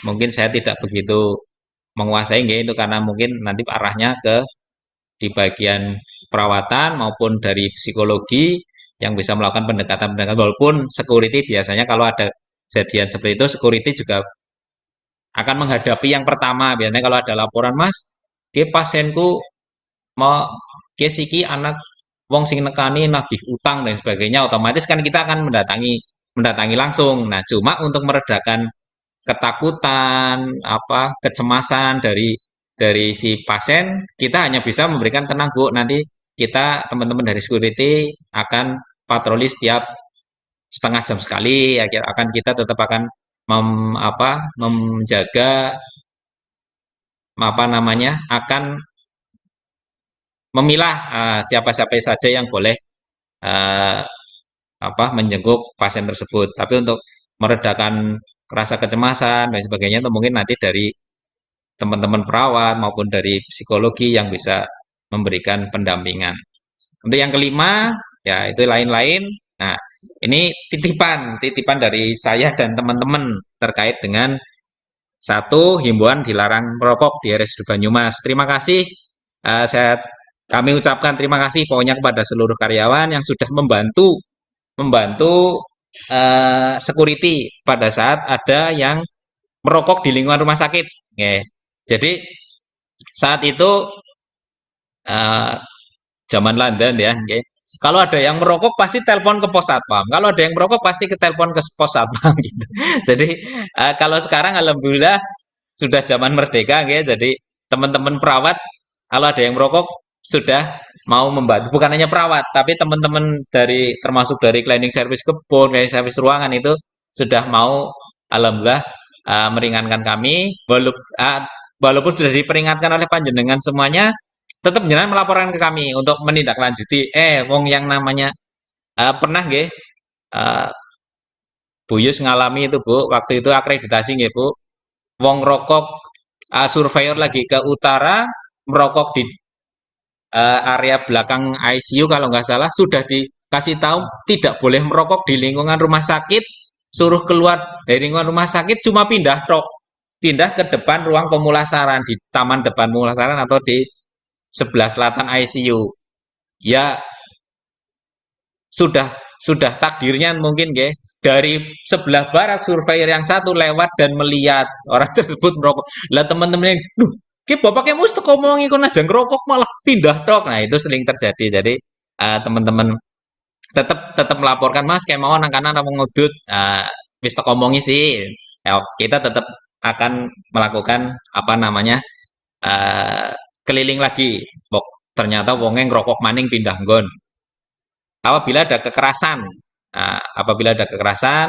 mungkin saya tidak begitu menguasai itu karena mungkin nanti arahnya ke di bagian perawatan maupun dari psikologi yang bisa melakukan pendekatan-pendekatan. Walaupun security biasanya kalau ada kejadian seperti itu, security juga akan menghadapi yang pertama. Biasanya kalau ada laporan, Mas, dia pasienku mau siki anak wong sing nekani nagih utang dan sebagainya, otomatis kan kita akan mendatangi langsung. Nah, cuma untuk meredakan ketakutan, kecemasan dari si pasien, kita hanya bisa memberikan tenang Bu, nanti kita teman-teman dari security akan patroli setiap setengah jam sekali, akan kita tetap akan menjaga akan memilah siapa-siapa saja yang boleh menjenguk pasien tersebut. Tapi untuk meredakan rasa kecemasan dan sebagainya itu mungkin nanti dari teman-teman perawat maupun dari psikologi yang bisa memberikan pendampingan. Untuk yang kelima, ya itu lain-lain. Nah, ini titipan dari saya dan teman-teman terkait dengan satu, himbauan dilarang merokok di RSUD Banyumas. Terima kasih. Saya Kami ucapkan terima kasih pokoknya kepada seluruh karyawan yang sudah membantu membantu security pada saat ada yang merokok di lingkungan rumah sakit. Nggih. Jadi saat itu eh, zaman London ya, nggih. Kalau ada yang merokok pasti telepon ke pos satpam. Kalau ada yang merokok pasti ke telepon ke pos satpam gitu. Jadi kalau sekarang alhamdulillah sudah zaman merdeka nggih. Jadi teman-teman perawat kalau ada yang merokok sudah mau membantu. Bukan hanya perawat, tapi teman-teman dari termasuk dari cleaning service kebun, cleaning service ruangan itu sudah mau alhamdulillah meringankan kami walaupun sudah diperingatkan oleh panjenengan semuanya tetap jenengan melaporkan ke kami untuk menindaklanjuti. Wong yang namanya pernah nggih eh, Bu Yus ngalami itu Bu, waktu itu akreditasi nggih Bu. Wong rokok surveyor lagi ke utara merokok di area belakang ICU kalau nggak salah sudah dikasih tahu tidak boleh merokok di lingkungan rumah sakit, suruh keluar dari lingkungan rumah sakit cuma pindah ke depan ruang pemulasaran di taman depan pemulasaran atau di sebelah selatan ICU. Ya sudah sudah takdirnya mungkin nggih dari sebelah barat surveyor yang satu lewat dan melihat orang tersebut merokok. Lah teman-teman yang, "Duh, ki bapaknya mesti ngomongi kon aja ngerokok malah pindah tok." Nah, itu sering terjadi. Jadi teman-teman tetap tetap melaporkan, "Mas, kayak mau anak-anak ngudut." Wis tak omongi sih. Ya, kita tetap akan melakukan apa namanya? eh, keliling lagi. Bok, ternyata wongnya ngerokok maning pindah nggon. Apabila ada kekerasan,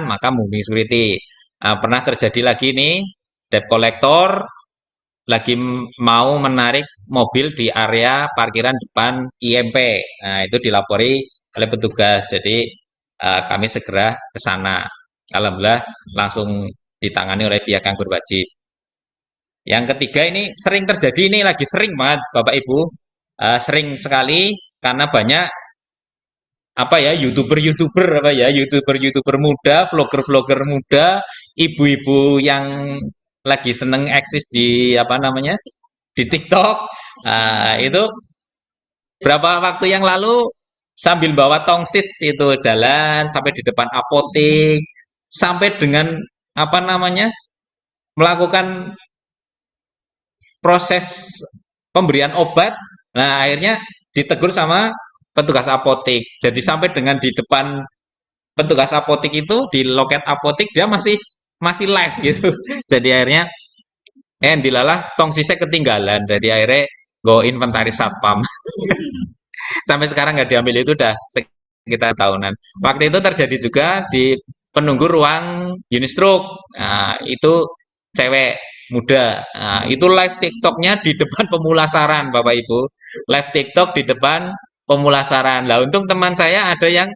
maka moving security. Pernah terjadi lagi nih, debt collector lagi mau menarik mobil di area parkiran depan IMP. Nah, itu dilapori oleh petugas. Jadi kami segera ke sana. Alhamdulillah langsung ditangani oleh pihak yang berwajib. Yang ketiga ini sering terjadi, ini lagi sering banget Bapak Ibu. Sering sekali karena banyak apa ya youtuber-youtuber apa ya youtuber-youtuber muda, vlogger-vlogger muda, ibu-ibu yang lagi seneng eksis di apa namanya di TikTok. Itu berapa waktu yang lalu sambil bawa tongsis itu jalan sampai di depan apotek, sampai dengan apa namanya melakukan proses pemberian obat. Nah, akhirnya ditegur sama petugas apotek. Jadi sampai dengan di depan petugas apotek itu di loket apotek dia masih masih live gitu. Jadi akhirnya dilalah tongsisnya ketinggalan. Jadi akhirnya go inventaris satpam. Sampai sekarang nggak diambil itu udah sekitar tahunan. Waktu itu terjadi juga di penunggu ruang Unistroke. Nah, itu cewek muda. Nah, itu live TikToknya di depan pemulasaran, Bapak Ibu. Live TikTok di depan pemulasaran. Lah, untung teman saya ada yang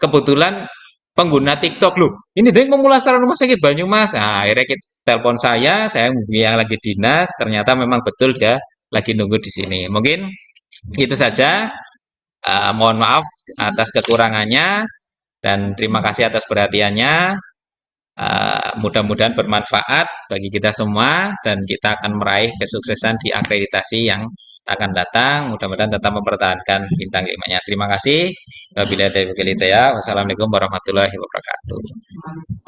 kebetulan pengguna TikTok loh. Ini deh pemulasaran rumah sakit Banyumas. Nah, akhirnya kita telepon saya yang lagi dinas, ternyata memang betul dia lagi nunggu di sini. Mungkin itu saja. Mohon maaf atas kekurangannya dan terima kasih atas perhatiannya. Mudah-mudahan bermanfaat bagi kita semua dan kita akan meraih kesuksesan di akreditasi yang akan datang. Mudah-mudahan tetap mempertahankan bintang 5-nya. Terima kasih. Wabillahi taufiq wal hidayah. Wassalamualaikum warahmatullahi wabarakatuh.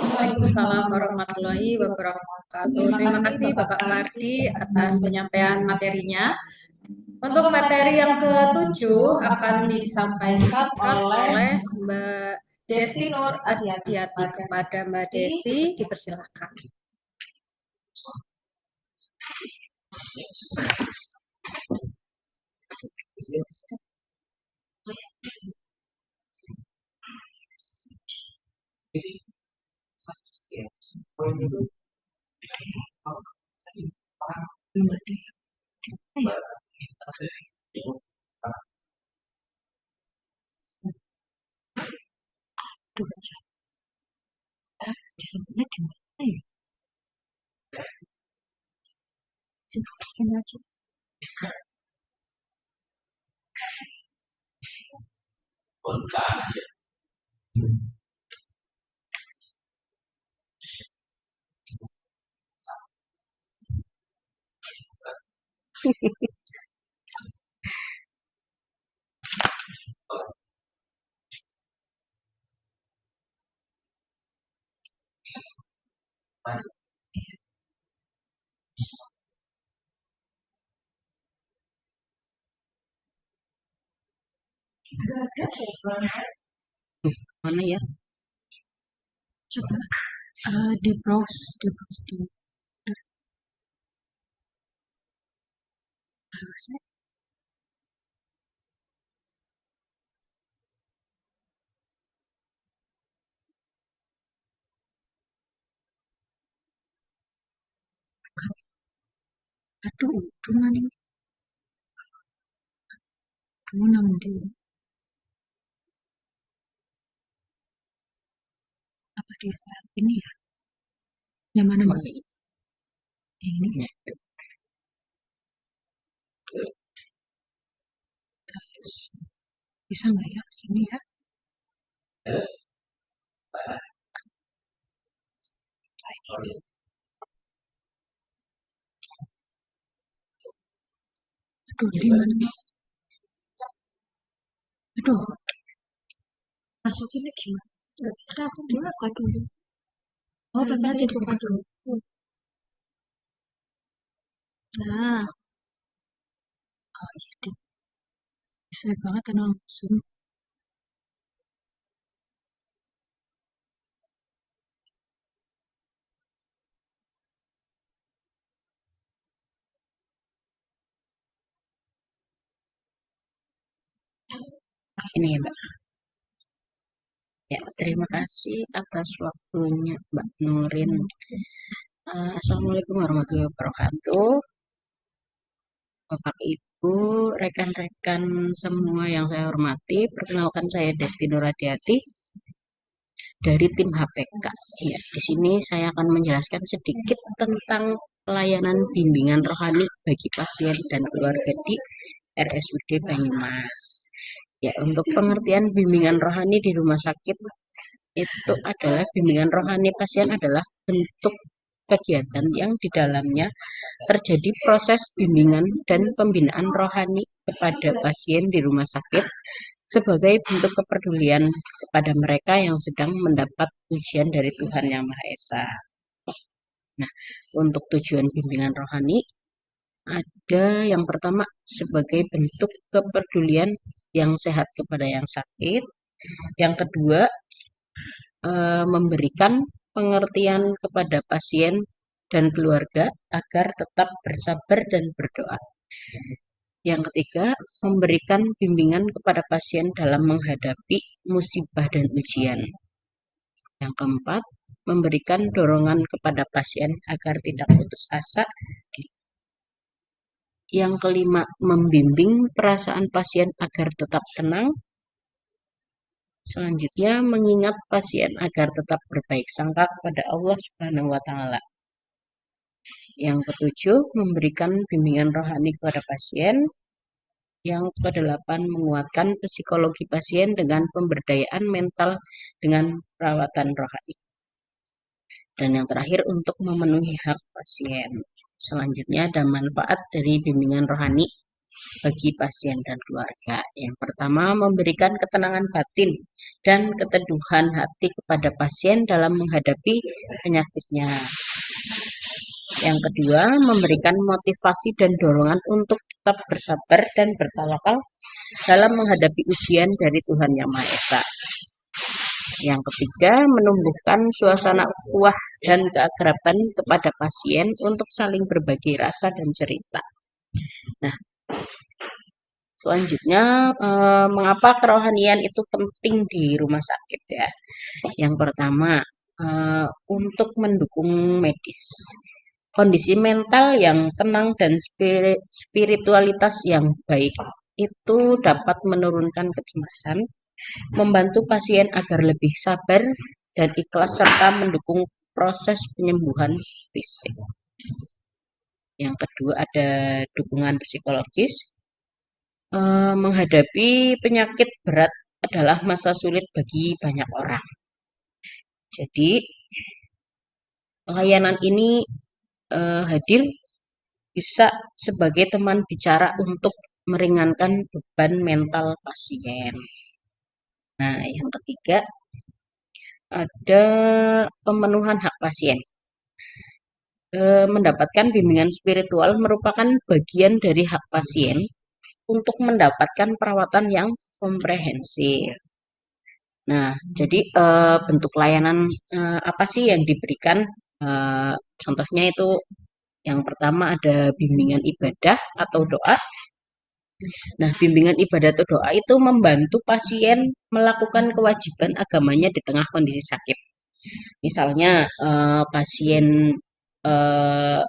Waalaikumsalam warahmatullahi wabarakatuh. Terima kasih Bapak Mardi atas penyampaian materinya. Untuk materi yang ketujuh akan disampaikan oleh Mbak Desi Nur Adiati. Kepada Mbak Desi, dipersilakan. Disebutnya di mana ya? Sini aja. Mana ya? Coba di browse di harusnya bukan. Aduh, mana nih? Aduh, nang di apa di file ini ya? Yang mana Mbak? Yang ini ya. Terus bisa nggak ya sini ya? Aduh, di mana Mbak? Aduh, masukinnya gimana? Nggak bisa, aku buka dulu. Oh, pakai dibuka dulu. Nah, oh iya, bisa banget langsung. Ini ya Mbak. Ya, terima kasih atas waktunya Mbak Nurin. Assalamualaikum warahmatullahi wabarakatuh. Bapak Ibu, rekan-rekan semua yang saya hormati, perkenalkan saya Desti Nuradiati dari tim HPK. Ya, di sini saya akan menjelaskan sedikit tentang pelayanan bimbingan rohani bagi pasien dan keluarga di RSUD Banyumas. Ya, untuk pengertian bimbingan rohani di rumah sakit itu adalah bimbingan rohani pasien adalah bentuk kegiatan yang di dalamnya terjadi proses bimbingan dan pembinaan rohani kepada pasien di rumah sakit sebagai bentuk kepedulian kepada mereka yang sedang mendapat ujian dari Tuhan Yang Maha Esa. Nah, untuk tujuan bimbingan rohani ada yang pertama sebagai bentuk kepedulian yang sehat kepada yang sakit. Yang kedua, memberikan pengertian kepada pasien dan keluarga agar tetap bersabar dan berdoa. Yang ketiga, memberikan bimbingan kepada pasien dalam menghadapi musibah dan ujian. Yang keempat, memberikan dorongan kepada pasien agar tidak putus asa. Yang kelima, membimbing perasaan pasien agar tetap tenang. Selanjutnya, mengingat pasien agar tetap berbaik sangka kepada Allah Subhanahu wa Ta'ala. Yang ketujuh, memberikan bimbingan rohani kepada pasien. Yang kedelapan, menguatkan psikologi pasien dengan pemberdayaan mental dengan perawatan rohani. Dan yang terakhir, untuk memenuhi hak pasien. Selanjutnya, ada manfaat dari bimbingan rohani bagi pasien dan keluarga. Yang pertama, memberikan ketenangan batin dan keteduhan hati kepada pasien dalam menghadapi penyakitnya. Yang kedua, memberikan motivasi dan dorongan untuk tetap bersabar dan bertawakal dalam menghadapi ujian dari Tuhan Yang Maha Esa. Yang ketiga, menumbuhkan suasana ukhuwah dan keakraban kepada pasien untuk saling berbagi rasa dan cerita. Nah, selanjutnya, mengapa kerohanian itu penting di rumah sakit ya? Yang pertama, untuk mendukung medis. Kondisi mental yang tenang dan spiritualitas yang baik itu dapat menurunkan kecemasan, membantu pasien agar lebih sabar dan ikhlas serta mendukung proses penyembuhan fisik. Yang kedua, ada dukungan psikologis. Menghadapi penyakit berat adalah masa sulit bagi banyak orang. Jadi, layanan ini hadir bisa sebagai teman bicara untuk meringankan beban mental pasien. Nah, yang ketiga, ada pemenuhan hak pasien. Mendapatkan bimbingan spiritual merupakan bagian dari hak pasien untuk mendapatkan perawatan yang komprehensif. Nah, jadi bentuk layanan apa sih yang diberikan? Contohnya itu yang pertama ada bimbingan ibadah atau doa. Nah, bimbingan ibadah atau doa itu membantu pasien melakukan kewajiban agamanya di tengah kondisi sakit. Misalnya pasien eh,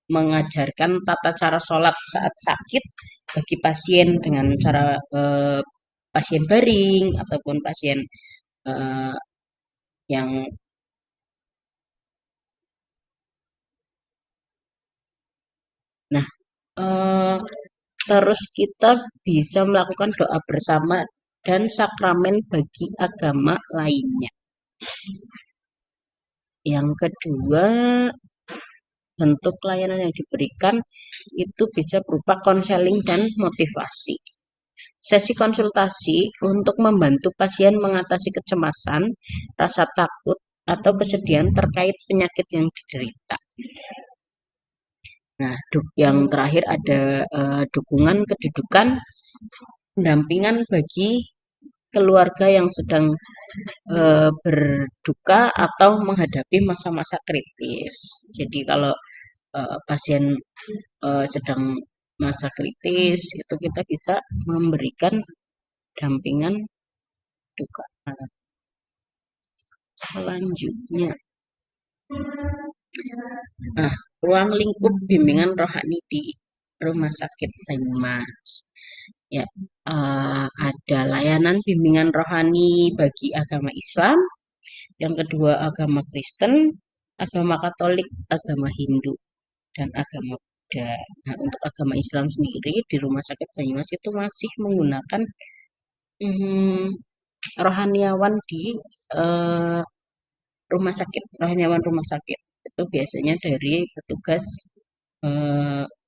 mengajarkan tata cara sholat saat sakit bagi pasien dengan cara pasien baring ataupun pasien eh, yang nah eh, terus kita bisa melakukan doa bersama dan sakramen bagi agama lainnya. Yang kedua, bentuk layanan yang diberikan itu bisa berupa konseling dan motivasi. Sesi konsultasi untuk membantu pasien mengatasi kecemasan, rasa takut, atau kesedihan terkait penyakit yang diderita. Nah, yang terakhir ada dukungan kedudukan, pendampingan bagi keluarga yang sedang berduka atau menghadapi masa-masa kritis. Jadi kalau pasien sedang masa kritis itu kita bisa memberikan dampingan duka. Selanjutnya, nah, ruang lingkup bimbingan rohani di Rumah Sakit Banyumas. Ya, ada layanan bimbingan rohani bagi agama Islam, yang kedua agama Kristen, agama Katolik, agama Hindu, dan agama Buddha. Nah, untuk agama Islam sendiri di Rumah Sakit Banyumas itu masih menggunakan rohaniawan di rumah sakit, rohaniawan rumah sakit itu biasanya dari petugas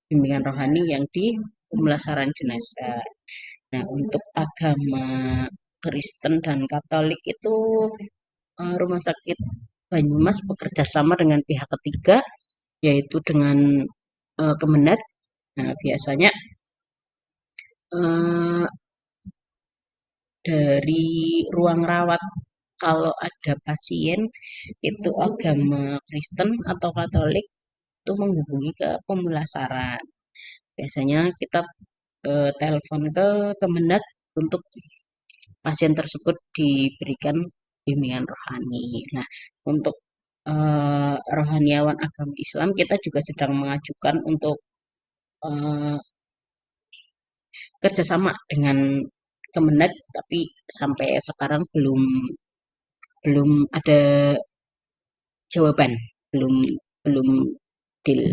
bimbingan rohani yang di pemulasaran jenazah. Nah, untuk agama Kristen dan Katolik itu Rumah Sakit Banyumas bekerja sama dengan pihak ketiga, yaitu dengan Kemenak. Nah, biasanya dari ruang rawat kalau ada pasien itu agama Kristen atau Katolik itu menghubungi ke pemulasaran. Biasanya kita telepon ke Kemenak untuk pasien tersebut diberikan bimbingan rohani. Nah, untuk rohaniawan agama Islam kita juga sedang mengajukan untuk kerjasama dengan Kemenak, tapi sampai sekarang belum ada jawaban, belum belum deal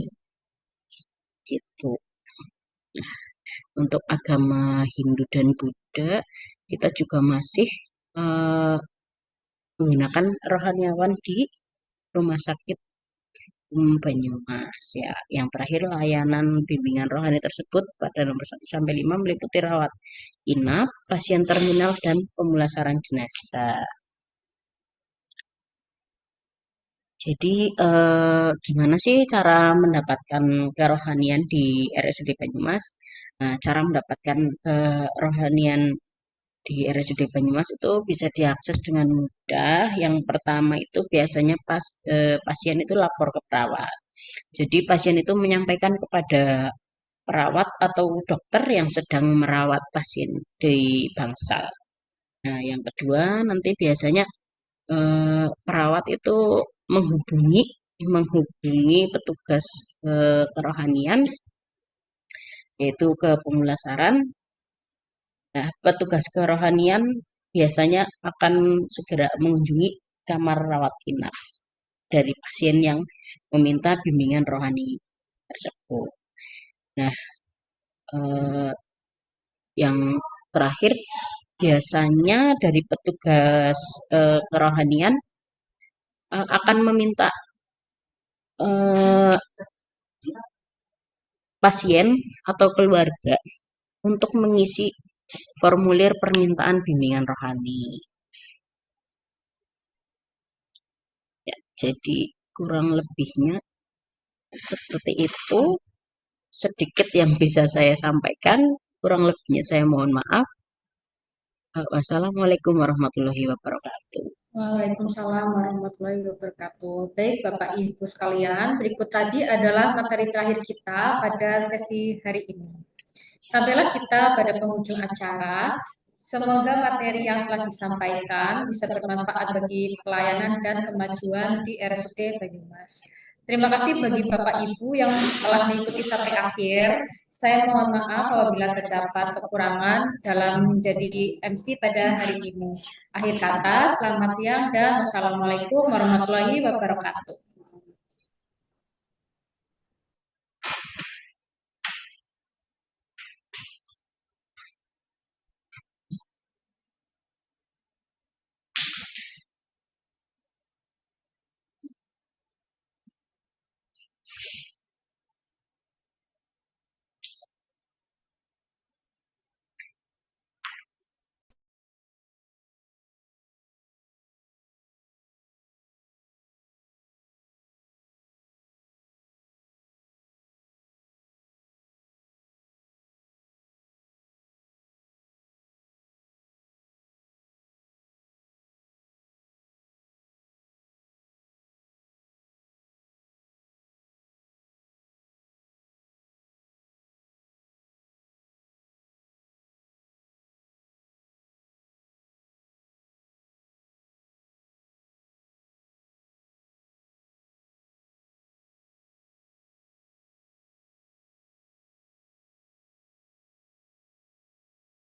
gitu. Nah, untuk agama Hindu dan Buddha kita juga masih menggunakan rohaniawan di Rumah Sakit Banyumas ya. Yang terakhir layanan bimbingan rohani tersebut pada nomor 1 sampai 5 meliputi rawat inap, pasien terminal dan pemulasaran jenazah. Jadi gimana sih cara mendapatkan kerohanian di RSUD Banyumas? Nah, cara mendapatkan kerohanian di RSUD Banyumas itu bisa diakses dengan mudah. Yang pertama itu biasanya pasien itu lapor ke perawat. Jadi pasien itu menyampaikan kepada perawat atau dokter yang sedang merawat pasien di bangsal. Nah, yang kedua nanti biasanya perawat itu menghubungi petugas kerohanian yaitu ke pemulasaran. Nah, petugas kerohanian biasanya akan segera mengunjungi kamar rawat inap dari pasien yang meminta bimbingan rohani tersebut. Nah, yang terakhir biasanya dari petugas kerohanian akan meminta pasien atau keluarga untuk mengisi formulir permintaan bimbingan rohani. Ya, jadi kurang lebihnya seperti itu, sedikit yang bisa saya sampaikan. Kurang lebihnya saya mohon maaf. Wassalamualaikum warahmatullahi wabarakatuh. Waalaikumsalam warahmatullahi wabarakatuh. Baik, Bapak Ibu sekalian, berikut tadi adalah materi terakhir kita pada sesi hari ini. Sampailah kita pada penghujung acara. Semoga materi yang telah disampaikan bisa bermanfaat bagi pelayanan dan kemajuan di RSUD Banyumas. Terima kasih bagi Bapak Ibu yang telah mengikuti sampai akhir. Saya mohon maaf apabila terdapat kekurangan dalam menjadi MC pada hari ini. Akhir kata, selamat siang dan wassalamualaikum warahmatullahi wabarakatuh.